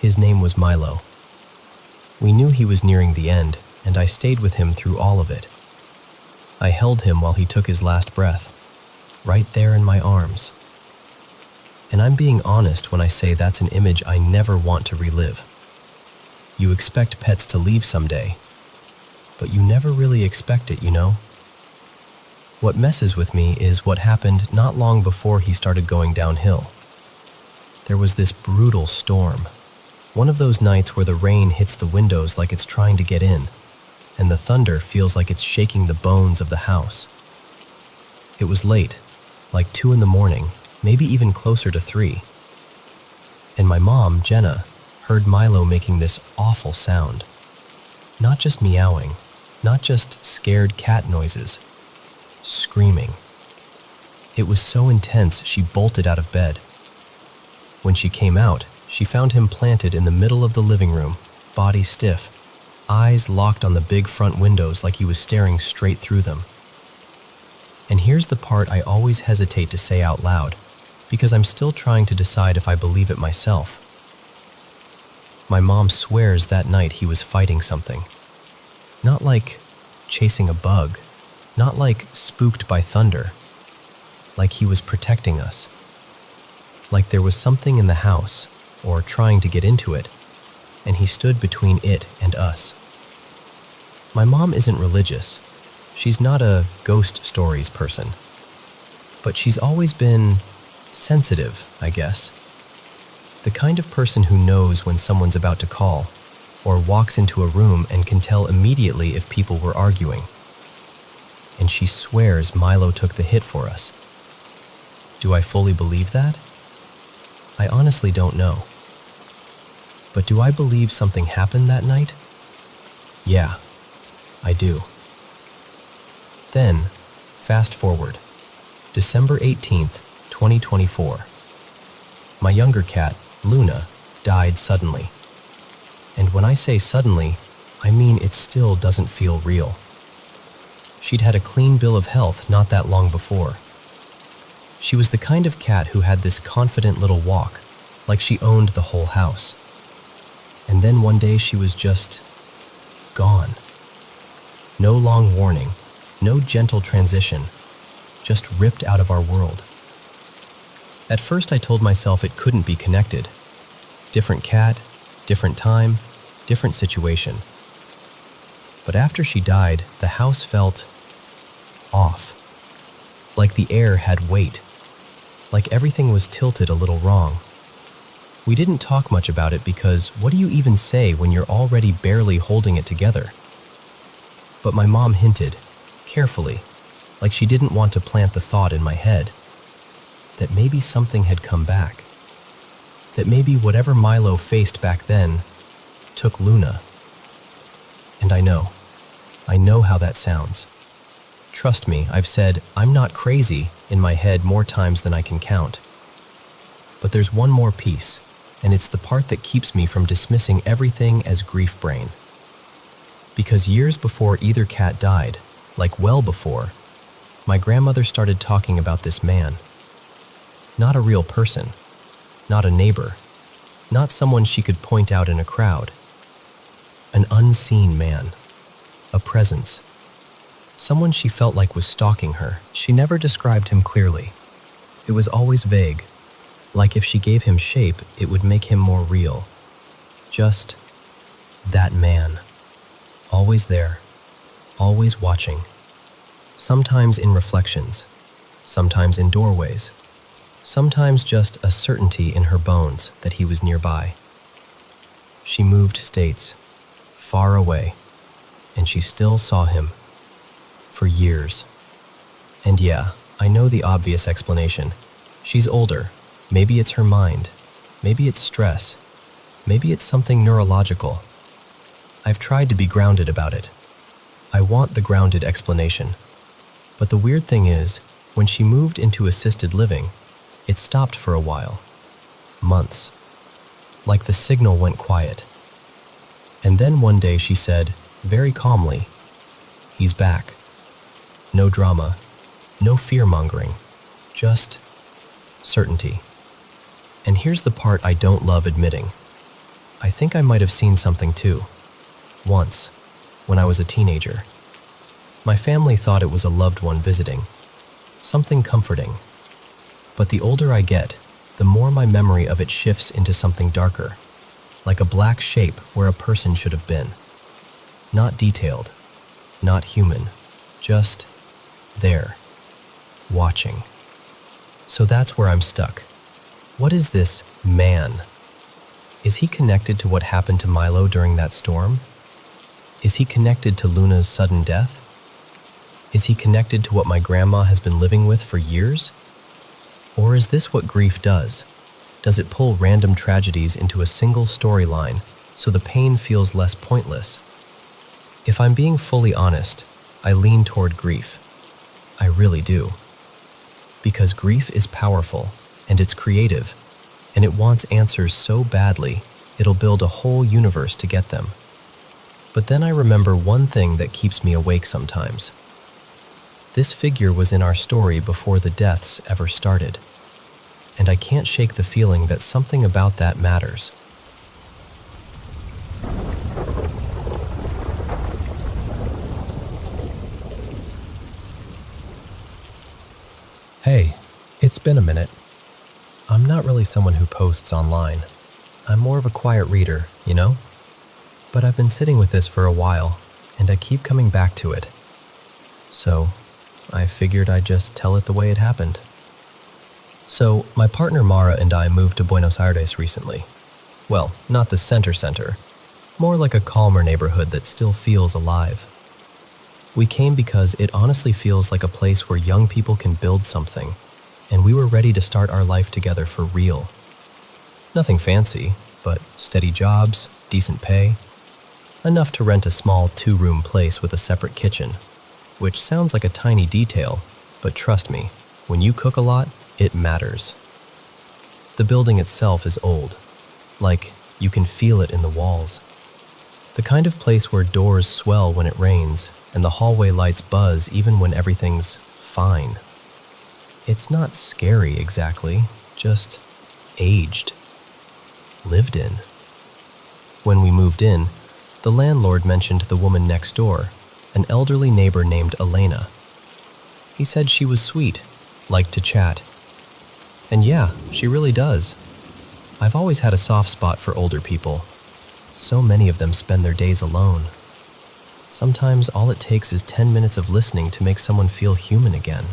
His name was Milo. We knew he was nearing the end, and I stayed with him through all of it. I held him while he took his last breath, right there in my arms. And I'm being honest when I say that's an image I never want to relive. You expect pets to leave someday, but you never really expect it, you know? What messes with me is what happened not long before he started going downhill. There was this brutal storm, one of those nights where the rain hits the windows like it's trying to get in, and the thunder feels like it's shaking the bones of the house. It was late, like 2 in the morning, maybe even closer to 3. And my mom, Jenna, heard Milo making this awful sound. Not just meowing, not just scared cat noises, screaming. It was so intense she bolted out of bed. When she came out, she found him planted in the middle of the living room, body stiff, eyes locked on the big front windows like he was staring straight through them. And here's the part I always hesitate to say out loud, because I'm still trying to decide if I believe it myself. My mom swears that night he was fighting something. Not like chasing a bug, not like spooked by thunder, like he was protecting us. Like there was something in the house, or trying to get into it, and he stood between it and us. My mom isn't religious. She's not a ghost stories person. But she's always been sensitive, I guess. The kind of person who knows when someone's about to call, or walks into a room and can tell immediately if people were arguing. And she swears Milo took the hit for us. Do I fully believe that? I honestly don't know. But do I believe something happened that night? Yeah, I do. Then, fast forward, December 18th, 2024. My younger cat, Luna, died suddenly. And when I say suddenly, I mean it still doesn't feel real. She'd had a clean bill of health not that long before. She was the kind of cat who had this confident little walk, like she owned the whole house. And then one day she was just gone. No long warning, no gentle transition, just ripped out of our world. At first I told myself it couldn't be connected. Different cat, different time, different situation. But after she died, the house felt off. Like the air had weight. Like everything was tilted a little wrong. We didn't talk much about it because what do you even say when you're already barely holding it together? But my mom hinted, carefully, like she didn't want to plant the thought in my head, that maybe something had come back. That maybe whatever Milo faced back then took Luna. And I know how that sounds. Trust me, I've said I'm not crazy in my head more times than I can count. But there's one more piece, and it's the part that keeps me from dismissing everything as grief brain. Because years before either cat died, like well before, my grandmother started talking about this man. Not a real person, not a neighbor, not someone she could point out in a crowd. An unseen man, a presence. Someone she felt like was stalking her. She never described him clearly. It was always vague, like if she gave him shape, it would make him more real. Just that man. Always there, always watching. Sometimes in reflections, sometimes in doorways, sometimes just a certainty in her bones that he was nearby. She moved states, far away, and she still saw him. For years. And yeah, I know the obvious explanation. She's older. Maybe it's her mind. Maybe it's stress. Maybe it's something neurological. I've tried to be grounded about it. I want the grounded explanation. But the weird thing is, when she moved into assisted living, it stopped for a while. Months. Like the signal went quiet. And then one day she said, very calmly, "He's back." No drama, no fear-mongering, just certainty. And here's the part I don't love admitting. I think I might have seen something too. Once, when I was a teenager. My family thought it was a loved one visiting, something comforting. But the older I get, the more my memory of it shifts into something darker, like a black shape where a person should have been. Not detailed, not human, just there, watching. So that's where I'm stuck. What is this man? Is he connected to what happened to Milo during that storm? Is he connected to Luna's sudden death? Is he connected to what my grandma has been living with for years? Or is this what grief does? Does it pull random tragedies into a single storyline so the pain feels less pointless? If I'm being fully honest, I lean toward grief. I really do. Because grief is powerful, and it's creative, and it wants answers so badly, it'll build a whole universe to get them. But then I remember one thing that keeps me awake sometimes. This figure was in our story before the deaths ever started, and I can't shake the feeling that something about that matters. Hey, it's been a minute. I'm not really someone who posts online. I'm more of a quiet reader, you know? But I've been sitting with this for a while, and I keep coming back to it. So, I figured I'd just tell it the way it happened. So, my partner Mara and I moved to Buenos Aires recently. Well, not the center, more like a calmer neighborhood that still feels alive. We came because it honestly feels like a place where young people can build something, and we were ready to start our life together for real. Nothing fancy, but steady jobs, decent pay, enough to rent a small 2-room place with a separate kitchen, which sounds like a tiny detail, but trust me, when you cook a lot, it matters. The building itself is old, like you can feel it in the walls. The kind of place where doors swell when it rains and the hallway lights buzz even when everything's fine. It's not scary exactly, just aged, lived in. When we moved in, the landlord mentioned the woman next door, an elderly neighbor named Elena. He said she was sweet, liked to chat. And yeah, she really does. I've always had a soft spot for older people. So many of them spend their days alone. Sometimes all it takes is 10 minutes of listening to make someone feel human again.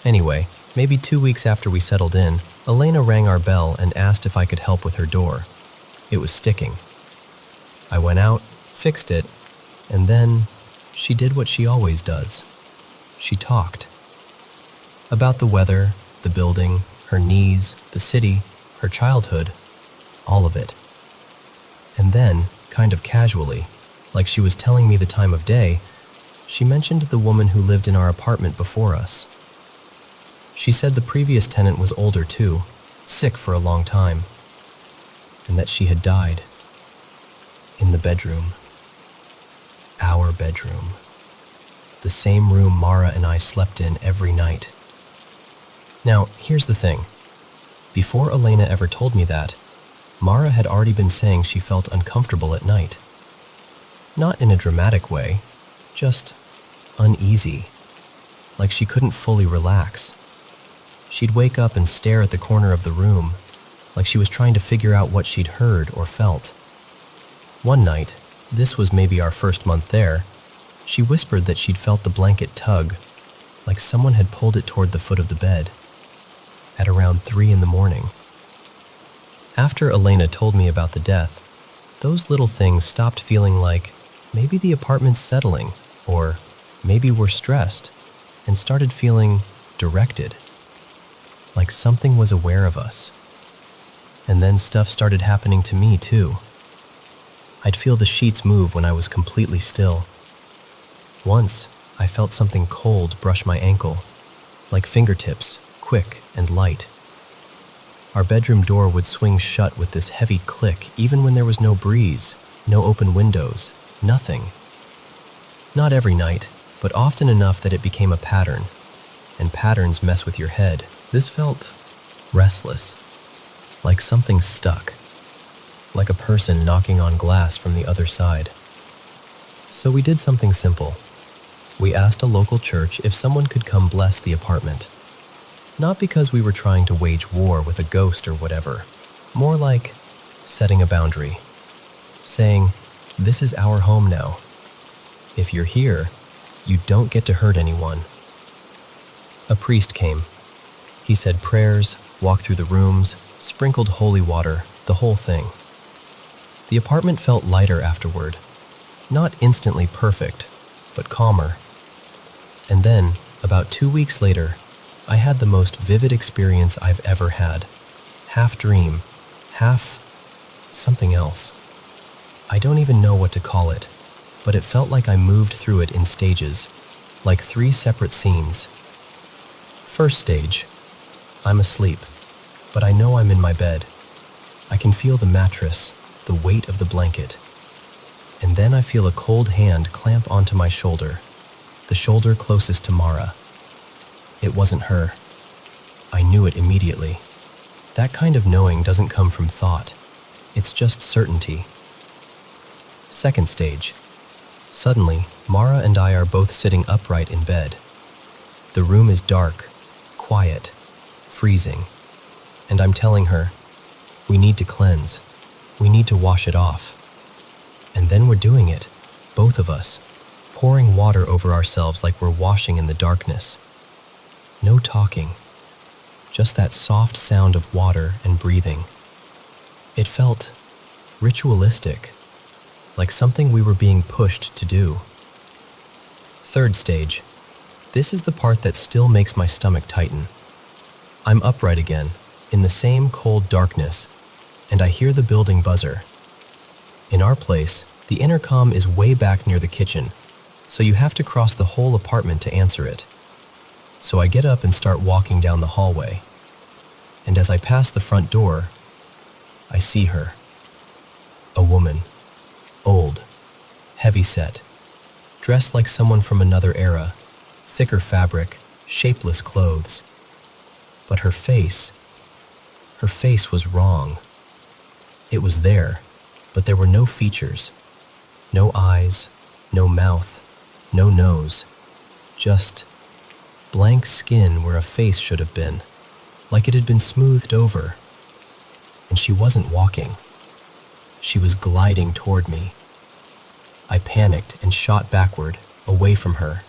Anyway, maybe 2 weeks after we settled in, Elena rang our bell and asked if I could help with her door. It was sticking. I went out, fixed it, and then she did what she always does. She talked. About the weather, the building, her knees, the city, her childhood, all of it. And then, kind of casually, like she was telling me the time of day, she mentioned the woman who lived in our apartment before us. She said the previous tenant was older too, sick for a long time, and that she had died. In the bedroom. Our bedroom. The same room Mara and I slept in every night. Now, here's the thing. Before Elena ever told me that, Mara had already been saying she felt uncomfortable at night. Not in a dramatic way, just uneasy, like she couldn't fully relax. She'd wake up and stare at the corner of the room, like she was trying to figure out what she'd heard or felt. One night, this was maybe our first month there, she whispered that she'd felt the blanket tug, like someone had pulled it toward the foot of the bed, at around 3 a.m. After Elena told me about the death, those little things stopped feeling like maybe the apartment's settling, or maybe we're stressed, and started feeling directed, like something was aware of us. And then stuff started happening to me too. I'd feel the sheets move when I was completely still. Once, I felt something cold brush my ankle, like fingertips, quick and light. Our bedroom door would swing shut with this heavy click even when there was no breeze, no open windows, nothing. Not every night, but often enough that it became a pattern, and patterns mess with your head. This felt restless, like something stuck, like a person knocking on glass from the other side. So we did something simple. We asked a local church if someone could come bless the apartment. Not because we were trying to wage war with a ghost or whatever, more like setting a boundary, saying, "This is our home now. If you're here, you don't get to hurt anyone." A priest came. He said prayers, walked through the rooms, sprinkled holy water, the whole thing. The apartment felt lighter afterward, not instantly perfect, but calmer. And then, about 2 weeks later, I had the most vivid experience I've ever had. Half dream, half something else. I don't even know what to call it, but it felt like I moved through it in stages, like 3 separate scenes. First stage, I'm asleep, but I know I'm in my bed. I can feel the mattress, the weight of the blanket. And then I feel a cold hand clamp onto my shoulder, the shoulder closest to Mara. It wasn't her. I knew it immediately. That kind of knowing doesn't come from thought. It's just certainty. Second stage. Suddenly, Mara and I are both sitting upright in bed. The room is dark, quiet, freezing. And I'm telling her, we need to cleanse. We need to wash it off. And then we're doing it, both of us, pouring water over ourselves like we're washing in the darkness. No talking, just that soft sound of water and breathing. It felt ritualistic, like something we were being pushed to do. Third stage. This is the part that still makes my stomach tighten. I'm upright again, in the same cold darkness, and I hear the building buzzer. In our place, the intercom is way back near the kitchen, so you have to cross the whole apartment to answer it. So I get up and start walking down the hallway. And as I pass the front door, I see her. A woman. Old. Heavy-set. Dressed like someone from another era. Thicker fabric. Shapeless clothes. But her face was wrong. It was there, but there were no features. No eyes, no mouth, no nose. Just blank skin where a face should have been, like it had been smoothed over. And she wasn't walking. She was gliding toward me. I panicked and shot backward, away from her.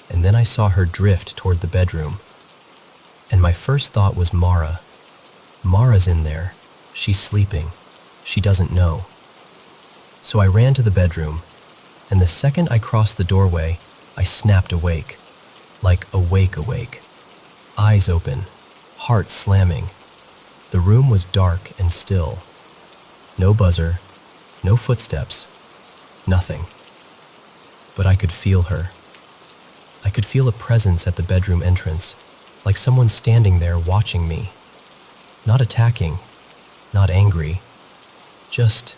And then I saw her drift toward the bedroom. And my first thought was Mara. Mara's in there. She's sleeping. She doesn't know. So I ran to the bedroom, and the second I crossed the doorway, I snapped awake. Like awake. Eyes open, heart slamming. The room was dark and still. No buzzer, no footsteps, nothing. But I could feel her. I could feel a presence at the bedroom entrance, like someone standing there watching me. Not attacking, not angry, just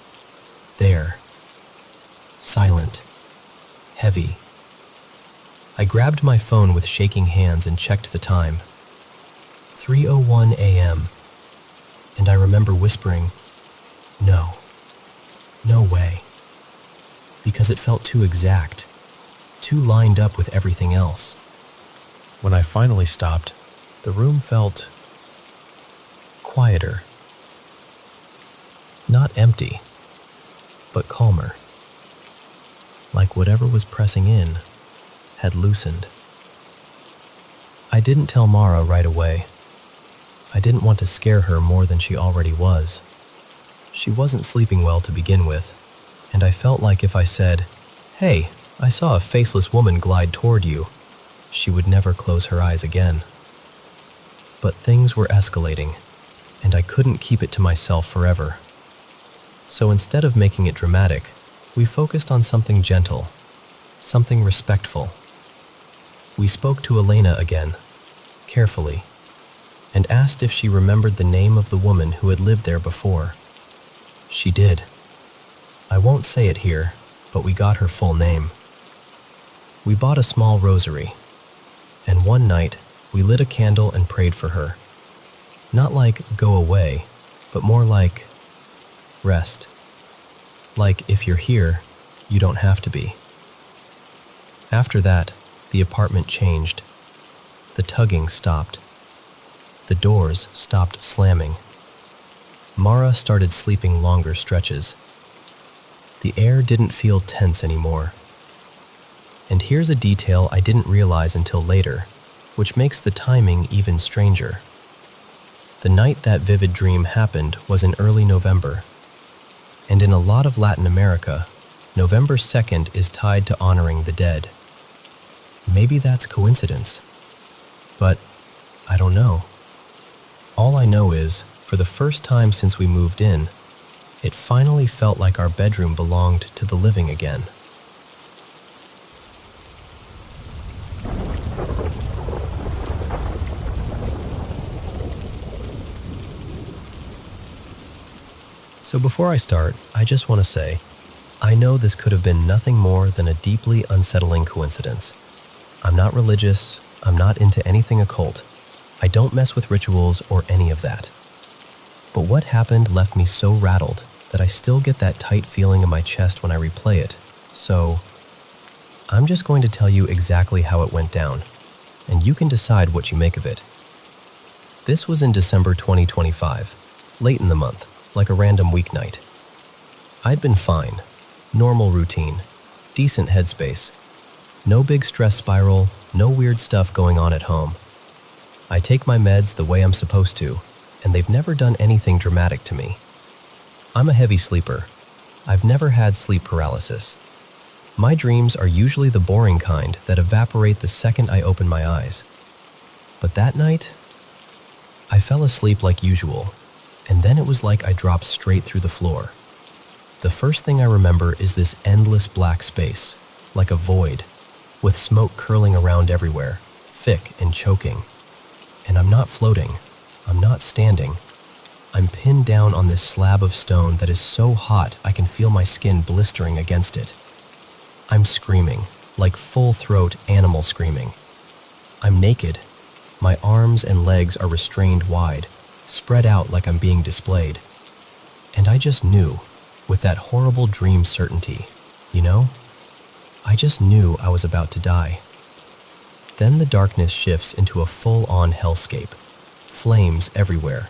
there. Silent, heavy. I grabbed my phone with shaking hands and checked the time. 3:01 a.m. And I remember whispering, "No. No way." Because it felt too exact, too lined up with everything else. When I finally stopped, the room felt quieter. Not empty, but calmer. Like whatever was pressing in had loosened. I didn't tell Mara right away. I didn't want to scare her more than she already was. She wasn't sleeping well to begin with, and I felt like if I said, "Hey, I saw a faceless woman glide toward you," she would never close her eyes again. But things were escalating, and I couldn't keep it to myself forever. So instead of making it dramatic, we focused on something gentle, something respectful. We spoke to Elena again, carefully, and asked if she remembered the name of the woman who had lived there before. She did. I won't say it here, but we got her full name. We bought a small rosary, and one night we lit a candle and prayed for her. Not like go away, but more like rest. Like if you're here, you don't have to be. After that, the apartment changed. The tugging stopped. The doors stopped slamming. Mara started sleeping longer stretches. The air didn't feel tense anymore. And here's a detail I didn't realize until later, which makes the timing even stranger. The night that vivid dream happened was in early November. And in a lot of Latin America, November 2nd is tied to honoring the dead. Maybe that's coincidence. But I don't know. All I know is, for the first time since we moved in, it finally felt like our bedroom belonged to the living again. So before I start, I just want to say, I know this could have been nothing more than a deeply unsettling coincidence. I'm not religious, I'm not into anything occult, I don't mess with rituals or any of that. But what happened left me so rattled that I still get that tight feeling in my chest when I replay it. So, I'm just going to tell you exactly how it went down, and you can decide what you make of it. This was in December 2025, late in the month, like a random weeknight. I'd been fine, normal routine, decent headspace, no big stress spiral, no weird stuff going on at home. I take my meds the way I'm supposed to, and they've never done anything dramatic to me. I'm a heavy sleeper. I've never had sleep paralysis. My dreams are usually the boring kind that evaporate the second I open my eyes. But that night, I fell asleep like usual, and then it was like I dropped straight through the floor. The first thing I remember is this endless black space, like a void, with smoke curling around everywhere, thick and choking. And I'm not floating. I'm not standing. I'm pinned down on this slab of stone that is so hot I can feel my skin blistering against it. I'm screaming, like full-throat animal screaming. I'm naked. My arms and legs are restrained wide, spread out like I'm being displayed. And I just knew, with that horrible dream certainty, I just knew I was about to die. Then the darkness shifts into a full-on hellscape. Flames everywhere.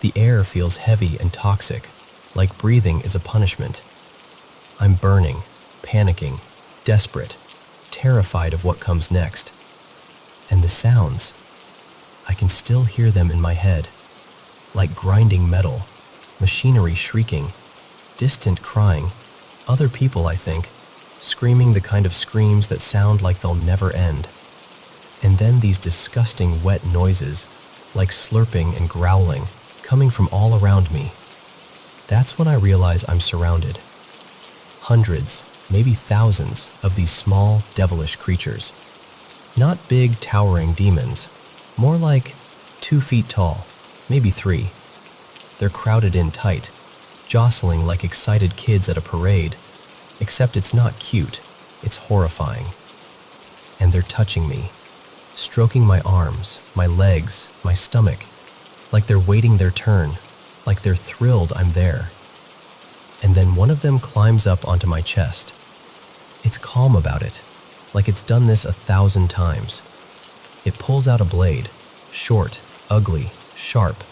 The air feels heavy and toxic, like breathing is a punishment. I'm burning, panicking, desperate, terrified of what comes next. And the sounds, I can still hear them in my head, like grinding metal, machinery shrieking, distant crying, other people, I think, screaming the kind of screams that sound like they'll never end. And then these disgusting wet noises, like slurping and growling, coming from all around me. That's when I realize I'm surrounded. Hundreds, maybe thousands of these small, devilish creatures. Not big, towering demons, more like 2 feet tall, maybe 3. They're crowded in tight, jostling like excited kids at a parade, except it's not cute, it's horrifying. And they're touching me, stroking my arms, my legs, my stomach, like they're waiting their turn, like they're thrilled I'm there. And then one of them climbs up onto my chest. It's calm about it, like it's done this 1,000 times. It pulls out a blade, short, ugly, sharp,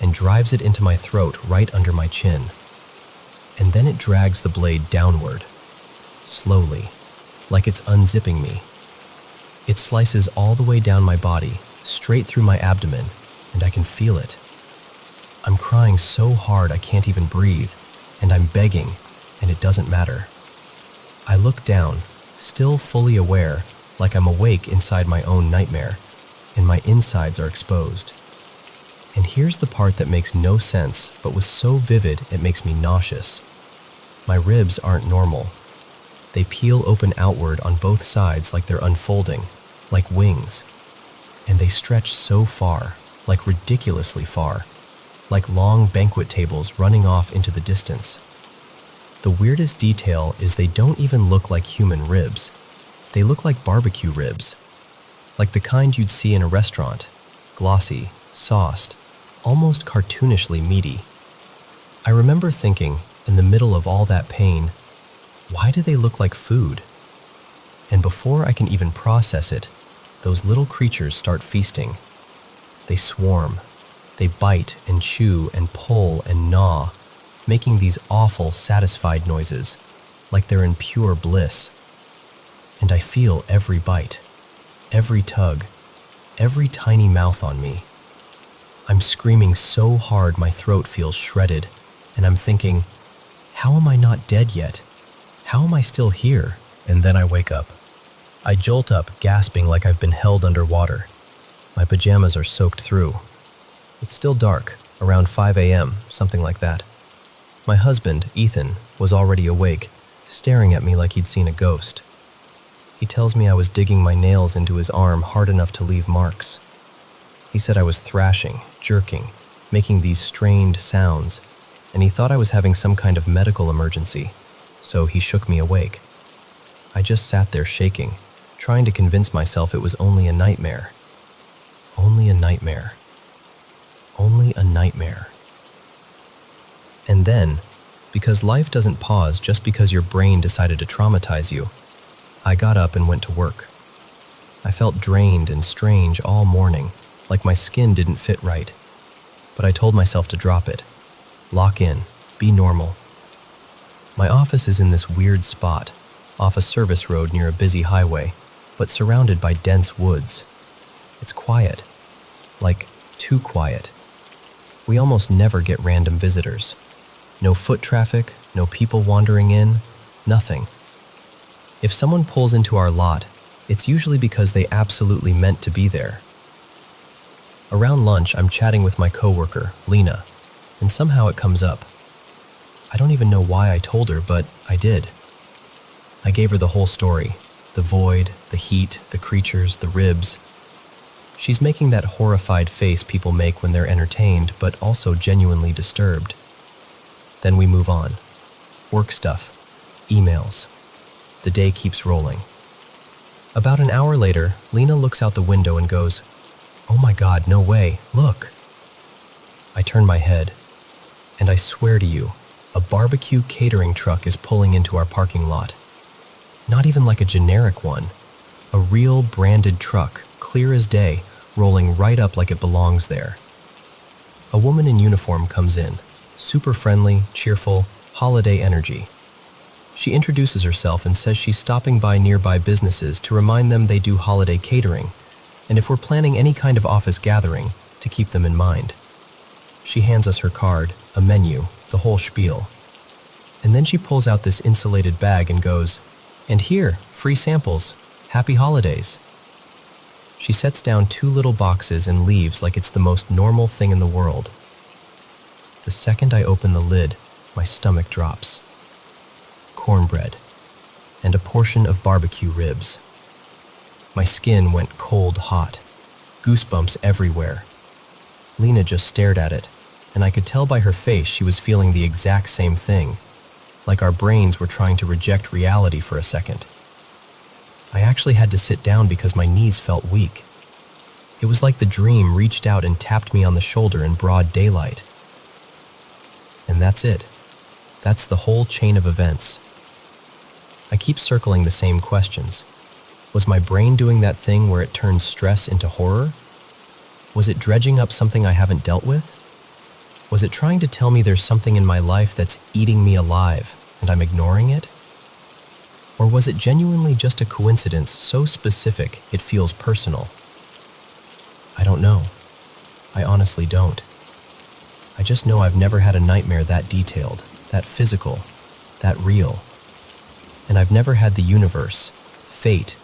and drives it into my throat right under my chin. And then it drags the blade downward, slowly, like it's unzipping me. It slices all the way down my body, straight through my abdomen, and I can feel it. I'm crying so hard I can't even breathe, and I'm begging, and it doesn't matter. I look down, still fully aware, like I'm awake inside my own nightmare, and my insides are exposed. And here's the part that makes no sense, but was so vivid it makes me nauseous. My ribs aren't normal. They peel open outward on both sides like they're unfolding, like wings. And they stretch so far, like ridiculously far, like long banquet tables running off into the distance. The weirdest detail is they don't even look like human ribs. They look like barbecue ribs, like the kind you'd see in a restaurant, glossy, sauced, almost cartoonishly meaty. I remember thinking, in the middle of all that pain, why do they look like food? And before I can even process it, those little creatures start feasting. They swarm. They bite and chew and pull and gnaw, making these awful, satisfied noises, like they're in pure bliss. And I feel every bite, every tug, every tiny mouth on me. I'm screaming so hard my throat feels shredded, and I'm thinking, how am I not dead yet? How am I still here? And then I wake up. I jolt up, gasping like I've been held underwater. My pajamas are soaked through. It's still dark, around 5 a.m., something like that. My husband, Ethan, was already awake, staring at me like he'd seen a ghost. He tells me I was digging my nails into his arm hard enough to leave marks. He said I was thrashing, jerking, making these strained sounds, and he thought I was having some kind of medical emergency, so he shook me awake. I just sat there shaking, trying to convince myself it was only a nightmare. Only a nightmare. Only a nightmare. And then, because life doesn't pause just because your brain decided to traumatize you, I got up and went to work. I felt drained and strange all morning, like my skin didn't fit right. But I told myself to drop it. Lock in. Be normal. My office is in this weird spot, off a service road near a busy highway, but surrounded by dense woods. It's quiet. Like, too quiet. We almost never get random visitors. No foot traffic, no people wandering in, nothing. If someone pulls into our lot, it's usually because they absolutely meant to be there. Around lunch, I'm chatting with my coworker, Lena, and somehow it comes up. I don't even know why I told her, but I did. I gave her the whole story. The void, the heat, the creatures, the ribs. She's making that horrified face people make when they're entertained, but also genuinely disturbed. Then we move on. Work stuff. Emails. The day keeps rolling. About an hour later, Lena looks out the window and goes, "Oh my God, no way, look." I turn my head, and I swear to you, a barbecue catering truck is pulling into our parking lot. Not even like a generic one. A real branded truck, clear as day, rolling right up like it belongs there. A woman in uniform comes in, super friendly, cheerful, holiday energy. She introduces herself and says she's stopping by nearby businesses to remind them they do holiday catering, and if we're planning any kind of office gathering, to keep them in mind. She hands us her card, a menu, the whole spiel. And then she pulls out this insulated bag and goes, "And here, free samples. Happy holidays." She sets down 2 little boxes and leaves like it's the most normal thing in the world. The second I open the lid, my stomach drops. Cornbread and a portion of barbecue ribs. My skin went cold hot, goosebumps everywhere. Lena just stared at it, and I could tell by her face she was feeling the exact same thing, like our brains were trying to reject reality for a second. I actually had to sit down because my knees felt weak. It was like the dream reached out and tapped me on the shoulder in broad daylight. And that's it. That's the whole chain of events. I keep circling the same questions. Was my brain doing that thing where it turns stress into horror? Was it dredging up something I haven't dealt with? Was it trying to tell me there's something in my life that's eating me alive and I'm ignoring it? Or was it genuinely just a coincidence so specific it feels personal? I don't know. I honestly don't. I just know I've never had a nightmare that detailed, that physical, that real. And I've never had the universe, fate,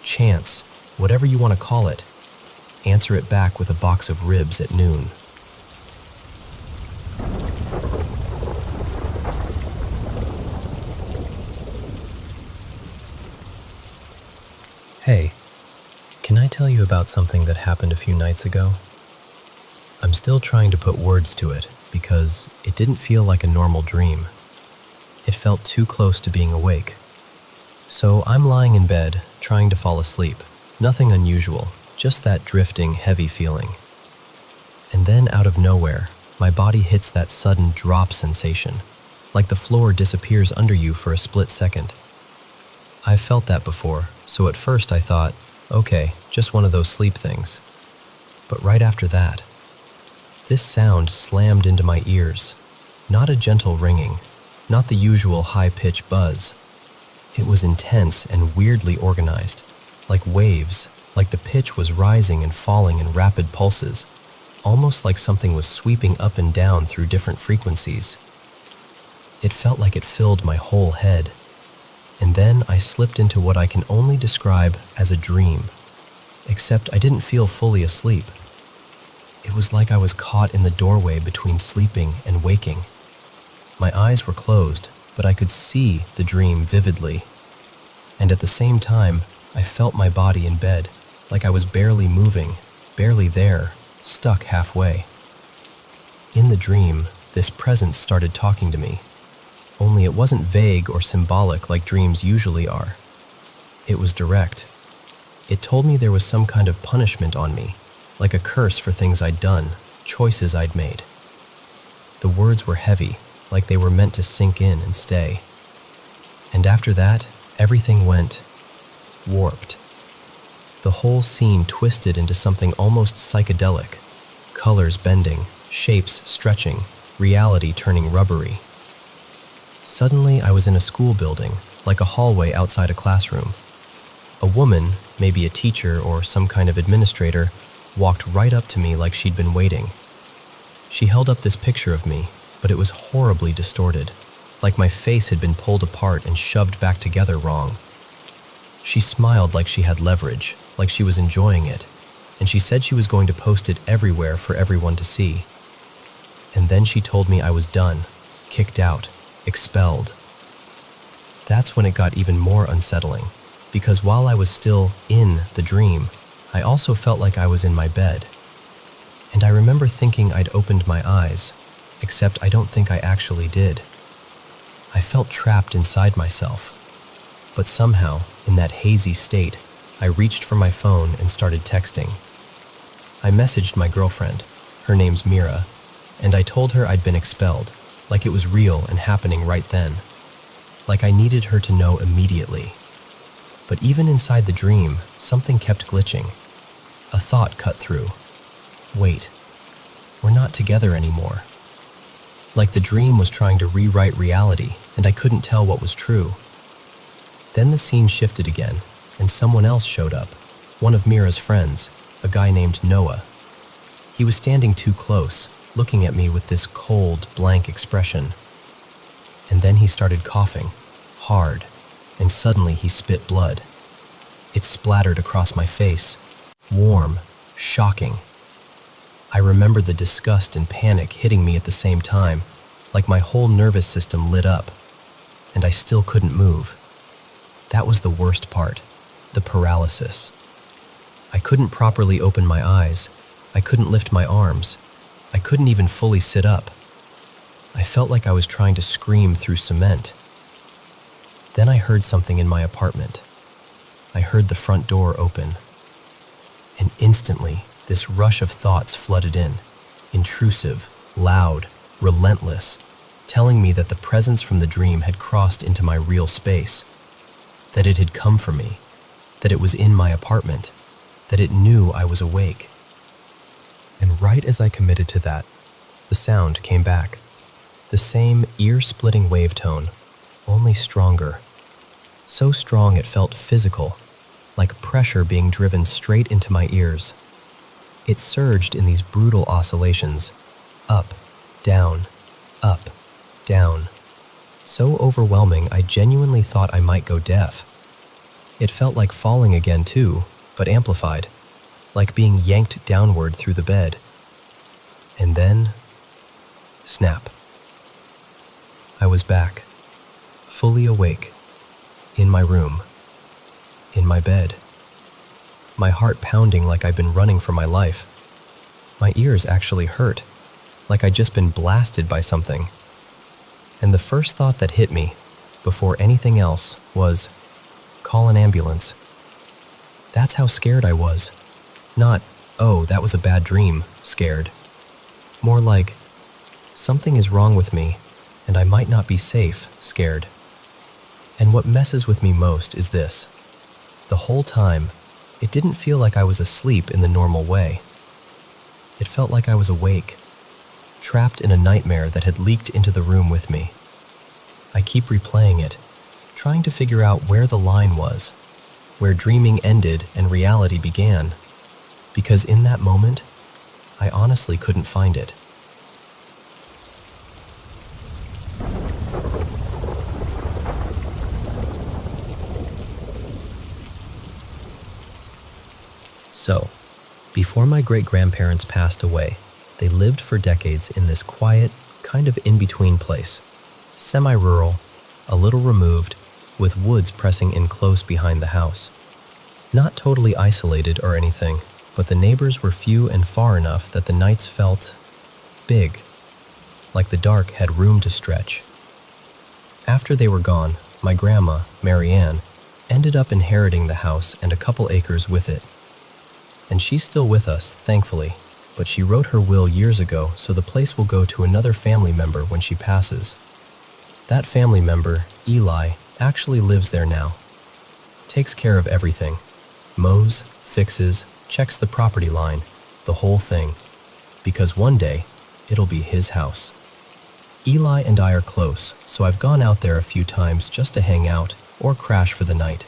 chance, whatever you want to call it, answer it back with a box of ribs at noon. Hey, can I tell you about something that happened a few nights ago? I'm still trying to put words to it because it didn't feel like a normal dream. It felt too close to being awake. So I'm lying in bed, trying to fall asleep. Nothing unusual, just that drifting, heavy feeling. And then out of nowhere, my body hits that sudden drop sensation, like the floor disappears under you for a split second. I've felt that before, so at first I thought, okay, just one of those sleep things. But right after that, this sound slammed into my ears. Not a gentle ringing, not the usual high-pitched buzz. It was intense and weirdly organized, like waves, like the pitch was rising and falling in rapid pulses, almost like something was sweeping up and down through different frequencies. It felt like it filled my whole head. And then I slipped into what I can only describe as a dream, except I didn't feel fully asleep. It was like I was caught in the doorway between sleeping and waking. My eyes were closed, but I could see the dream vividly. And at the same time, I felt my body in bed, like I was barely moving, barely there, stuck halfway. In the dream, this presence started talking to me. Only it wasn't vague or symbolic like dreams usually are. It was direct. It told me there was some kind of punishment on me, like a curse for things I'd done, choices I'd made. The words were heavy, like they were meant to sink in and stay. And after that, everything went warped. The whole scene twisted into something almost psychedelic, colors bending, shapes stretching, reality turning rubbery. Suddenly, I was in a school building, like a hallway outside a classroom. A woman, maybe a teacher or some kind of administrator, walked right up to me like she'd been waiting. She held up this picture of me, but it was horribly distorted, like my face had been pulled apart and shoved back together wrong. She smiled like she had leverage, like she was enjoying it, and she said she was going to post it everywhere for everyone to see. And then she told me I was done, kicked out, expelled. That's when it got even more unsettling, because while I was still in the dream, I also felt like I was in my bed. And I remember thinking I'd opened my eyes, except I don't think I actually did. I felt trapped inside myself. But somehow, in that hazy state, I reached for my phone and started texting. I messaged my girlfriend, her name's Mira, and I told her I'd been expelled, like it was real and happening right then. Like I needed her to know immediately. But even inside the dream, something kept glitching. A thought cut through. Wait, we're not together anymore. Like the dream was trying to rewrite reality, and I couldn't tell what was true. Then the scene shifted again, and someone else showed up, one of Mira's friends, a guy named Noah. He was standing too close, looking at me with this cold, blank expression. And then he started coughing, hard, and suddenly he spit blood. It splattered across my face, warm, shocking. I remember the disgust and panic hitting me at the same time, like my whole nervous system lit up, and I still couldn't move. That was the worst part, the paralysis. I couldn't properly open my eyes. I couldn't lift my arms. I couldn't even fully sit up. I felt like I was trying to scream through cement. Then I heard something in my apartment. I heard the front door open. And instantly, this rush of thoughts flooded in, intrusive, loud, relentless, telling me that the presence from the dream had crossed into my real space, that it had come for me, that it was in my apartment, that it knew I was awake. And right as I committed to that, the sound came back. The same ear-splitting wave tone, only stronger. So strong it felt physical, like pressure being driven straight into my ears. It surged in these brutal oscillations, up, down, so overwhelming I genuinely thought I might go deaf. It felt like falling again too, but amplified, like being yanked downward through the bed. And then, snap. I was back, fully awake, in my room, in my bed. My heart pounding like I'd been running for my life. My ears actually hurt, like I'd just been blasted by something. And the first thought that hit me, before anything else, was, call an ambulance. That's how scared I was. Not, oh, that was a bad dream, scared. More like, something is wrong with me, and I might not be safe, scared. And what messes with me most is this. The whole time, it didn't feel like I was asleep in the normal way. It felt like I was awake, trapped in a nightmare that had leaked into the room with me. I keep replaying it, trying to figure out where the line was, where dreaming ended and reality began, because in that moment, I honestly couldn't find it. So, before my great-grandparents passed away, they lived for decades in this quiet, kind of in-between place, semi-rural, a little removed, with woods pressing in close behind the house. Not totally isolated or anything, but the neighbors were few and far enough that the nights felt big, like the dark had room to stretch. After they were gone, my grandma, Mary Ann, ended up inheriting the house and a couple acres with it. And she's still with us, thankfully, but she wrote her will years ago, so the place will go to another family member when she passes. That family member, Eli, actually lives there now. Takes care of everything. Mows, fixes, checks the property line, the whole thing. Because one day, it'll be his house. Eli and I are close, so I've gone out there a few times just to hang out or crash for the night.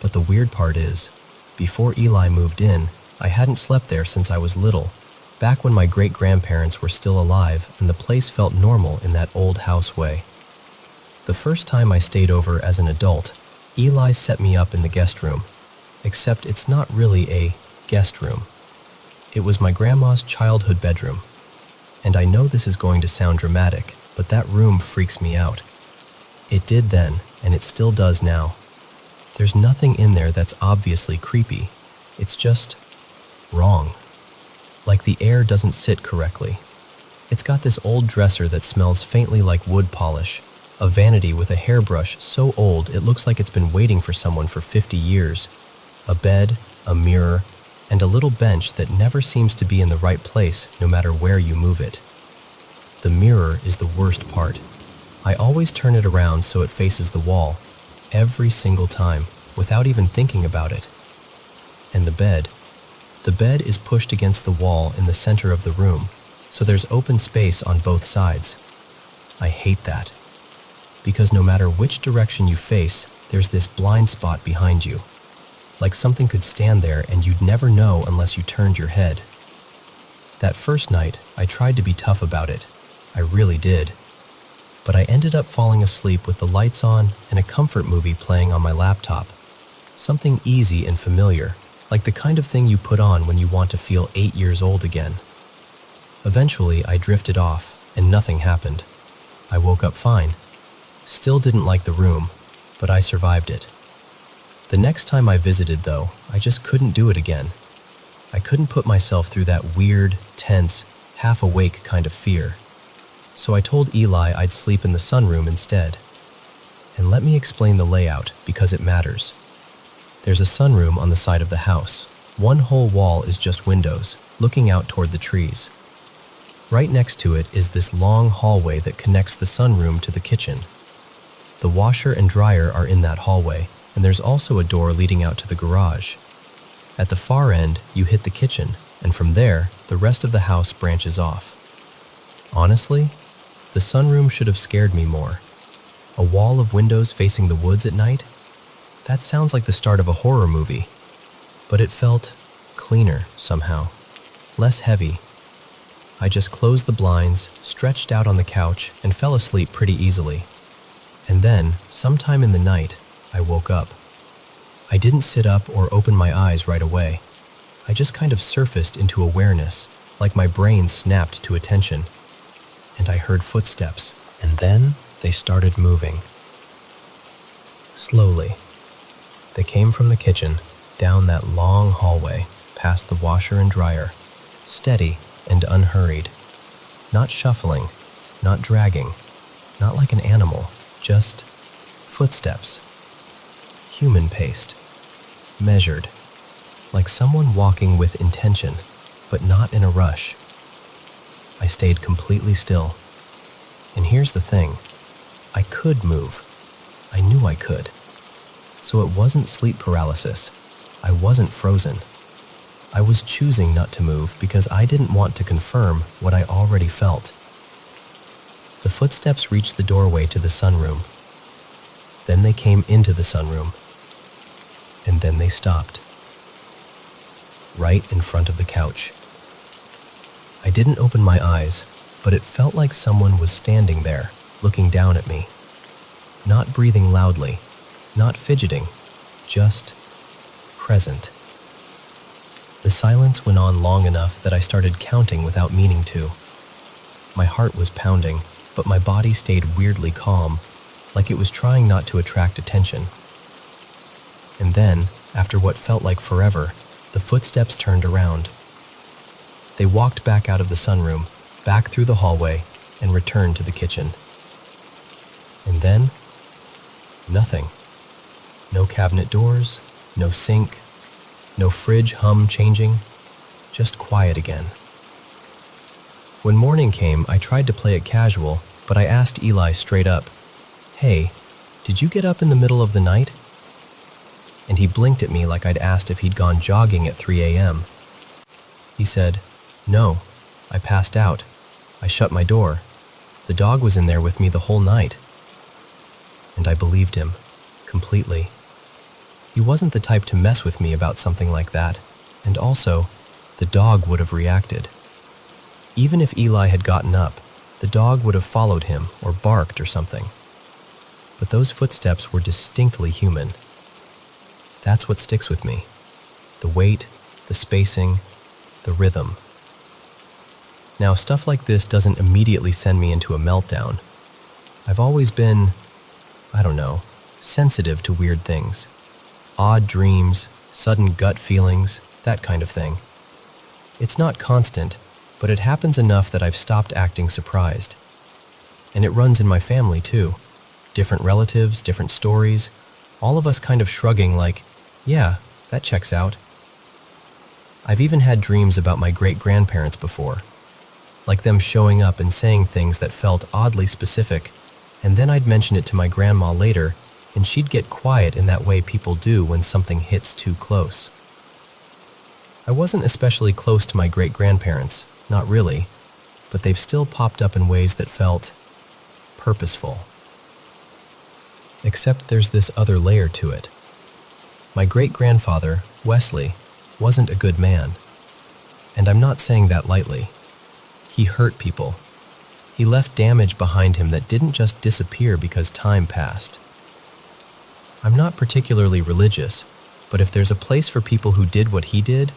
But the weird part is, before Eli moved in, I hadn't slept there since I was little, back when my great-grandparents were still alive and the place felt normal in that old house way. The first time I stayed over as an adult, Eli set me up in the guest room, except it's not really a guest room. It was my grandma's childhood bedroom. And I know this is going to sound dramatic, but that room freaks me out. It did then, and it still does now. There's nothing in there that's obviously creepy. It's just wrong. Like the air doesn't sit correctly. It's got this old dresser that smells faintly like wood polish, a vanity with a hairbrush so old it looks like it's been waiting for someone for 50 years, a bed, a mirror, and a little bench that never seems to be in the right place no matter where you move it. The mirror is the worst part. I always turn it around so it faces the wall, every single time, without even thinking about it. And the bed is pushed against the wall in the center of the room, so there's open space on both sides. I hate that. Because no matter which direction you face, there's this blind spot behind you. Like something could stand there and you'd never know unless you turned your head. That first night, I tried to be tough about it. I really did. But I ended up falling asleep with the lights on and a comfort movie playing on my laptop. Something easy and familiar, like the kind of thing you put on when you want to feel 8 years old again. Eventually, I drifted off and nothing happened. I woke up fine. Still didn't like the room, but I survived it. The next time I visited, though, I just couldn't do it again. I couldn't put myself through that weird, tense, half-awake kind of fear. So I told Eli I'd sleep in the sunroom instead. And let me explain the layout, because it matters. There's a sunroom on the side of the house. One whole wall is just windows, looking out toward the trees. Right next to it is this long hallway that connects the sunroom to the kitchen. The washer and dryer are in that hallway, and there's also a door leading out to the garage. At the far end, you hit the kitchen, and from there, the rest of the house branches off. Honestly, the sunroom should have scared me more. A wall of windows facing the woods at night? That sounds like the start of a horror movie. But it felt cleaner somehow, less heavy. I just closed the blinds, stretched out on the couch, and fell asleep pretty easily. And then, sometime in the night, I woke up. I didn't sit up or open my eyes right away. I just kind of surfaced into awareness, like my brain snapped to attention. And I heard footsteps, and then they started moving. Slowly. They came from the kitchen, down that long hallway, past the washer and dryer, steady and unhurried. Not shuffling, not dragging, not like an animal, just footsteps. Human paced, measured, like someone walking with intention, but not in a rush. I stayed completely still. And here's the thing, I could move. I knew I could. So it wasn't sleep paralysis. I wasn't frozen. I was choosing not to move because I didn't want to confirm what I already felt. The footsteps reached the doorway to the sunroom. Then they came into the sunroom. And then they stopped. Right in front of the couch. I didn't open my eyes, but it felt like someone was standing there, looking down at me. Not breathing loudly, not fidgeting, just present. The silence went on long enough that I started counting without meaning to. My heart was pounding, but my body stayed weirdly calm, like it was trying not to attract attention. And then, after what felt like forever, the footsteps turned around. They walked back out of the sunroom, back through the hallway, and returned to the kitchen. And then, nothing. No cabinet doors, no sink, no fridge hum changing, just quiet again. When morning came, I tried to play it casual, but I asked Eli straight up, "Hey, did you get up in the middle of the night?" And he blinked at me like I'd asked if he'd gone jogging at 3 a.m. He said, "No, I passed out. I shut my door. The dog was in there with me the whole night." And I believed him, completely. He wasn't the type to mess with me about something like that, and also, the dog would have reacted. Even if Eli had gotten up, the dog would have followed him or barked or something. But those footsteps were distinctly human. That's what sticks with me. The weight, the spacing, the rhythm. Now, stuff like this doesn't immediately send me into a meltdown. I've always been, sensitive to weird things. Odd dreams, sudden gut feelings, that kind of thing. It's not constant, but it happens enough that I've stopped acting surprised. And it runs in my family too. Different relatives, different stories, all of us kind of shrugging like, yeah, that checks out. I've even had dreams about my great-grandparents before, like them showing up and saying things that felt oddly specific, and then I'd mention it to my grandma later, and she'd get quiet in that way people do when something hits too close. I wasn't especially close to my great-grandparents, not really, but they've still popped up in ways that felt purposeful. Except there's this other layer to it. My great-grandfather, Wesley, wasn't a good man. And I'm not saying that lightly. He hurt people. He left damage behind him that didn't just disappear because time passed. I'm not particularly religious, but if there's a place for people who did what he did,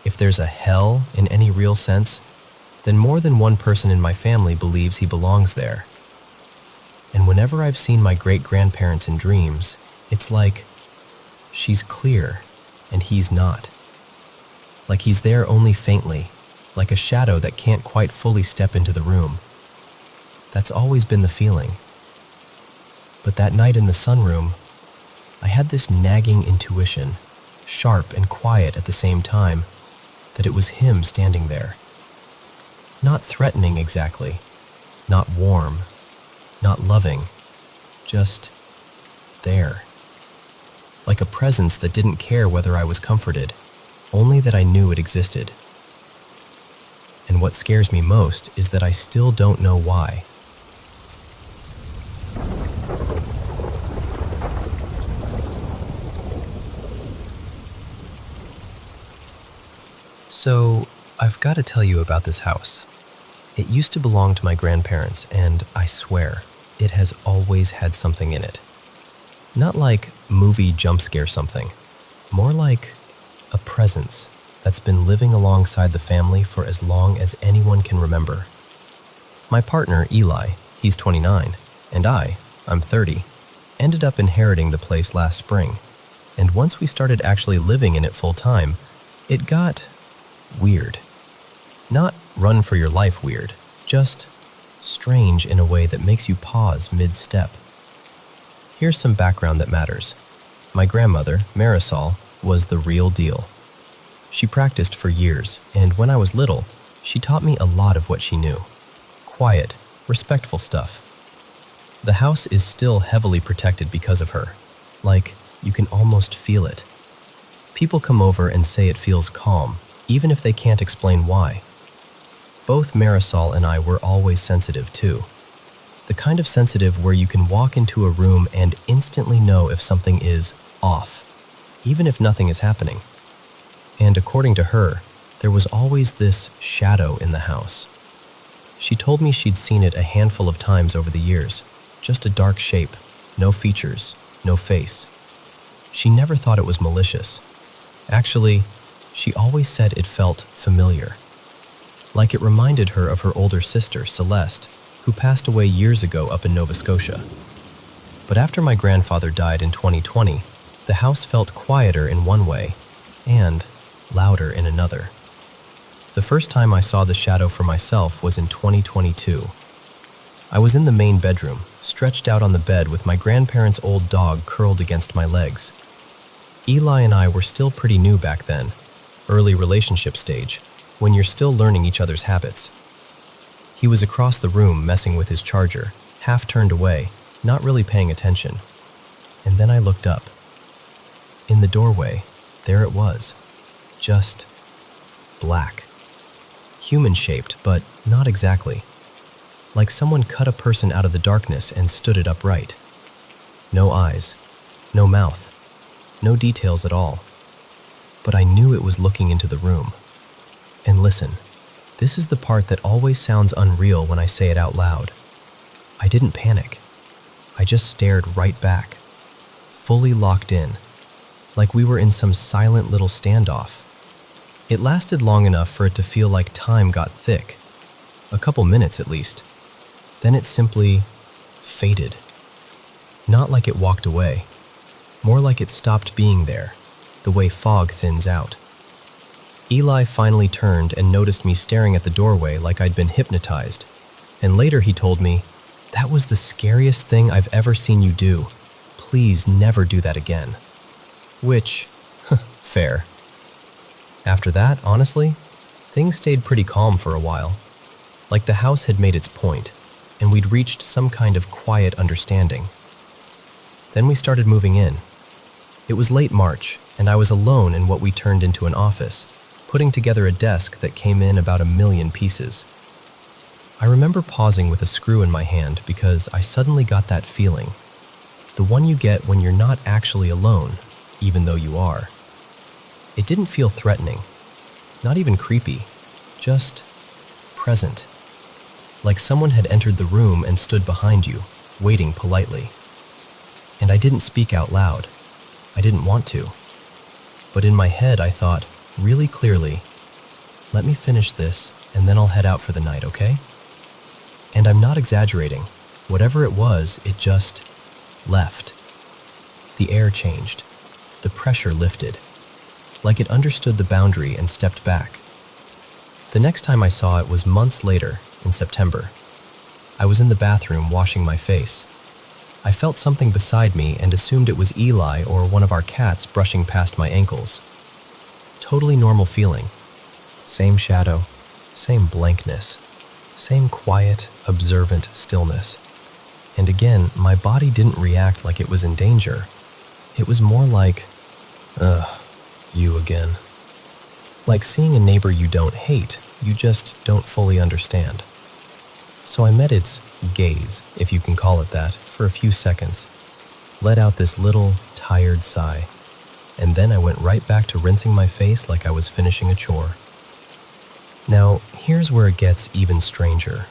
if there's a hell in any real sense, then more than one person in my family believes he belongs there. And whenever I've seen my great-grandparents in dreams, it's like she's clear and he's not. Like he's there only faintly, like a shadow that can't quite fully step into the room. That's always been the feeling. But that night in the sunroom, I had this nagging intuition, sharp and quiet at the same time, that it was him standing there. Not threatening exactly, not warm, not loving, just there. Like a presence that didn't care whether I was comforted, only that I knew it existed. And what scares me most is that I still don't know why. So, I've got to tell you about this house. It used to belong to my grandparents, and I swear, it has always had something in it. Not like movie jump scare something, more like a presence that's been living alongside the family for as long as anyone can remember. My partner, Eli, he's 29, and I'm 30, ended up inheriting the place last spring, and once we started actually living in it full time, it got weird. Not run for your life weird, just strange in a way that makes you pause mid-step. Here's some background that matters. My grandmother, Marisol, was the real deal. She practiced for years, and when I was little, she taught me a lot of what she knew. Quiet, respectful stuff. The house is still heavily protected because of her. Like, you can almost feel it. People come over and say it feels calm, even if they can't explain why. Both Marisol and I were always sensitive too. The kind of sensitive where you can walk into a room and instantly know if something is off, even if nothing is happening. And according to her, there was always this shadow in the house. She told me she'd seen it a handful of times over the years, just a dark shape, no features, no face. She never thought it was malicious. Actually, she always said it felt familiar, like it reminded her of her older sister, Celeste, who passed away years ago up in Nova Scotia. But after my grandfather died in 2020, the house felt quieter in one way and louder in another. The first time I saw the shadow for myself was in 2022. I was in the main bedroom, stretched out on the bed with my grandparents' old dog curled against my legs. Eli and I were still pretty new back then, early relationship stage, when you're still learning each other's habits. He was across the room messing with his charger, half turned away, not really paying attention. And then I looked up. In the doorway, there it was, just black. Human-shaped, but not exactly. Like someone cut a person out of the darkness and stood it upright. No eyes, no mouth, no details at all. But I knew it was looking into the room. And listen, this is the part that always sounds unreal when I say it out loud. I didn't panic. I just stared right back, fully locked in, like we were in some silent little standoff. It lasted long enough for it to feel like time got thick, a couple minutes at least. Then it simply faded. Not like it walked away, more like it stopped being there, the way fog thins out. Eli finally turned and noticed me staring at the doorway like I'd been hypnotized, and later he told me, "That was the scariest thing I've ever seen you do. Please never do that again." Which, fair. After that, honestly, things stayed pretty calm for a while. Like the house had made its point, and we'd reached some kind of quiet understanding. Then we started moving in. It was late March, and I was alone in what we turned into an office, putting together a desk that came in about 1,000,000 pieces. I remember pausing with a screw in my hand because I suddenly got that feeling. The one you get when you're not actually alone, even though you are. It didn't feel threatening, not even creepy, just present. Like someone had entered the room and stood behind you, waiting politely. And I didn't speak out loud. I didn't want to. But in my head I thought, really clearly, let me finish this and then I'll head out for the night, okay? And I'm not exaggerating. Whatever it was, it just left. The air changed. The pressure lifted. Like it understood the boundary and stepped back. The next time I saw it was months later, in September. I was in the bathroom washing my face. I felt something beside me and assumed it was Eli or one of our cats brushing past my ankles. Totally normal feeling. Same shadow, same blankness, same quiet, observant stillness. And again, my body didn't react like it was in danger. It was more like, you again. Like seeing a neighbor you don't hate, you just don't fully understand. So I met its gaze, if you can call it that, for a few seconds, let out this little, tired sigh, and then I went right back to rinsing my face like I was finishing a chore. Now, here's where it gets even stranger.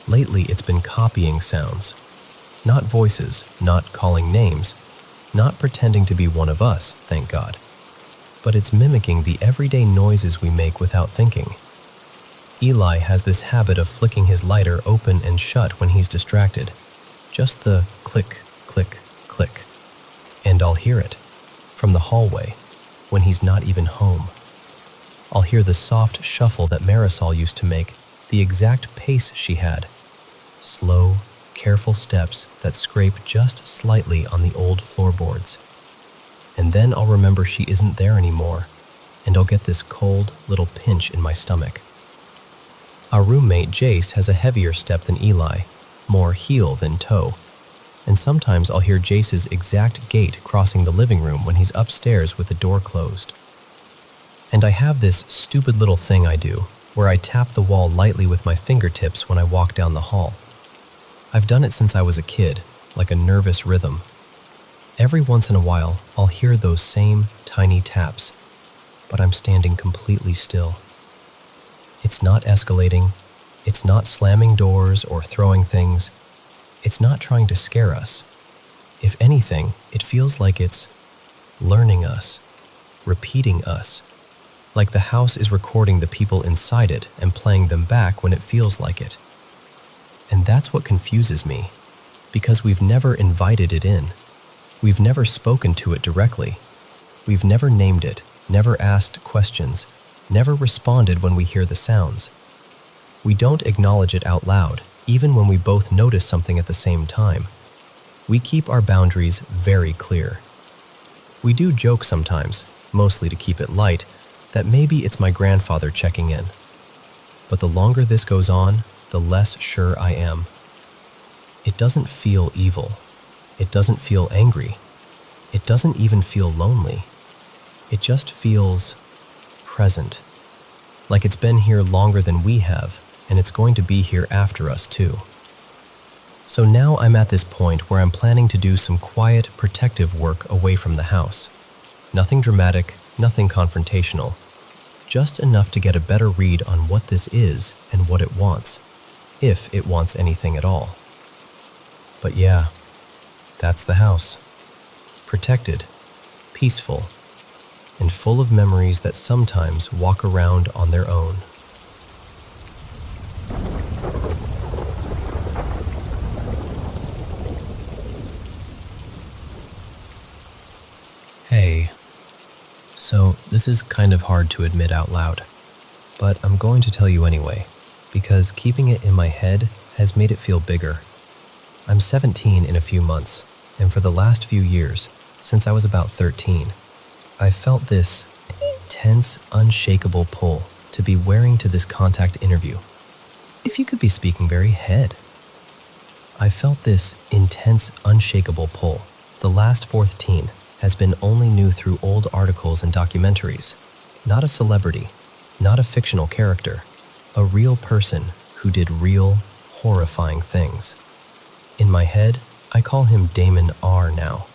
Lately, it's been copying sounds. Not voices, not calling names, not pretending to be one of us, thank God. But it's mimicking the everyday noises we make without thinking. Eli has this habit of flicking his lighter open and shut when he's distracted. Just the click, click, click. And I'll hear it from the hallway when he's not even home. I'll hear the soft shuffle that Marisol used to make, the exact pace she had. Slow, careful steps that scrape just slightly on the old floorboards. And then I'll remember she isn't there anymore, and I'll get this cold little pinch in my stomach. Our roommate, Jace, has a heavier step than Eli, more heel than toe. And sometimes I'll hear Jace's exact gait crossing the living room when he's upstairs with the door closed. And I have this stupid little thing I do, where I tap the wall lightly with my fingertips when I walk down the hall. I've done it since I was a kid, like a nervous rhythm. Every once in a while, I'll hear those same tiny taps, but I'm standing completely still. It's not escalating, it's not slamming doors or throwing things. It's not trying to scare us. If anything, it feels like it's learning us, repeating us, like the house is recording the people inside it and playing them back when it feels like it. And that's what confuses me, because we've never invited it in. We've never spoken to it directly. We've never named it, never asked questions, never responded when we hear the sounds. We don't acknowledge it out loud, even when we both notice something at the same time. We keep our boundaries very clear. We do joke sometimes, mostly to keep it light, that maybe it's my grandfather checking in. But the longer this goes on, the less sure I am. It doesn't feel evil. It doesn't feel angry. It doesn't even feel lonely. It just feels present, like it's been here longer than we have, and it's going to be here after us too. So now I'm at this point where I'm planning to do some quiet, protective work away from the house. Nothing dramatic, nothing confrontational, just enough to get a better read on what this is and what it wants, if it wants anything at all. But yeah, that's the house. Protected, peaceful, and full of memories that sometimes walk around on their own. Hey, so this is kind of hard to admit out loud, but I'm going to tell you anyway, because keeping it in my head has made it feel bigger. I'm 17 in a few months, and for the last few years, since I was about 13, I've felt this intense, unshakable pull to be wearing to this contact interview. If you could be speaking very head. I felt this intense, unshakable pull. The last fourth teen has been only new through old articles and documentaries. Not a celebrity, not a fictional character, a real person who did real, horrifying things. In my head, I call him Damon R now,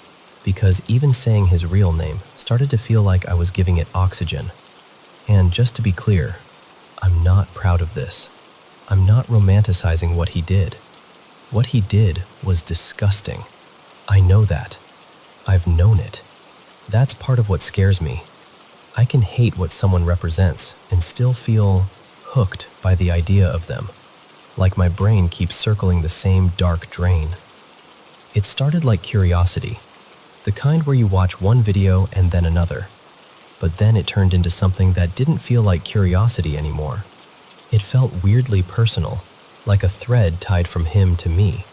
because even saying his real name started to feel like I was giving it oxygen. And just to be clear, I'm not proud of this. I'm not romanticizing what he did. What he did was disgusting. I know that. I've known it. That's part of what scares me. I can hate what someone represents and still feel hooked by the idea of them, like my brain keeps circling the same dark drain. It started like curiosity, the kind where you watch one video and then another, but then it turned into something that didn't feel like curiosity anymore. It felt weirdly personal, like a thread tied from him to me,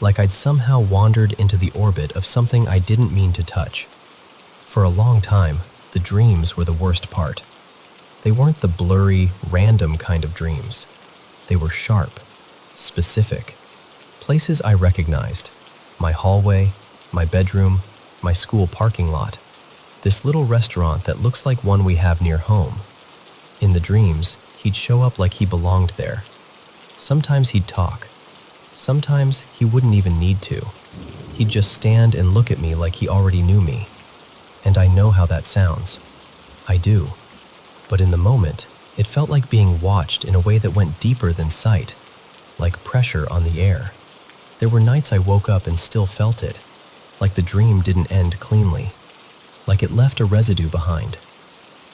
like I'd somehow wandered into the orbit of something I didn't mean to touch. For a long time, the dreams were the worst part. They weren't the blurry, random kind of dreams. They were sharp, specific. Places I recognized. My hallway, my bedroom, my school parking lot. This little restaurant that looks like one we have near home. In the dreams, he'd show up like he belonged there. Sometimes he'd talk. Sometimes he wouldn't even need to. He'd just stand and look at me like he already knew me. And I know how that sounds. I do. But in the moment, it felt like being watched in a way that went deeper than sight, like pressure on the air. There were nights I woke up and still felt it, like the dream didn't end cleanly, like it left a residue behind.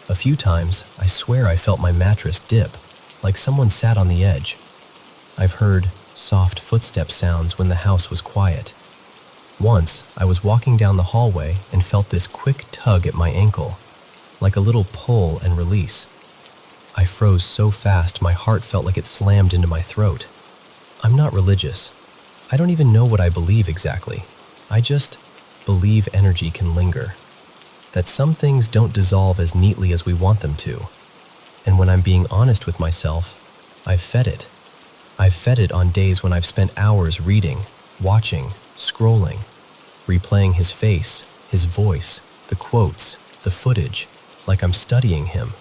A few times, I swear I felt my mattress dip, like someone sat on the edge. I've heard soft footstep sounds when the house was quiet. Once, I was walking down the hallway and felt this quick tug at my ankle, like a little pull and release. I froze so fast my heart felt like it slammed into my throat. I'm not religious. I don't even know what I believe exactly. I just believe energy can linger, that some things don't dissolve as neatly as we want them to. And when I'm being honest with myself, I've fed it. I've fed it on days when I've spent hours reading, watching, scrolling, replaying his face, his voice, the quotes, the footage, like I'm studying him,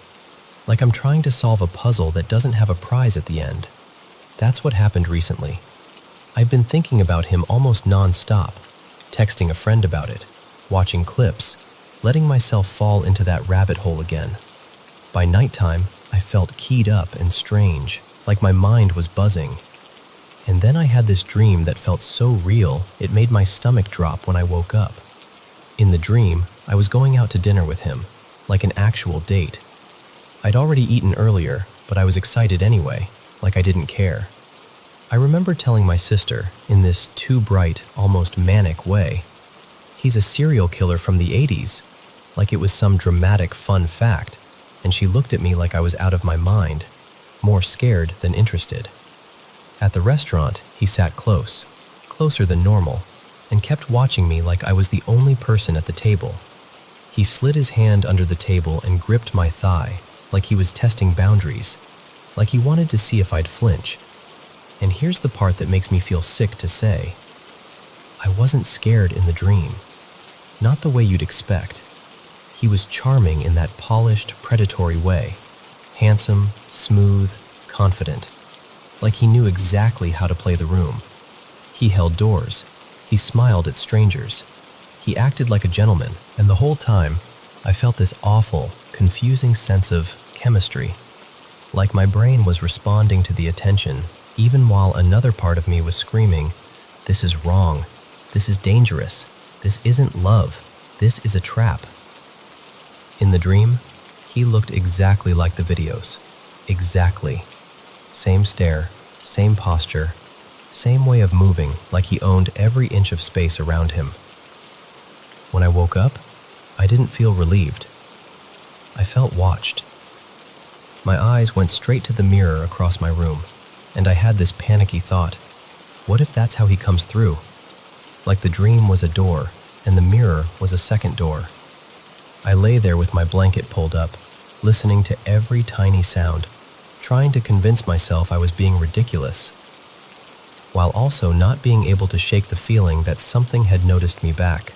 like I'm trying to solve a puzzle that doesn't have a prize at the end. That's what happened recently. I've been thinking about him almost non-stop, texting a friend about it, watching clips, letting myself fall into that rabbit hole again. By nighttime, I felt keyed up and strange, like my mind was buzzing. And then I had this dream that felt so real, it made my stomach drop when I woke up. In the dream, I was going out to dinner with him, like an actual date. I'd already eaten earlier, but I was excited anyway, like I didn't care. I remember telling my sister, in this too bright, almost manic way, "He's a serial killer from the 80s, like it was some dramatic fun fact, and she looked at me like I was out of my mind, more scared than interested. At the restaurant, he sat close, closer than normal, and kept watching me like I was the only person at the table. He slid his hand under the table and gripped my thigh, like he was testing boundaries, like he wanted to see if I'd flinch. And here's the part that makes me feel sick to say. I wasn't scared in the dream. Not the way you'd expect. He was charming in that polished, predatory way. Handsome, smooth, confident. Like he knew exactly how to play the room. He held doors. He smiled at strangers. He acted like a gentleman, and the whole time, I felt this awful, confusing sense of chemistry. Like my brain was responding to the attention, even while another part of me was screaming, "This is wrong. This is dangerous. This isn't love. This is a trap." In the dream, he looked exactly like the videos. Exactly. Same stare, same posture, same way of moving, like he owned every inch of space around him. When I woke up, I didn't feel relieved. I felt watched. My eyes went straight to the mirror across my room, and I had this panicky thought, what if that's how he comes through? Like the dream was a door, and the mirror was a second door. I lay there with my blanket pulled up, listening to every tiny sound, trying to convince myself I was being ridiculous, while also not being able to shake the feeling that something had noticed me back.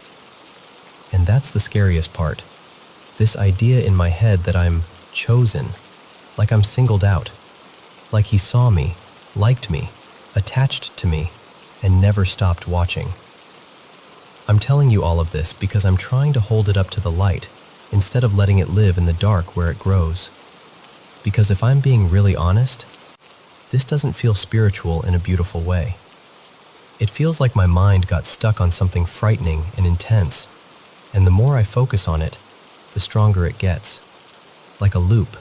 And that's the scariest part. This idea in my head that I'm chosen, like I'm singled out, like he saw me, liked me, attached to me, and never stopped watching. I'm telling you all of this because I'm trying to hold it up to the light instead of letting it live in the dark where it grows. Because if I'm being really honest, this doesn't feel spiritual in a beautiful way. It feels like my mind got stuck on something frightening and intense, and the more I focus on it, the stronger it gets. Like a loop,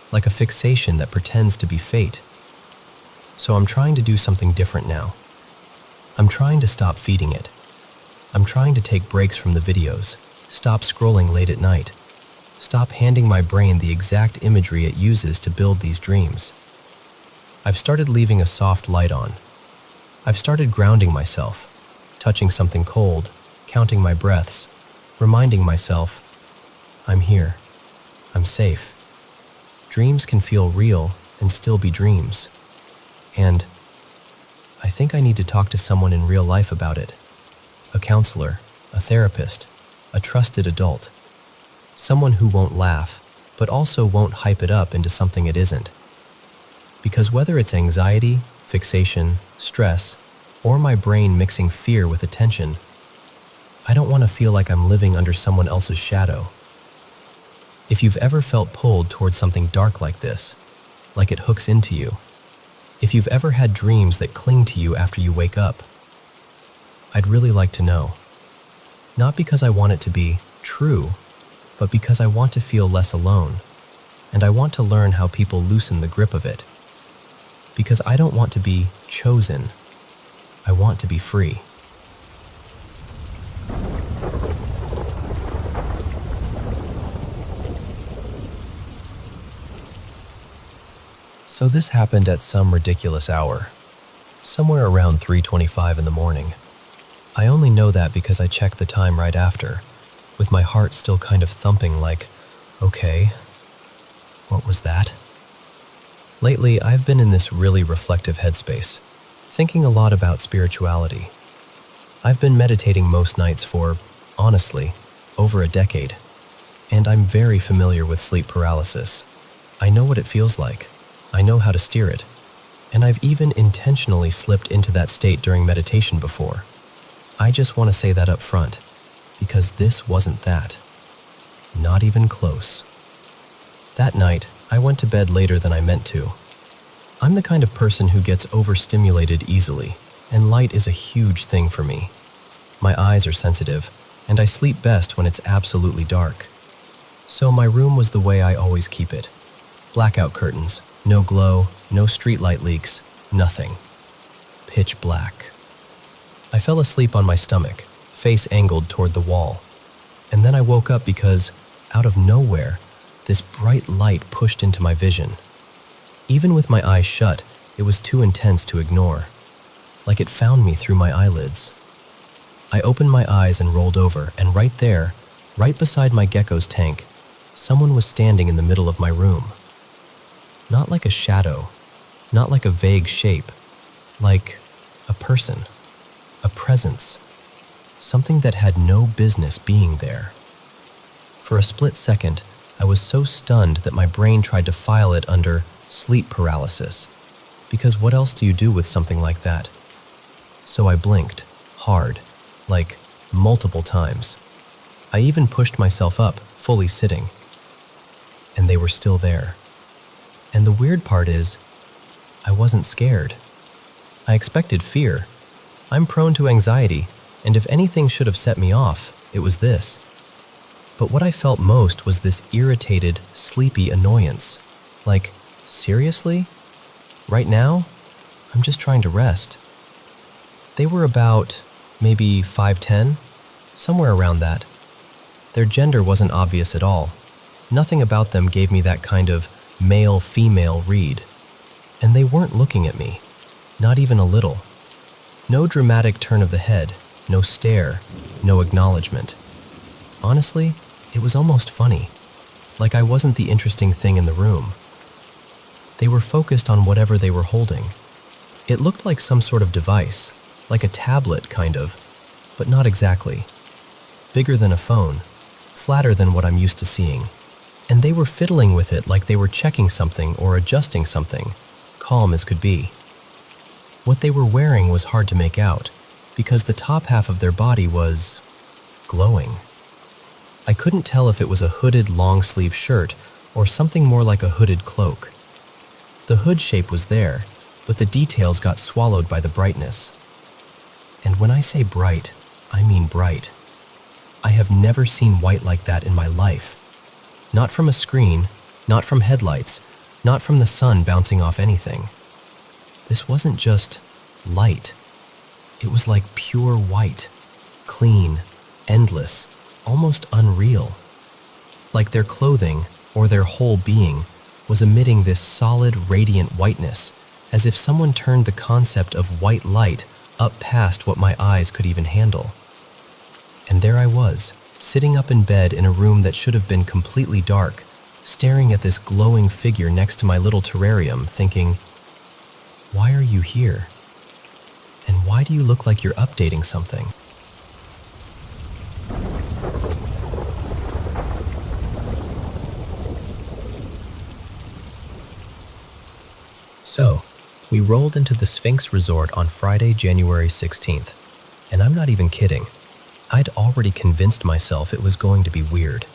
like a fixation that pretends to be fate. So I'm trying to do something different now. I'm trying to stop feeding it. I'm trying to take breaks from the videos, stop scrolling late at night, stop handing my brain the exact imagery it uses to build these dreams. I've started leaving a soft light on. I've started grounding myself, touching something cold, counting my breaths, reminding myself, I'm here, I'm safe. Dreams can feel real and still be dreams. And I think I need to talk to someone in real life about it. A counselor, a therapist, a trusted adult. Someone who won't laugh, but also won't hype it up into something it isn't. Because whether it's anxiety, fixation, stress, or my brain mixing fear with attention, I don't want to feel like I'm living under someone else's shadow. If you've ever felt pulled towards something dark like this, like it hooks into you, if you've ever had dreams that cling to you after you wake up, I'd really like to know. Not because I want it to be true, but because I want to feel less alone, and I want to learn how people loosen the grip of it. Because I don't want to be chosen, I want to be free. So this happened at some ridiculous hour, somewhere around 3:25 in the morning. I only know that because I checked the time right after, with my heart still kind of thumping like, okay, what was that? Lately, I've been in this really reflective headspace, thinking a lot about spirituality. I've been meditating most nights for, honestly, over a decade, and I'm very familiar with sleep paralysis. I know what it feels like. I know how to steer it, and I've even intentionally slipped into that state during meditation before. I just want to say that up front, because this wasn't that. Not even close. That night, I went to bed later than I meant to. I'm the kind of person who gets overstimulated easily, and light is a huge thing for me. My eyes are sensitive, and I sleep best when it's absolutely dark. So my room was the way I always keep it. Blackout curtains, no glow, no streetlight leaks, nothing. Pitch black. I fell asleep on my stomach, face angled toward the wall. And then I woke up because, out of nowhere, this bright light pushed into my vision. Even with my eyes shut, it was too intense to ignore. Like it found me through my eyelids. I opened my eyes and rolled over, and right there, right beside my gecko's tank, someone was standing in the middle of my room. Not like a shadow, not like a vague shape, like a person, a presence, something that had no business being there. For a split second, I was so stunned that my brain tried to file it under sleep paralysis, because what else do you do with something like that? So I blinked, hard, like multiple times. I even pushed myself up, fully sitting. And they were still there. And the weird part is, I wasn't scared. I expected fear. I'm prone to anxiety, and if anything should have set me off, it was this. But what I felt most was this irritated, sleepy annoyance. Like, seriously? Right now? I'm just trying to rest. They were about, maybe 5'10", somewhere around that. Their gender wasn't obvious at all. Nothing about them gave me that kind of male-female read. And they weren't looking at me, not even a little. No dramatic turn of the head, no stare, no acknowledgement. Honestly, it was almost funny, like I wasn't the interesting thing in the room. They were focused on whatever they were holding. It looked like some sort of device, like a tablet kind of, but not exactly. Bigger than a phone, flatter than what I'm used to seeing. And they were fiddling with it like they were checking something or adjusting something, calm as could be. What they were wearing was hard to make out, because the top half of their body was glowing. I couldn't tell if it was a hooded long-sleeve shirt or something more like a hooded cloak. The hood shape was there, but the details got swallowed by the brightness. And when I say bright, I mean bright. I have never seen white like that in my life. Not from a screen, not from headlights, not from the sun bouncing off anything. This wasn't just light. It was like pure white, clean, endless, almost unreal. Like their clothing, or their whole being, was emitting this solid, radiant whiteness, as if someone turned the concept of white light up past what my eyes could even handle. And there I was, sitting up in bed in a room that should have been completely dark, staring at this glowing figure next to my little terrarium, thinking, why are you here? And why do you look like you're updating something? So, we rolled into the Sphinx Resort on Friday, January 16th, and I'm not even kidding. I'd already convinced myself it was going to be weird.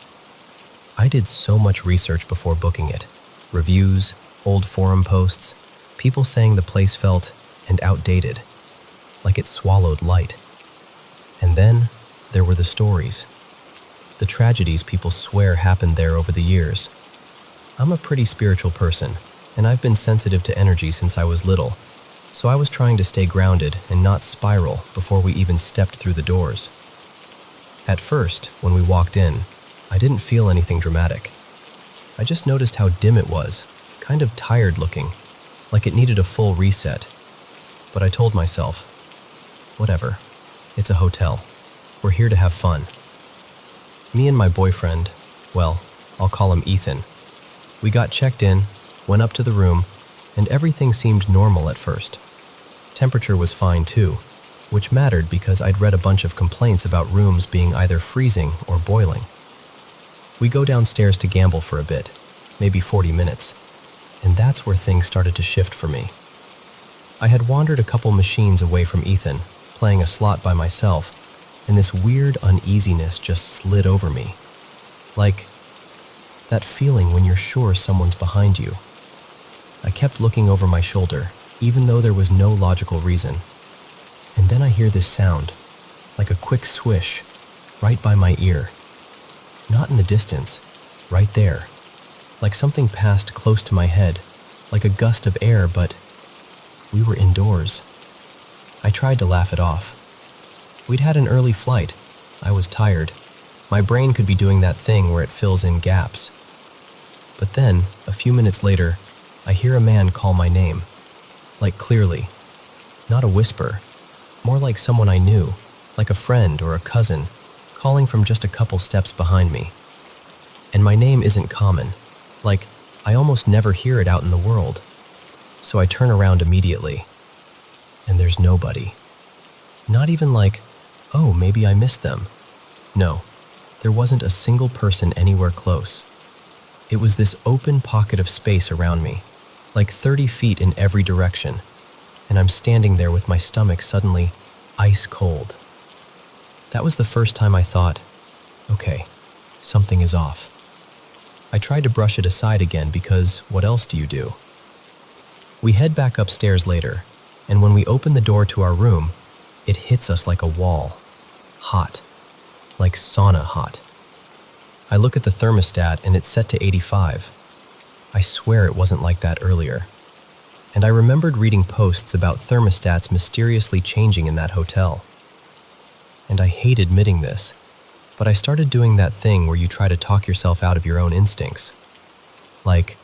I did so much research before booking it. Reviews, old forum posts, people saying the place felt outdated, like it swallowed light. And then there were the stories. The tragedies people swear happened there over the years. I'm a pretty spiritual person, and I've been sensitive to energy since I was little, so I was trying to stay grounded and not spiral before we even stepped through the doors. At first, when we walked in, I didn't feel anything dramatic. I just noticed how dim it was, kind of tired looking, like it needed a full reset. But I told myself, whatever, it's a hotel. We're here to have fun. Me and my boyfriend, well, I'll call him Ethan, we got checked in, went up to the room, and everything seemed normal at first. Temperature was fine too, which mattered because I'd read a bunch of complaints about rooms being either freezing or boiling. We go downstairs to gamble for a bit, maybe 40 minutes, and that's where things started to shift for me. I had wandered a couple machines away from Ethan, playing a slot by myself, and this weird uneasiness just slid over me. Like that feeling when you're sure someone's behind you. I kept looking over my shoulder, even though there was no logical reason. And then I hear this sound, like a quick swish, right by my ear. Not in the distance, right there. Like something passed close to my head, like a gust of air, but we were indoors. I tried to laugh it off. We'd had an early flight. I was tired. My brain could be doing that thing where it fills in gaps. But then, a few minutes later, I hear a man call my name. Like clearly. Not a whisper. More like someone I knew, like a friend or a cousin, calling from just a couple steps behind me. And my name isn't common. Like, I almost never hear it out in the world. So I turn around immediately. And there's nobody. Not even like, oh, maybe I missed them. No, there wasn't a single person anywhere close. It was this open pocket of space around me, like 30 feet in every direction, and I'm standing there with my stomach suddenly ice cold. That was the first time I thought, okay, something is off. I tried to brush it aside again because what else do you do? We head back upstairs later, and when we open the door to our room, it hits us like a wall. Hot. Like sauna hot. I look at the thermostat and it's set to 85. I swear it wasn't like that earlier. And I remembered reading posts about thermostats mysteriously changing in that hotel. And I hate admitting this, but I started doing that thing where you try to talk yourself out of your own instincts. Like,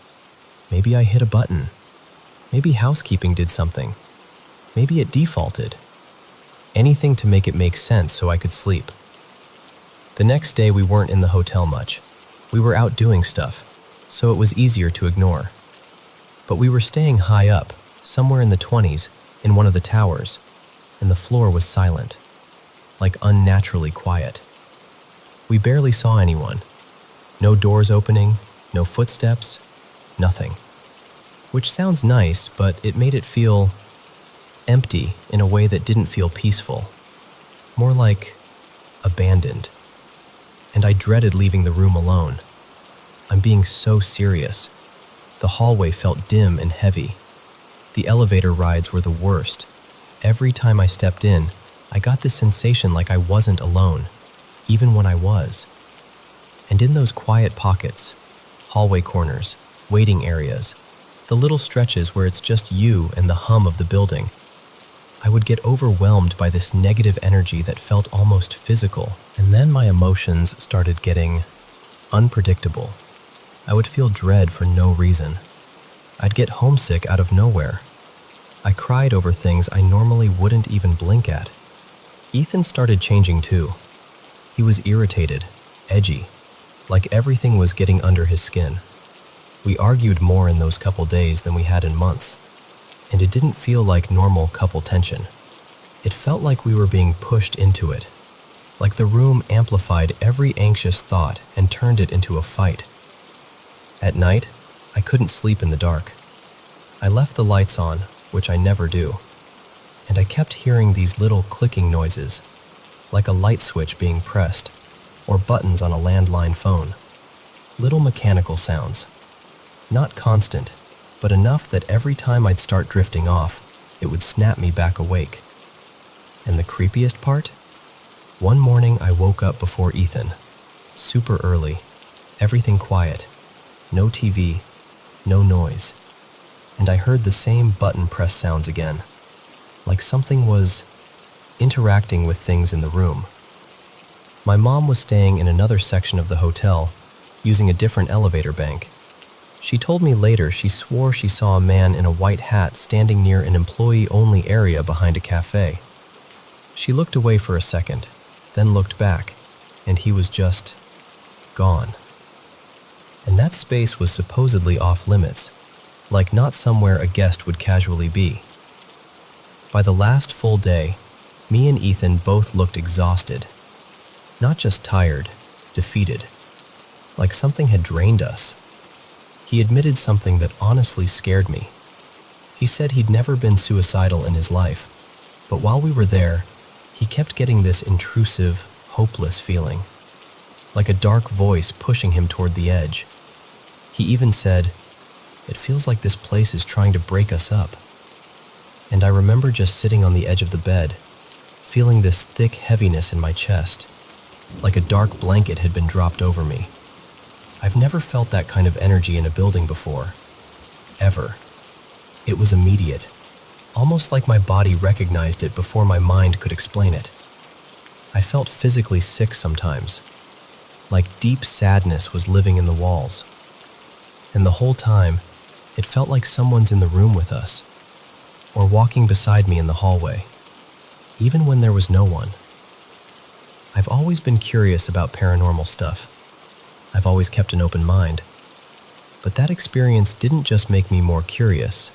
maybe I hit a button. Maybe housekeeping did something. Maybe it defaulted. Anything to make it make sense so I could sleep. The next day we weren't in the hotel much. We were out doing stuff, so it was easier to ignore. But we were staying high up, somewhere in the 20s, in one of the towers, and the floor was silent, like unnaturally quiet. We barely saw anyone. No doors opening, no footsteps, nothing. Which sounds nice, but it made it feel empty in a way that didn't feel peaceful. More like abandoned. And I dreaded leaving the room alone. I'm being so serious. The hallway felt dim and heavy. The elevator rides were the worst. Every time I stepped in, I got this sensation like I wasn't alone, even when I was. And in those quiet pockets, hallway corners, waiting areas, the little stretches where it's just you and the hum of the building, I would get overwhelmed by this negative energy that felt almost physical, and then my emotions started getting unpredictable. I would feel dread for no reason. I'd get homesick out of nowhere. I cried over things I normally wouldn't even blink at. Ethan started changing too. He was irritated, edgy, like everything was getting under his skin. We argued more in those couple days than we had in months. And it didn't feel like normal couple tension. It felt like we were being pushed into it, like the room amplified every anxious thought and turned it into a fight. At night, I couldn't sleep in the dark. I left the lights on, which I never do, and I kept hearing these little clicking noises, like a light switch being pressed, or buttons on a landline phone. Little mechanical sounds. Not constant, but enough that every time I'd start drifting off, it would snap me back awake. And the creepiest part? One morning I woke up before Ethan, super early, everything quiet, no TV, no noise, and I heard the same button press sounds again, like something was interacting with things in the room. My mom was staying in another section of the hotel, using a different elevator bank. She told me later she swore she saw a man in a white hat standing near an employee-only area behind a cafe. She looked away for a second, then looked back, and he was just gone. And that space was supposedly off limits, like not somewhere a guest would casually be. By the last full day, me and Ethan both looked exhausted. Not just tired, defeated. Like something had drained us. He admitted something that honestly scared me. He said he'd never been suicidal in his life, but while we were there, he kept getting this intrusive, hopeless feeling, like a dark voice pushing him toward the edge. He even said, "It feels like this place is trying to break us up." And I remember just sitting on the edge of the bed, feeling this thick heaviness in my chest, like a dark blanket had been dropped over me. I've never felt that kind of energy in a building before, ever. It was immediate, almost like my body recognized it before my mind could explain it. I felt physically sick sometimes, like deep sadness was living in the walls. And the whole time, it felt like someone's in the room with us, or walking beside me in the hallway, even when there was no one. I've always been curious about paranormal stuff. I've always kept an open mind. But that experience didn't just make me more curious,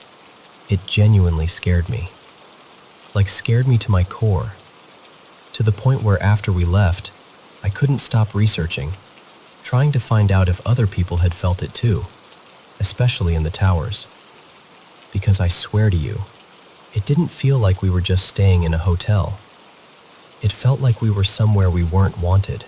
it genuinely scared me. Like scared me to my core, to the point where after we left, I couldn't stop researching, trying to find out if other people had felt it too, especially in the towers. Because I swear to you, it didn't feel like we were just staying in a hotel. It felt like we were somewhere we weren't wanted.